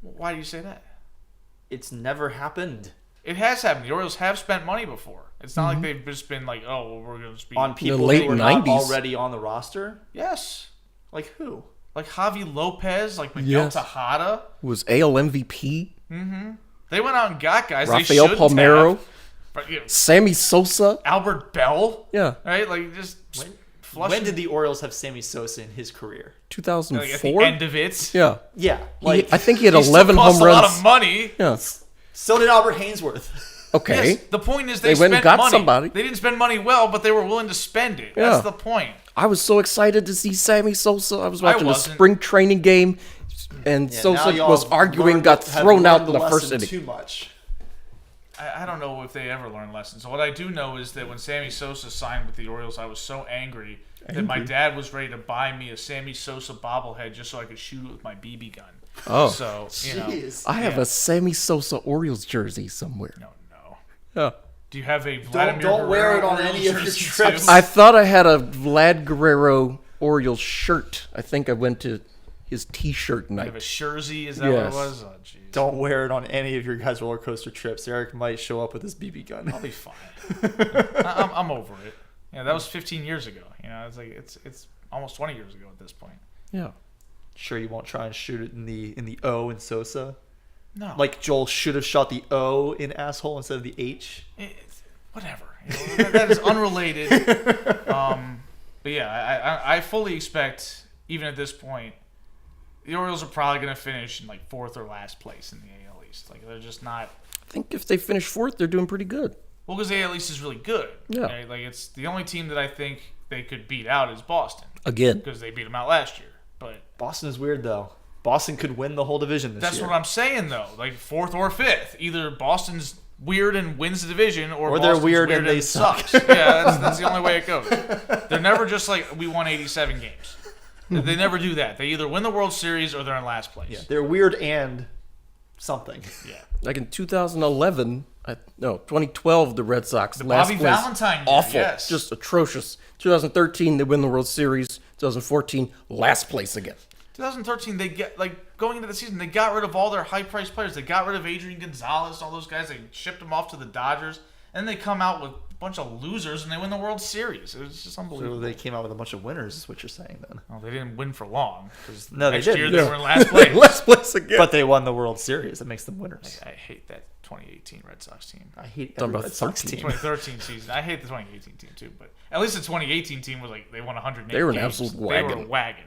Speaker 4: why do you say that?
Speaker 2: It's never happened.
Speaker 4: It has happened. The Orioles have spent money before. It's not like they've just been like, oh, well, we're going to be
Speaker 2: On people
Speaker 3: late
Speaker 2: who were not
Speaker 3: 90s.
Speaker 2: already on the roster?
Speaker 4: Yes,
Speaker 2: Like who?
Speaker 4: like Javi Lopez, like Miguel
Speaker 3: Yes.
Speaker 4: Tejada.
Speaker 3: Was AL MVP?
Speaker 4: They went out and got guys.
Speaker 3: Rafael
Speaker 4: they shouldn't
Speaker 3: Palmeiro?
Speaker 4: have. But,
Speaker 3: Sammy Sosa?
Speaker 4: Albert Bell.
Speaker 3: Yeah.
Speaker 4: Right? Like just flush
Speaker 2: When
Speaker 4: him,
Speaker 2: did the Orioles have Sammy Sosa in his career?
Speaker 4: like, at
Speaker 3: 2004?
Speaker 4: the end of it?
Speaker 3: Yeah.
Speaker 2: Yeah, like
Speaker 3: I think he had
Speaker 4: He still
Speaker 3: 11
Speaker 4: cost
Speaker 3: home
Speaker 4: a lot
Speaker 3: runs.
Speaker 4: of money.
Speaker 3: Yeah.
Speaker 2: so did Albert Hainsworth.
Speaker 3: Okay.
Speaker 4: Yes, the point is they
Speaker 3: They went and
Speaker 4: spent
Speaker 3: got
Speaker 4: money.
Speaker 3: somebody.
Speaker 4: They didn't spend money well, but they were willing to spend it.
Speaker 3: Yeah.
Speaker 4: That's the point.
Speaker 3: I was so excited to see Sammy Sosa. I was watching a
Speaker 4: wasn't.
Speaker 3: spring training game, and
Speaker 2: Yeah,
Speaker 3: Sosa
Speaker 2: now y'all
Speaker 3: was arguing,
Speaker 2: learned-
Speaker 3: got
Speaker 2: have
Speaker 3: thrown out
Speaker 2: learned
Speaker 3: in the first
Speaker 2: lesson
Speaker 3: inning.
Speaker 2: Too much.
Speaker 4: I don't know if they ever learn lessons. What I do know is that when Sammy Sosa signed with the Orioles, I was so angry that my dad was ready to buy me a Sammy Sosa bobblehead just so I could shoot it with my BB gun.
Speaker 3: Oh.
Speaker 4: So,
Speaker 2: Jeez.
Speaker 3: I have
Speaker 4: Yeah.
Speaker 3: a Sammy Sosa Orioles jersey somewhere.
Speaker 4: No.
Speaker 3: Yeah.
Speaker 4: Do you have a Vladimir
Speaker 2: Don't wear
Speaker 4: Guerrero
Speaker 2: it on
Speaker 4: Orioles
Speaker 2: any of your
Speaker 4: jersey
Speaker 2: trips.
Speaker 4: too?
Speaker 3: I thought I had a Vlad Guerrero Orioles shirt. I think I went to his T-shirt
Speaker 4: You have a
Speaker 3: night.
Speaker 4: jersey? Is that
Speaker 3: Yes.
Speaker 4: what it was? Oh, jeez.
Speaker 2: Don't wear it on any of your guys' roller coaster trips. Eric might show up with his BB gun.
Speaker 4: I'll be fine. I'm over it. Yeah, that was 15 years ago. It's like it's almost 20 years ago at this point.
Speaker 3: Yeah.
Speaker 2: Sure, you won't try and shoot it in the O in Sosa.
Speaker 4: No,
Speaker 2: Like Joel should have shot the O in asshole instead of the H.
Speaker 4: whatever. That is unrelated. But yeah, I fully expect, even at this point, the Orioles are probably going to finish in like fourth or last place in the AL East. Like they're just not.
Speaker 3: I think if they finish fourth, they're doing pretty good.
Speaker 4: Well, because the AL East is really good.
Speaker 3: Yeah.
Speaker 4: Right? Like it's the only team that I think they could beat out is Boston
Speaker 3: Again.
Speaker 4: because they beat them out last year. But
Speaker 2: Boston is weird though. Boston could win the whole division this
Speaker 4: that's
Speaker 2: year.
Speaker 4: what I'm saying though. Like fourth or fifth, either Boston's weird and wins the division, or
Speaker 2: they're
Speaker 4: Boston's
Speaker 2: weird and they
Speaker 4: sucks. Yeah, that's the only way it goes. They're never just like we won 87 games. They never do that. They either win the World Series or they're in last place.
Speaker 2: Yeah, they're weird and something.
Speaker 4: Yeah.
Speaker 3: Like in 2012, the Red Sox last
Speaker 4: Bobby
Speaker 3: place.
Speaker 4: Valentine year,
Speaker 3: Awful.
Speaker 4: yes.
Speaker 3: Just atrocious. 2013, they win the World Series. 2014, last place again.
Speaker 4: 2013, they get going into the season, they got rid of all their high-priced players. They got rid of Adrian Gonzalez, all those guys. They shipped them off to the Dodgers, and then they come out with a bunch of losers and they win the World Series. It was just
Speaker 2: So
Speaker 4: unbelievable.
Speaker 2: they came out with a bunch of winners, is what you're saying then.
Speaker 4: Well, they didn't win for long because
Speaker 2: No, they
Speaker 4: next
Speaker 2: didn't.
Speaker 4: year they
Speaker 3: Yeah.
Speaker 4: were in last place.
Speaker 3: last place again.
Speaker 2: But they won the World Series. That makes them winners.
Speaker 4: I hate that 2018 Red Sox team.
Speaker 2: I hate
Speaker 3: Talking
Speaker 2: every
Speaker 3: about
Speaker 2: Red Sox
Speaker 3: 13.
Speaker 2: team.
Speaker 4: 2013 season. I hate the 2018 team too, but at least the 2018 team was like they won 108
Speaker 3: They were an
Speaker 4: games.
Speaker 3: absolute
Speaker 4: They were a
Speaker 3: wagon.
Speaker 4: wagon.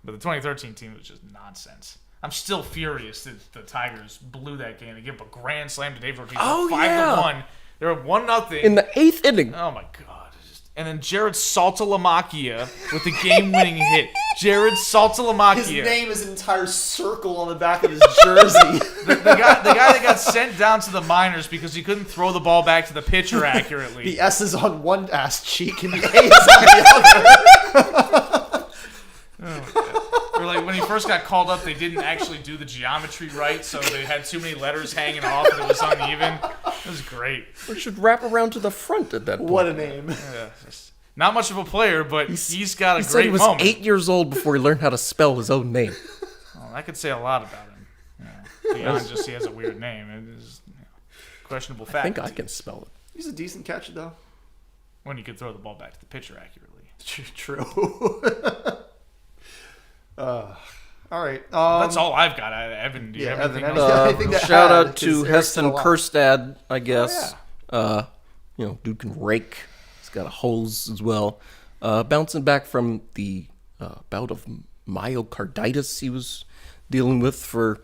Speaker 4: But the 2013 team was just nonsense. I'm still furious that the Tigers blew that game. They gave up a grand slam to Dave Ortiz.
Speaker 3: Oh,
Speaker 4: 5-1. They were 1-0.
Speaker 3: In the 8th inning.
Speaker 4: Oh my god. And then Jared Saltalamacchia with the game-winning hit. Jared Saltalamacchia.
Speaker 2: His name is an entire circle on the back of his jersey.
Speaker 4: The guy that got sent down to the minors because he couldn't throw the ball back to the pitcher accurately.
Speaker 2: The S is on one ass cheek and the A is on the other.
Speaker 4: Or like when he first got called up, they didn't actually do the geometry right, so they had too many letters hanging off and it was uneven. It was great.
Speaker 3: We should wrap around to the front at that point.
Speaker 2: What a name.
Speaker 4: Yeah, Not much of a player, but he's got a
Speaker 3: He said
Speaker 4: great
Speaker 3: he was
Speaker 4: moment.
Speaker 3: 8 years old before he learned how to spell his own name.
Speaker 4: Well, I could say a lot about him. Beyond just he has a weird name. It is questionable
Speaker 3: I
Speaker 4: fact.
Speaker 3: think I can spell it.
Speaker 2: He's a decent catcher, though.
Speaker 4: When you could throw the ball back to the pitcher accurately.
Speaker 2: True. All right.
Speaker 4: That's all I've got. Evan, do you have
Speaker 2: Evan,
Speaker 4: anything else?
Speaker 2: anything to
Speaker 3: Shout
Speaker 2: add?
Speaker 3: out to
Speaker 2: 'Cause Eric said a
Speaker 3: Heston
Speaker 2: lot.
Speaker 3: Kerstad, I guess. Dude can rake. He's got a hose as well. Bouncing back from the bout of myocarditis he was dealing with for,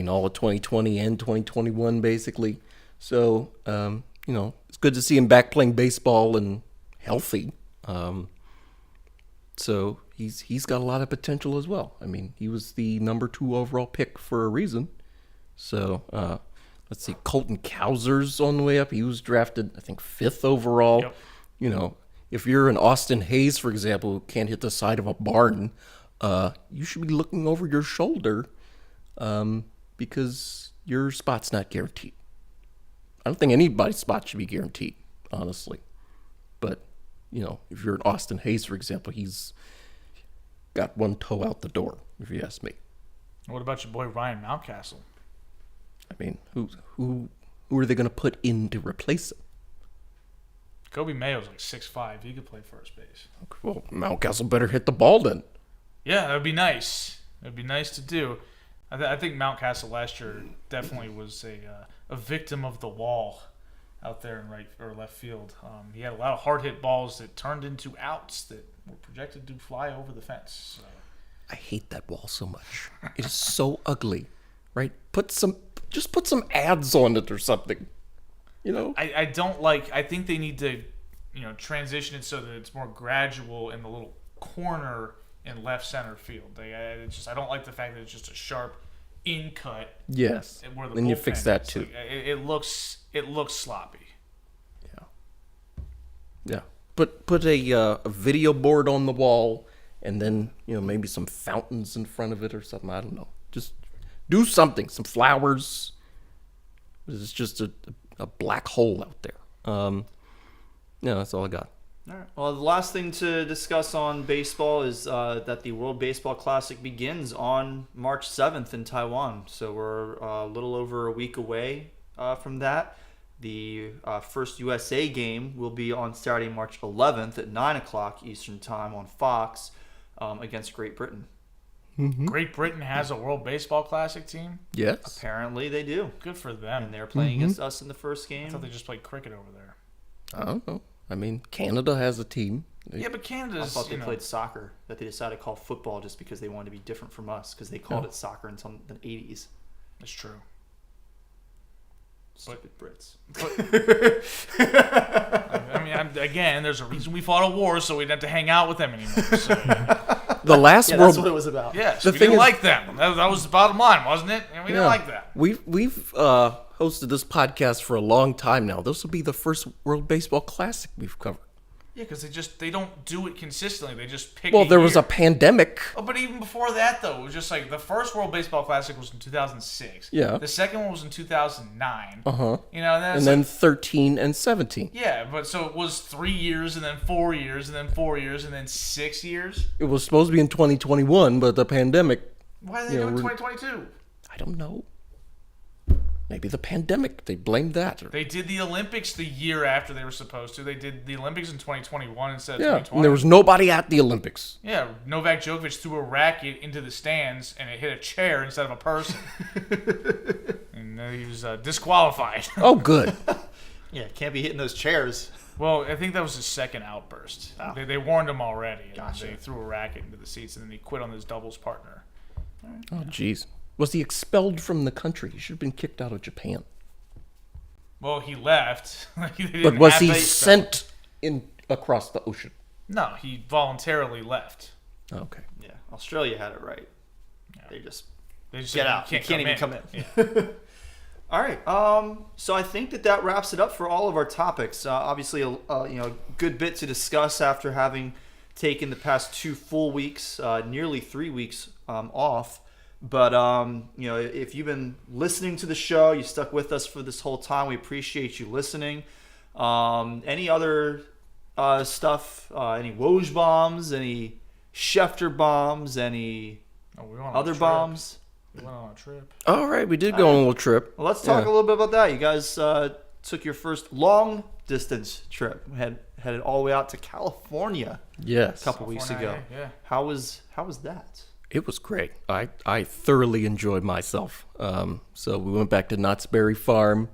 Speaker 3: all of 2020 and 2021, basically. So, it's good to see him back playing baseball and healthy. So he's got a lot of potential as well. I mean, he was the number 2 overall pick for a reason. So, let's see, Colton Cowser's on the way up. He was drafted, I think, 5th overall.
Speaker 4: Yep.
Speaker 3: If you're an Austin Hayes, for example, who can't hit the side of a barn, you should be looking over your shoulder because your spot's not guaranteed. I don't think anybody's spot should be guaranteed, honestly. But, if you're an Austin Hayes, for example, he's got one toe out the door, if you ask me.
Speaker 4: What about your boy Ryan Mountcastle?
Speaker 3: I mean, who are they going to put in to replace him?
Speaker 4: Kobe Mayo's like 6'5". He could play first base.
Speaker 3: Well, Mountcastle better hit the ball then.
Speaker 4: Yeah, that would be nice. It would be nice to do. I think Mountcastle last year definitely was a victim of the wall out there in right or left field. He had a lot of hard hit balls that turned into outs that were projected to fly over the fence. So.
Speaker 3: I hate that wall so much. It is so ugly, right? Just put some ads on it or something.
Speaker 4: I don't like. I think they need to, transition it so that it's more gradual in the little corner in left center field. I don't like the fact that it's just a sharp in cut.
Speaker 3: Yes.
Speaker 4: Where the
Speaker 3: Then you
Speaker 4: bullpen
Speaker 3: fix that
Speaker 4: is.
Speaker 3: too.
Speaker 4: It looks sloppy.
Speaker 3: Yeah. Put a video board on the wall, and then maybe some fountains in front of it or something. I don't know. Just do something. Some flowers. It's just a black hole out there. That's all I got.
Speaker 2: All right. Well, the last thing to discuss on baseball is that the World Baseball Classic begins on March 7th in Taiwan. So we're a little over a week away from that. The first USA game will be on Saturday, March 11th at 9 o'clock Eastern Time on Fox against Great Britain.
Speaker 3: Mm-hmm.
Speaker 4: Great Britain has a World Baseball Classic team?
Speaker 3: Yes.
Speaker 2: Apparently they do.
Speaker 4: Good for them.
Speaker 2: And they're playing against us in the first
Speaker 4: I
Speaker 2: game.
Speaker 4: thought they just played cricket over there.
Speaker 3: I don't know. I mean, Canada has a team.
Speaker 4: Yeah, but
Speaker 2: I
Speaker 4: Canada's,
Speaker 2: thought they played soccer, that they decided to call football just because they wanted to be different from us, because they called it soccer until the 80s.
Speaker 4: That's true.
Speaker 2: Stupid Brits.
Speaker 4: Again, there's a reason we fought a war, so we didn't have to hang out with them anymore. So,
Speaker 3: The last
Speaker 2: Yeah,
Speaker 3: World
Speaker 2: that's what it was about.
Speaker 4: yes,
Speaker 3: The
Speaker 4: we
Speaker 3: thing
Speaker 4: didn't
Speaker 3: is-
Speaker 4: like them. That was the bottom line, wasn't it? And we didn't like that.
Speaker 3: We've hosted this podcast for a long time now. This will be the first World Baseball Classic we've covered.
Speaker 4: Yeah, because they don't do it consistently. They just pick.
Speaker 3: Well, there was a
Speaker 4: year.
Speaker 3: pandemic.
Speaker 4: Oh, but even before that, though, it was just like the first World Baseball Classic was in 2006.
Speaker 3: Yeah.
Speaker 4: The second one was in 2009.
Speaker 3: Uh-huh.
Speaker 4: And
Speaker 3: then 13 and 17.
Speaker 4: yeah, but so it was 3 years, and then 4 years, and then 4 years, and then 6 years.
Speaker 3: It was supposed to be in 2021, but the pandemic,
Speaker 4: Why did they do it in 2022?
Speaker 3: I don't know. Maybe the pandemic. They blamed that.
Speaker 4: They did the Olympics the year after they were supposed to. They did the Olympics in 2021 instead of
Speaker 3: Yeah,
Speaker 4: 2020.
Speaker 3: and there was nobody at the Olympics.
Speaker 4: Yeah, Novak Djokovic threw a racket into the stands and it hit a chair instead of a person. And he was disqualified.
Speaker 3: Oh, good.
Speaker 2: Yeah, can't be hitting those chairs.
Speaker 4: Well, I think that was his second outburst.
Speaker 2: Oh.
Speaker 4: They warned him already. And
Speaker 2: Gotcha.
Speaker 4: They threw a racket into the seats and then he quit on his doubles partner.
Speaker 3: Oh, jeez. Was he expelled from the country? He should have been kicked out of Japan.
Speaker 4: Well, he left.
Speaker 3: But was he sent across the ocean?
Speaker 4: No, he voluntarily left.
Speaker 3: Okay.
Speaker 2: Yeah, Australia had it right. They just
Speaker 4: They just
Speaker 2: get
Speaker 4: said,
Speaker 2: out. You can't even come in.
Speaker 4: Yeah.
Speaker 2: All right. So I think that wraps it up for all of our topics. Obviously, a good bit to discuss after having taken the past 2 full weeks, nearly 3 weeks off. But if you've been listening to the show, you stuck with us for this whole time. We appreciate you listening. Any other stuff? Any Woj bombs? Any Schefter bombs? Any other bombs?
Speaker 4: We went on a trip.
Speaker 3: All right, we did go on a little trip.
Speaker 2: Well, let's talk a little bit about that. You guys took your first long distance trip. Headed all the way out to California.
Speaker 3: Yes.
Speaker 2: A couple weeks ago.
Speaker 4: Yeah.
Speaker 2: How was that?
Speaker 3: It was great. I thoroughly enjoyed myself. So we went back to Knott's Berry Farm.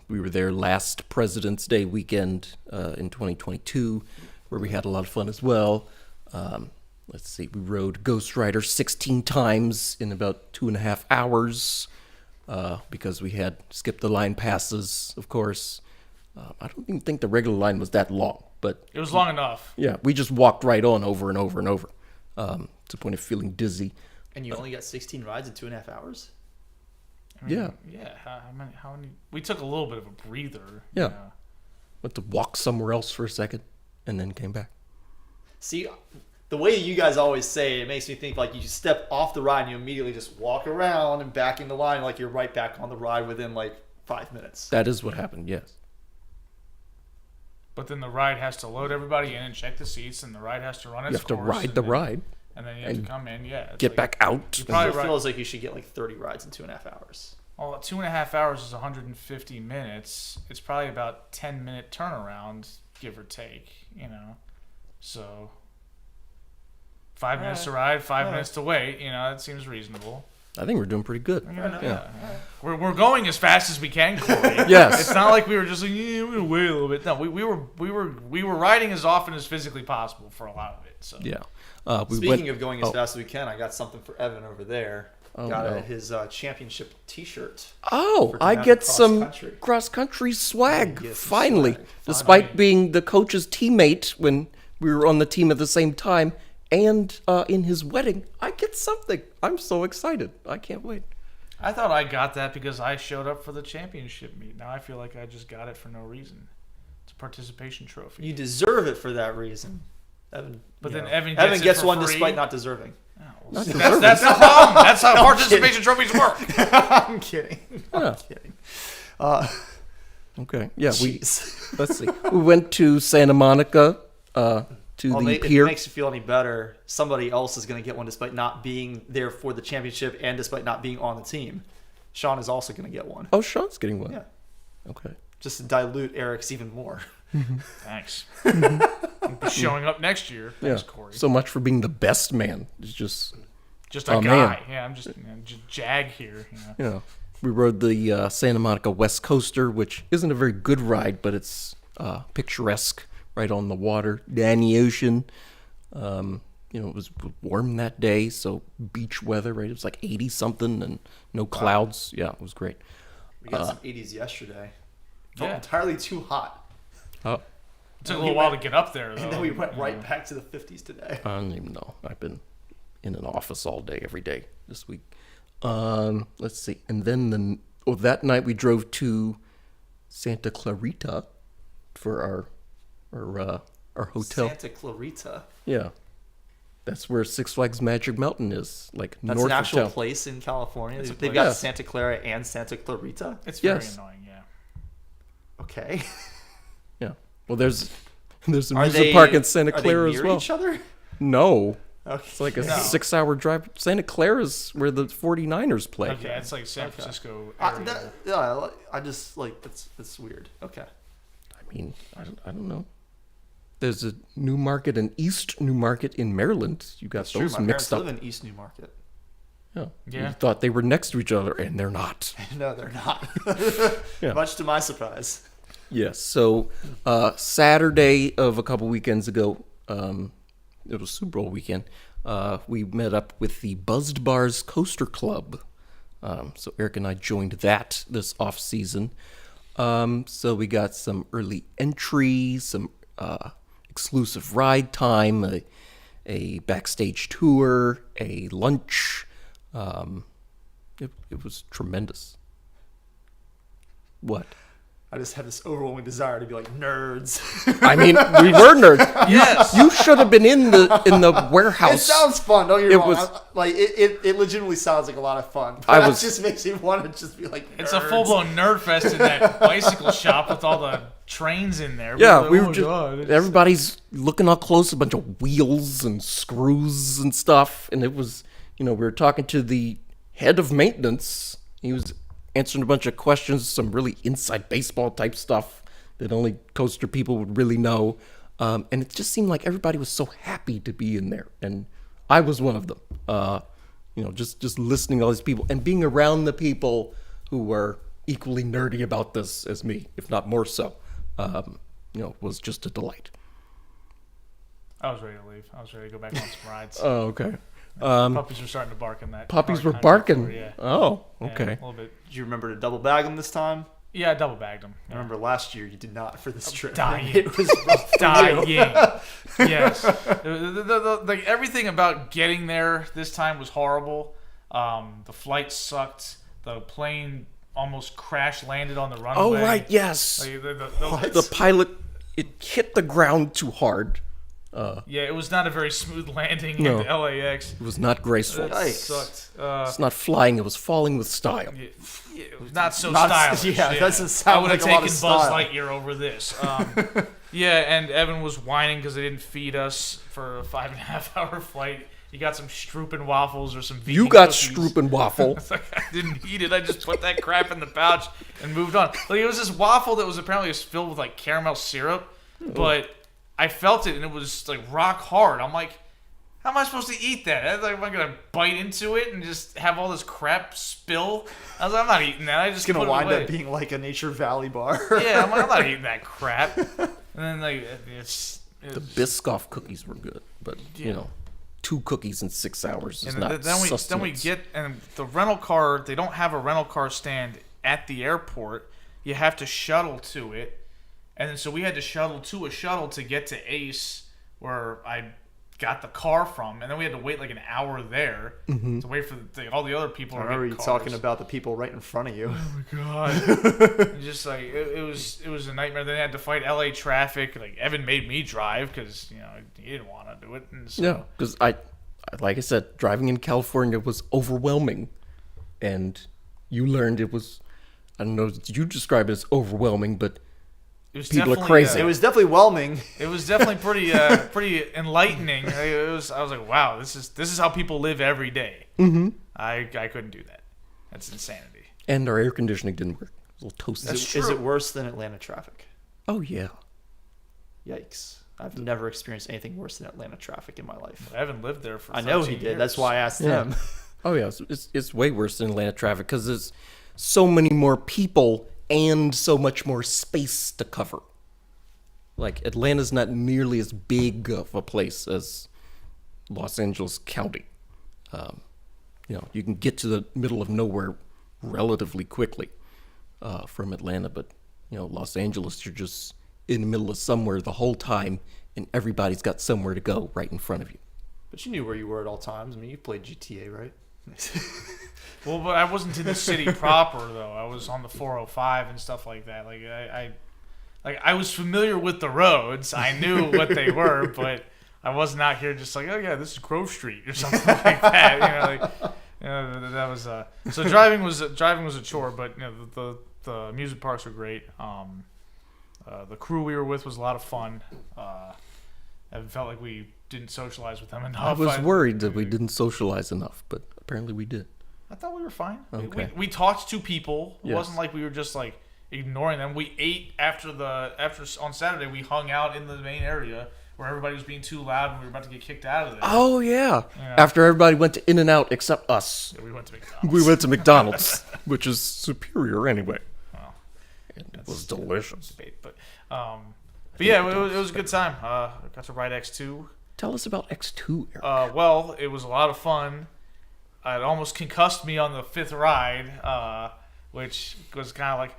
Speaker 3: We were there last President's Day weekend in 2022, where we had a lot of fun as well. Let's see, we rode Ghost Rider 16 times in about 2.5 hours because we had skipped the line passes, of course. I don't even think the regular line was that long, but
Speaker 4: It was long enough.
Speaker 3: yeah, we just walked right on over and over and over to the point of feeling dizzy.
Speaker 2: And you only got 16 rides in 2.5 hours?
Speaker 4: I mean,
Speaker 3: Yeah.
Speaker 4: Yeah. How many? We took a little bit of a breather.
Speaker 3: Yeah.
Speaker 4: You know.
Speaker 3: Went to walk somewhere else for a second and then came back.
Speaker 2: See, the way you guys always say it makes me think like you step off the ride and you immediately just walk around and back in the line like you're right back on the ride within like 5 minutes.
Speaker 3: That is what happened, yes.
Speaker 4: But then the ride has to load everybody in and check the seats, and the ride has to run its
Speaker 3: You have to
Speaker 4: course,
Speaker 3: ride
Speaker 4: and
Speaker 3: the
Speaker 4: then-
Speaker 3: ride,
Speaker 4: and then you have to come in. Yeah. it's
Speaker 3: get
Speaker 4: like-
Speaker 3: back out.
Speaker 4: You
Speaker 2: It
Speaker 4: probably right.
Speaker 2: feels like you should get like 30 rides in 2.5 hours.
Speaker 4: Well, 2.5 hours is 150 minutes. It's probably about 10-minute turnaround, give or take. You know, so 5 minutes to ride, 5 minutes to wait. You know, that seems reasonable.
Speaker 3: I think we're doing pretty good.
Speaker 4: Yeah. We're going as fast as we can, Corey.
Speaker 3: Yes.
Speaker 4: It's not like we were just like, yeah, we're gonna wait a little bit. No, we were riding as often as physically possible for a lot of it. So
Speaker 3: Yeah.
Speaker 2: Speaking of going as fast as we can, I got something for Evan over there.
Speaker 3: Oh,
Speaker 2: got
Speaker 3: no.
Speaker 2: his championship T-shirt.
Speaker 3: Oh,
Speaker 2: for
Speaker 3: I
Speaker 2: Canada
Speaker 3: get
Speaker 2: cross
Speaker 3: some
Speaker 2: country.
Speaker 3: cross-country swag,
Speaker 2: You get some
Speaker 3: finally.
Speaker 2: swag,
Speaker 3: Despite being the coach's teammate when we were on the team at the same time and in his wedding, I get something. I'm so excited. I can't wait.
Speaker 4: I thought I got that because I showed up for the championship meet. Now I feel like I just got it for no reason. It's a participation trophy.
Speaker 2: You deserve it for that reason. Evan,
Speaker 4: But
Speaker 2: you
Speaker 4: then
Speaker 2: know,
Speaker 4: Evan
Speaker 2: gets
Speaker 4: it
Speaker 2: one
Speaker 4: for free.
Speaker 2: despite not deserving.
Speaker 3: Not
Speaker 4: That's the problem. That's how participation trophies work.
Speaker 2: I'm kidding. I'm kidding.
Speaker 3: Okay. Yeah,
Speaker 2: Jeez.
Speaker 3: let's see. We went to Santa Monica to
Speaker 2: Well,
Speaker 3: the
Speaker 2: if it
Speaker 3: pier.
Speaker 2: makes you feel any better, somebody else is going to get one despite not being there for the championship and despite not being on the team. Sean is also going to get one.
Speaker 3: Oh, Sean's getting one.
Speaker 2: Yeah.
Speaker 3: Okay.
Speaker 2: Just to dilute Eric's even more.
Speaker 4: Thanks. I'll be showing up next year. Thanks,
Speaker 3: Yeah.
Speaker 4: Corey.
Speaker 3: So much for being the best man. It's just,
Speaker 4: Just a
Speaker 3: Oh,
Speaker 4: guy.
Speaker 3: man.
Speaker 4: Yeah, I'm just Jag here. You know.
Speaker 3: you know, we rode the Santa Monica West Coaster, which isn't a very good ride, but it's picturesque, right on the water, down the ocean. You know, it was warm that day, so beach weather, right? It was like 80 something and no clouds. Yeah, it was great.
Speaker 2: We got some 80s yesterday. Felt
Speaker 4: Yeah.
Speaker 2: entirely too hot.
Speaker 3: Oh,
Speaker 4: It took a little while to get up there, though.
Speaker 2: And then we went right back to the 50s today.
Speaker 3: I don't even know. I've been in an office all day, every day this week. Let's see. And then that night we drove to Santa Clarita for our hotel.
Speaker 2: Santa Clarita.
Speaker 3: Yeah. That's where Six Flags Magic Mountain is, like
Speaker 2: That's
Speaker 3: north
Speaker 2: an
Speaker 3: of
Speaker 2: actual
Speaker 3: town.
Speaker 2: place in California.
Speaker 4: It's a
Speaker 2: They've
Speaker 4: place.
Speaker 2: got
Speaker 3: Yeah.
Speaker 2: Santa Clara and Santa Clarita.
Speaker 4: It's very
Speaker 3: Yes.
Speaker 4: annoying, yeah.
Speaker 2: Okay.
Speaker 3: Yeah. Well, there's a
Speaker 2: Are
Speaker 3: music
Speaker 2: they
Speaker 3: park in Santa
Speaker 2: are they
Speaker 3: Clara
Speaker 2: near
Speaker 3: as well.
Speaker 2: each other?
Speaker 3: No.
Speaker 2: Okay.
Speaker 3: It's like a
Speaker 4: No.
Speaker 3: 6-hour drive. Santa Clara's where the 49ers play.
Speaker 4: Okay, it's like San Francisco
Speaker 2: I,
Speaker 4: area.
Speaker 2: that, yeah, I just like that's weird. Okay.
Speaker 3: I mean, I don't know. There's a New Market and East New Market in Maryland. You got
Speaker 2: True,
Speaker 3: those
Speaker 2: my
Speaker 3: mixed
Speaker 2: parents
Speaker 3: up.
Speaker 2: live in East New Market.
Speaker 3: Yeah.
Speaker 4: Yeah.
Speaker 3: You thought they were next to each other, and they're not.
Speaker 2: No, they're not.
Speaker 3: Yeah.
Speaker 2: Much to my surprise.
Speaker 3: Yes. So Saturday of a couple weekends ago, it was Super Bowl weekend. We met up with the Buzzed Bars Coaster Club. So Eric and I joined that this off season. So we got some early entry, some exclusive ride time, a backstage tour, a lunch. It was tremendous. What?
Speaker 2: I just have this overwhelming desire to be like nerds.
Speaker 3: I mean, we were nerds.
Speaker 4: Yes.
Speaker 3: You should have been in the warehouse.
Speaker 2: It sounds fun. Don't get me
Speaker 3: It
Speaker 2: wrong.
Speaker 3: was-
Speaker 2: It legitimately sounds like a lot of fun. But
Speaker 3: I
Speaker 2: that
Speaker 3: was-
Speaker 2: just makes me want to just be like nerds.
Speaker 4: It's a full-blown nerd fest in that bicycle shop with all the trains in there.
Speaker 3: Yeah,
Speaker 4: Like,
Speaker 3: we
Speaker 4: oh
Speaker 3: were
Speaker 4: my
Speaker 3: just
Speaker 4: God, it's-
Speaker 3: everybody's looking up close, a bunch of wheels and screws and stuff, and it was, we were talking to the head of maintenance. He was answering a bunch of questions, some really inside baseball type stuff that only Coaster people would really know, and it just seemed like everybody was so happy to be in there, and I was one of them. Just listening to all these people and being around the people who were equally nerdy about this as me, if not more so. Was just a delight.
Speaker 4: I was ready to leave. I was ready to go back on some rides.
Speaker 3: Oh, okay.
Speaker 4: Puppies were starting to bark in that.
Speaker 3: Puppies were
Speaker 4: hard
Speaker 3: barking.
Speaker 4: before, yeah.
Speaker 3: Oh,
Speaker 4: Yeah,
Speaker 3: okay.
Speaker 4: a little bit.
Speaker 2: Did you remember to double bag them this time?
Speaker 4: Yeah, I double bagged them.
Speaker 2: I remember last year you did not for this trip.
Speaker 4: dying.
Speaker 2: It was rough for
Speaker 4: Dying.
Speaker 2: you.
Speaker 4: Yes. Like everything about getting there this time was horrible. The flight sucked. The plane almost crash landed on the runway.
Speaker 3: Oh, right, yes.
Speaker 4: Like,
Speaker 3: The pilot, it hit the ground too hard.
Speaker 4: yeah, it was not a very smooth landing
Speaker 3: No.
Speaker 4: into LAX.
Speaker 3: It was not graceful.
Speaker 4: It
Speaker 2: Yikes.
Speaker 4: sucked.
Speaker 3: It's not flying, it was falling with style.
Speaker 4: It was not so
Speaker 2: Not-
Speaker 4: stylish.
Speaker 2: yeah, that doesn't sound
Speaker 4: I would have
Speaker 2: like a lot
Speaker 4: taken
Speaker 2: of
Speaker 4: Buzz
Speaker 2: style.
Speaker 4: Lightyear over this. Yeah, and Evan was whining because they didn't feed us for a 5.5 hour flight. You got some Stroopin waffles or some vegan
Speaker 3: You got
Speaker 4: cookies.
Speaker 3: Stroopin' waffle.
Speaker 4: It's like, I didn't eat it. I just put that crap in the pouch and moved on. Like, it was this waffle that was apparently filled with like caramel syrup, but I felt it and it was like rock hard. I'm like, how am I supposed to eat that? Like, am I gonna bite into it and just have all this crap spill? I was like, I'm not eating that. I just
Speaker 2: It's gonna
Speaker 4: put it
Speaker 2: wind
Speaker 4: away.
Speaker 2: up being like a Nature Valley bar.
Speaker 4: Yeah, I'm not eating that crap. And then like it's
Speaker 3: The Biscoff cookies were good, but, 2 cookies in 6 hours is
Speaker 4: and
Speaker 3: not
Speaker 4: then we
Speaker 3: sustenance.
Speaker 4: get, and the rental car, they don't have a rental car stand at the airport. You have to shuttle to it, and then so we had to shuttle to a shuttle to get to Ace, where I got the car from, and then we had to wait like an hour there to wait for all the other people.
Speaker 2: I
Speaker 4: to
Speaker 2: remember
Speaker 4: get
Speaker 2: you
Speaker 4: cars.
Speaker 2: talking about the people right in front of you.
Speaker 4: God. Just like it was a nightmare. Then I had to fight LA traffic. Like Evan made me drive because he didn't want to do it. And so,
Speaker 3: Yeah, because like I said, driving in California was overwhelming, and you learned it was. I don't know. You describe it as overwhelming, but
Speaker 4: it was
Speaker 3: people are
Speaker 4: definitely,
Speaker 3: crazy.
Speaker 2: It was definitely whelming.
Speaker 4: It was definitely pretty enlightening. I was like, wow, this is how people live every day. Mm-hmm. I couldn't do that. That's insanity.
Speaker 3: and our air conditioning didn't work. It was a little toasty.
Speaker 4: That's
Speaker 2: Is
Speaker 4: true.
Speaker 2: it worse than Atlanta traffic?
Speaker 3: Oh yeah.
Speaker 2: Yikes. I've never experienced anything worse than Atlanta traffic in my life.
Speaker 4: I haven't lived there for.
Speaker 2: I know he
Speaker 4: 13
Speaker 2: did. That's
Speaker 4: years.
Speaker 2: why I asked
Speaker 3: Yeah.
Speaker 2: him.
Speaker 3: Oh yeah, it's way worse than Atlanta traffic because there's so many more people and so much more space to cover. Like Atlanta's not nearly as big of a place as Los Angeles County. You can get to the middle of nowhere relatively quickly from Atlanta, but Los Angeles, you're just in the middle of somewhere the whole time, and everybody's got somewhere to go right in front of you.
Speaker 2: But you knew where you were at all times. I mean, you played GTA, right?
Speaker 4: Well, but I wasn't in the city proper though. I was on the 405 and stuff like that. I was familiar with the roads. I knew what they were, but I wasn't out here just like, oh yeah, this is Grove Street or something like that. That was so driving was a chore, but the amusement parks were great. The crew we were with was a lot of fun. I felt like we didn't socialize with them enough.
Speaker 3: I was worried that we didn't socialize enough, but apparently we did.
Speaker 4: I thought we were fine.
Speaker 3: Okay.
Speaker 4: We talked to people. It
Speaker 3: Yes.
Speaker 4: wasn't like we were just like ignoring them. We ate after on Saturday. We hung out in the main area where everybody was being too loud and we were about to get kicked out of there.
Speaker 3: Oh yeah.
Speaker 4: Yeah.
Speaker 3: After everybody went to In-N-Out except us,
Speaker 4: We went to McDonald's.
Speaker 3: we went to McDonald's, which is superior anyway.
Speaker 4: Well,
Speaker 3: And it was delicious.
Speaker 4: debate, but yeah, it was a good time. I got to ride X2.
Speaker 3: Tell us about X2, Eric.
Speaker 4: Well, it was a lot of fun. It almost concussed me on the fifth ride, which was kind of like,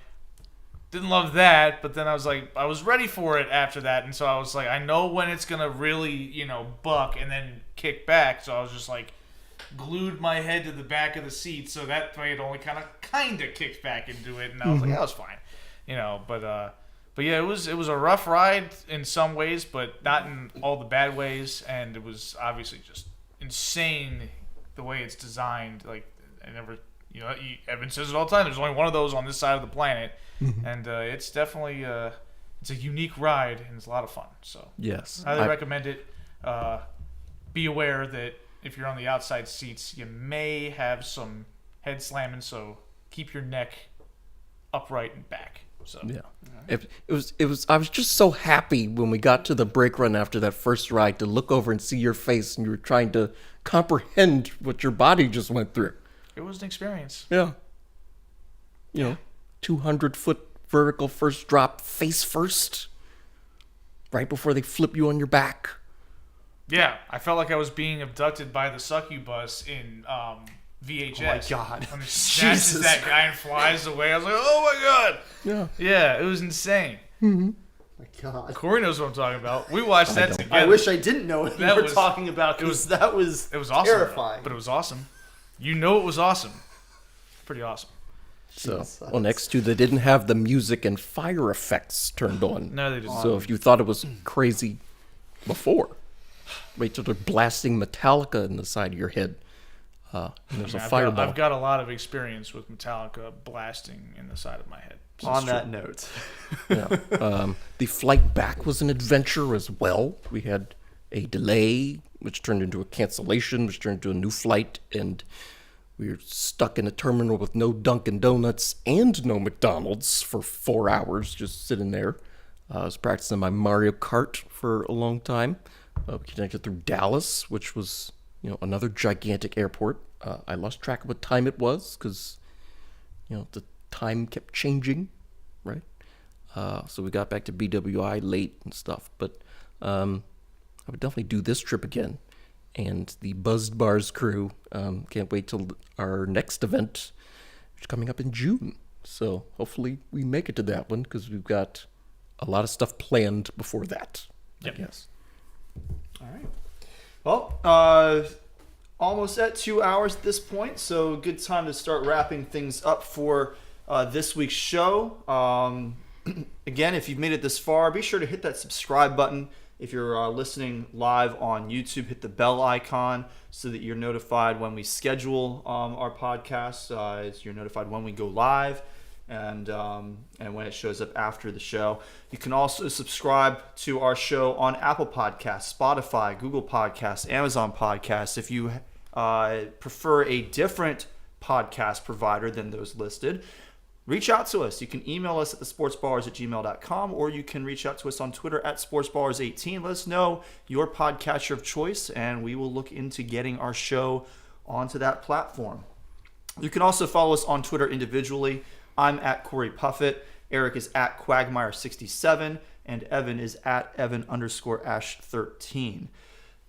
Speaker 4: didn't love that, but then I was ready for it after that, and so I was like, I know when it's gonna really, buck and then kick back, so I was just like, glued my head to the back of the seat, so that way it only kind of kicked back into it, and I was like, that was fine, but yeah, it was a rough ride in some ways, but not in all the bad ways, and it was obviously just insane the way it's designed. Like I never, Evan says it all the time. There's only one of those on this side of the planet, and it's definitely It's a unique ride, and it's a lot of fun. So
Speaker 3: Yes.
Speaker 4: highly recommend it. Be aware that if you're on the outside seats, you may have some head slamming, so keep your neck upright and back. So
Speaker 3: Yeah. It was. I was just so happy when we got to the brake run after that first ride to look over and see your face, and you were trying to comprehend what your body just went through.
Speaker 4: it was an experience.
Speaker 3: Yeah. 200-foot vertical first drop, face first, right before they flip you on your back.
Speaker 4: Yeah, I felt like I was being abducted by the succubus in VHS.
Speaker 2: Oh my God.
Speaker 4: When he snatches
Speaker 2: Jesus
Speaker 4: that guy and flies away, I was like, oh my God.
Speaker 3: Yeah.
Speaker 4: Yeah, it was insane.
Speaker 2: My God.
Speaker 4: Corey knows what I'm talking about. We watched that together.
Speaker 2: I wish I didn't know what you
Speaker 4: That
Speaker 2: were
Speaker 4: was-
Speaker 2: talking about, because that was
Speaker 4: It was awesome.
Speaker 2: terrifying.
Speaker 4: But it was awesome. You know it was awesome. Pretty awesome.
Speaker 3: So,
Speaker 2: Jesus.
Speaker 3: well, next to they didn't have the music and fire effects turned on.
Speaker 4: No, they didn't.
Speaker 3: So if you thought it was crazy before, wait till they're blasting Metallica in the side of your head. And there's a fireball.
Speaker 4: I've got a lot of experience with Metallica blasting in the side of my head. So
Speaker 2: On that note.
Speaker 3: Yeah. The flight back was an adventure as well. We had a delay, which turned into a cancellation, which turned into a new flight, and we were stuck in a terminal with no Dunkin' Donuts and no McDonald's for 4 hours, just sitting there. I was practicing my Mario Kart for a long time. We connected through Dallas, which was another gigantic airport. I lost track of what time it was because the time kept changing, right? So we got back to BWI late and stuff. But I would definitely do this trip again. And the Buzzed Bars crew can't wait till our next event, which is coming up in June. So hopefully we make it to that one because we've got a lot of stuff planned before that.
Speaker 4: Yep.
Speaker 3: I guess.
Speaker 2: All right. Well, almost at 2 hours at this point, so good time to start wrapping things up for this week's show. Again, if you've made it this far, be sure to hit that subscribe button. If you're listening live on YouTube, hit the bell icon so that you're notified when we schedule our podcast. You're notified when we go live and when it shows up after the show. You can also subscribe to our show on Apple Podcasts, Spotify, Google Podcasts, Amazon Podcasts. If you prefer a different podcast provider than those listed, reach out to us. You can email us at thesportsballers@gmail.com, or you can reach out to us on Twitter at sportsballers18. Let us know your podcatcher of choice, and we will look into getting our show onto that platform. You can also follow us on Twitter individually. I'm at Corey Puffett, Eric is at Quagmire67, and Evan is at Evan_Ash13.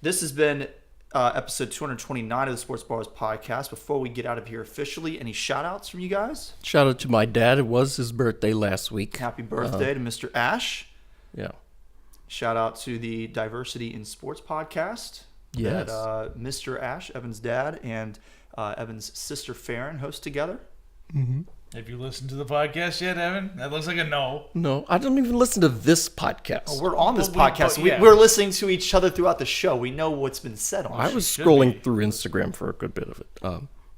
Speaker 2: This has been episode 229 of the Sports Ballers podcast. Before we get out of here officially, any shout outs from you guys?
Speaker 3: Shout out to my dad. It was his birthday last week.
Speaker 2: Happy birthday to Mr. Ash.
Speaker 3: Yeah.
Speaker 2: Shout out to the Diversity in Sports podcast.
Speaker 3: Yes.
Speaker 2: That Mr. Ash, Evan's dad, and Evan's sister Farron host together.
Speaker 4: Have you listened to the podcast yet, Evan? That looks like a no.
Speaker 3: No, I don't even listen to this podcast.
Speaker 2: Oh, we're on this
Speaker 4: Well,
Speaker 2: podcast.
Speaker 4: yeah.
Speaker 2: We're listening to each other throughout the show. We know what's been said on
Speaker 3: I
Speaker 2: it.
Speaker 3: was
Speaker 4: should
Speaker 3: scrolling
Speaker 4: be.
Speaker 3: through Instagram for a good bit of it.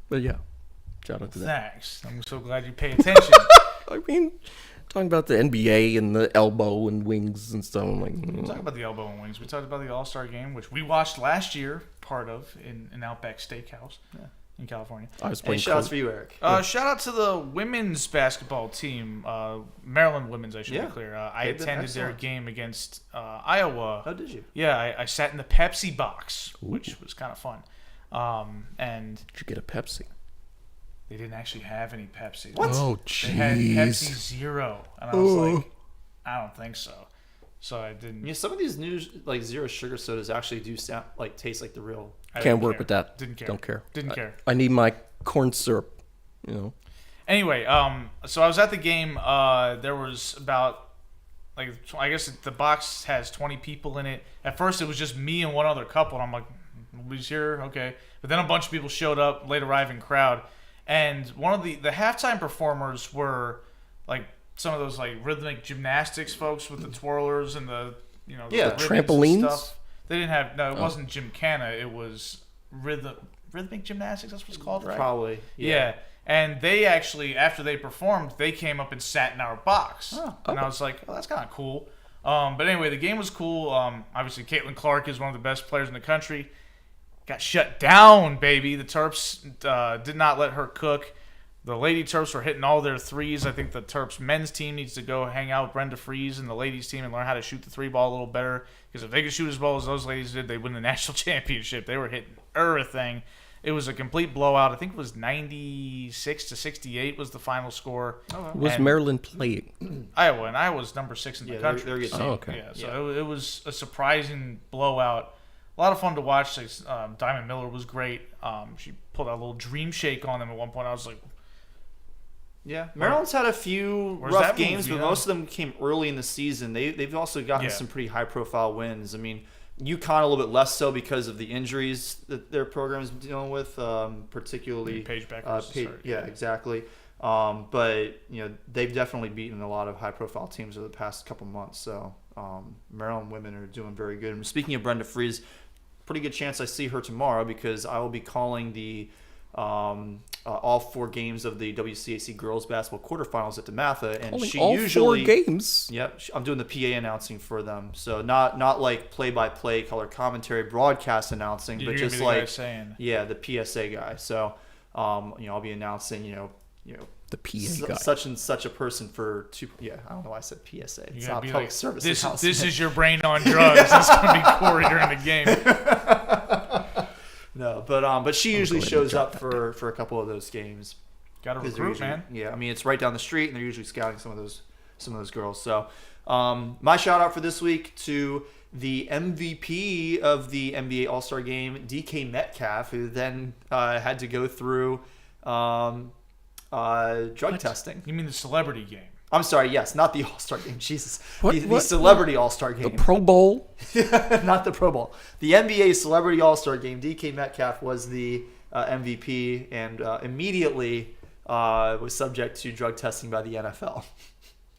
Speaker 3: But yeah, shout out to that.
Speaker 4: Thanks. I'm so glad you pay attention.
Speaker 3: I mean, talking about the NBA and the elbow and wings and stuff. I'm like,
Speaker 4: We talked about the elbow and wings. We talked about the All-Star game, which we watched last year, part of, in an Outback Steakhouse in California.
Speaker 3: I was
Speaker 2: Any
Speaker 3: playing
Speaker 2: shout outs
Speaker 3: cold.
Speaker 2: for you, Eric?
Speaker 4: Shout out to the women's basketball team, Maryland women's, I should
Speaker 2: Yeah.
Speaker 4: be clear. I
Speaker 2: They've been
Speaker 4: attended their
Speaker 2: excellent.
Speaker 4: game against Iowa.
Speaker 2: Oh, did you?
Speaker 4: Yeah, I sat in the Pepsi box, which was kind of fun. And
Speaker 3: Did you get a Pepsi?
Speaker 4: they didn't actually have any Pepsi.
Speaker 3: Oh,
Speaker 4: They had Pepsi
Speaker 3: jeez.
Speaker 4: Zero, and I was like, I don't think so. So I didn't.
Speaker 2: Yeah, some of these new like zero sugar sodas actually do sound like taste like the real.
Speaker 4: I
Speaker 3: Can't
Speaker 4: didn't
Speaker 3: work
Speaker 4: care.
Speaker 3: with that.
Speaker 4: Didn't care.
Speaker 3: Don't care.
Speaker 4: Didn't care.
Speaker 3: I need my corn syrup.
Speaker 4: Anyway, so I was at the game. There was about, like, I guess the box has 20 people in it. At first, it was just me and one other couple, and I'm like, nobody's here, okay. But then a bunch of people showed up, late arriving crowd, and one of the halftime performers were like some of those like rhythmic gymnastics folks with the twirlers and the
Speaker 2: Yeah,
Speaker 4: the ribbons and
Speaker 3: trampolines?
Speaker 4: stuff. They didn't have it wasn't Gymkhana. It was rhythmic gymnastics. That's what it's called, right?
Speaker 2: Probably.
Speaker 4: Yeah. And they actually, after they performed, they came up and sat in our box. And I was like, oh, that's kind of cool. But anyway, the game was cool. Obviously, Caitlin Clark is one of the best players in the country. Got shut down, baby. The Terps did not let her cook. The Lady Terps were hitting all their threes. I think the Terps men's team needs to go hang out with Brenda Fries and the ladies team and learn how to shoot the three ball a little better. Because if they could shoot as well as those ladies did, they'd win the national championship. They were hitting everything. It was a complete blowout. I think it was 96-68 was the final score.
Speaker 3: Was Maryland playing?
Speaker 4: Iowa, and Iowa's number 6 in the country.
Speaker 2: They're good team.
Speaker 3: Okay.
Speaker 4: Yeah, so it was a surprising blowout. A lot of fun to watch. Diamond Miller was great. She pulled out a little dream shake on them at one point. I was like,
Speaker 2: yeah, Maryland's had a few
Speaker 4: Where's
Speaker 2: rough
Speaker 4: that
Speaker 2: games,
Speaker 4: move,
Speaker 2: but most of them came early in the season. They've also gotten
Speaker 4: Yeah.
Speaker 2: some pretty high-profile wins. I mean, UConn a little bit less so because of the injuries that their program's dealing with, particularly
Speaker 4: Paige Becker's hurt.
Speaker 2: Yeah, exactly. But they've definitely beaten a lot of high-profile teams over the past couple months. So Maryland women are doing very good. And speaking of Brenda Fries, pretty good chance I see her tomorrow because I will be calling the all 4 games of the WCAC girls basketball quarterfinals at DeMatha, and she
Speaker 3: all
Speaker 2: usually
Speaker 3: 4 games.
Speaker 2: Yep, I'm doing the PA announcing for them, so not like play-by-play color commentary broadcast announcing, but just like the PSA guy. So I'll be announcing
Speaker 3: The PA guy.
Speaker 2: such and such a person for 2. Yeah, I don't know why I said PSA. It's not public service announcement.
Speaker 4: This is your brain on drugs. That's going to be Corey during the game.
Speaker 2: No, but she usually shows up for a couple of those games.
Speaker 4: Got to
Speaker 2: 'Cause they're
Speaker 4: recruit,
Speaker 2: usually-
Speaker 4: man.
Speaker 2: Yeah, I mean it's right down the street, and they're usually scouting some of those girls. So, my shout out for this week to the MVP of the NBA All-Star Game, DK Metcalf, who then had to go through drug testing.
Speaker 4: You mean the celebrity game?
Speaker 2: I'm sorry, yes, not the All-Star Game. Jesus,
Speaker 3: What-
Speaker 2: the
Speaker 3: what?
Speaker 2: Celebrity All-Star
Speaker 3: The
Speaker 2: Game.
Speaker 3: Pro Bowl.
Speaker 2: Not the Pro Bowl. The NBA Celebrity All-Star Game. DK Metcalf was the MVP and immediately was subject to drug testing by the NFL.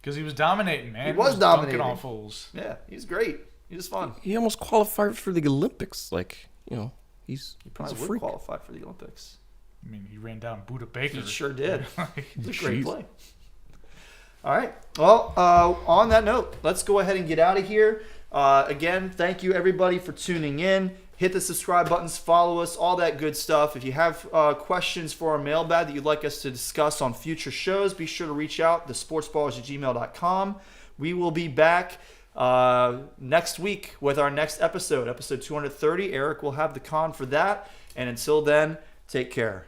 Speaker 4: Because he was dominating, man.
Speaker 2: He was
Speaker 4: dunking
Speaker 2: dominating.
Speaker 4: on fools.
Speaker 2: Yeah, he was great. He was fun.
Speaker 3: He almost qualified for the Olympics. He's
Speaker 2: He
Speaker 3: a
Speaker 2: probably would
Speaker 3: freak.
Speaker 2: qualify for the Olympics.
Speaker 4: I mean, he ran down Buda Baker.
Speaker 2: He sure did. It was a great
Speaker 3: Jeez.
Speaker 2: play. All right. Well, on that note, let's go ahead and get out of here. Again, thank you everybody for tuning in. Hit the subscribe buttons, follow us, all that good stuff. If you have questions for our mailbag that you'd like us to discuss on future shows, be sure to reach out, thesportsballers@gmail.com. We will be back next week with our next episode 230. Eric will have the con for that. And until then, take care.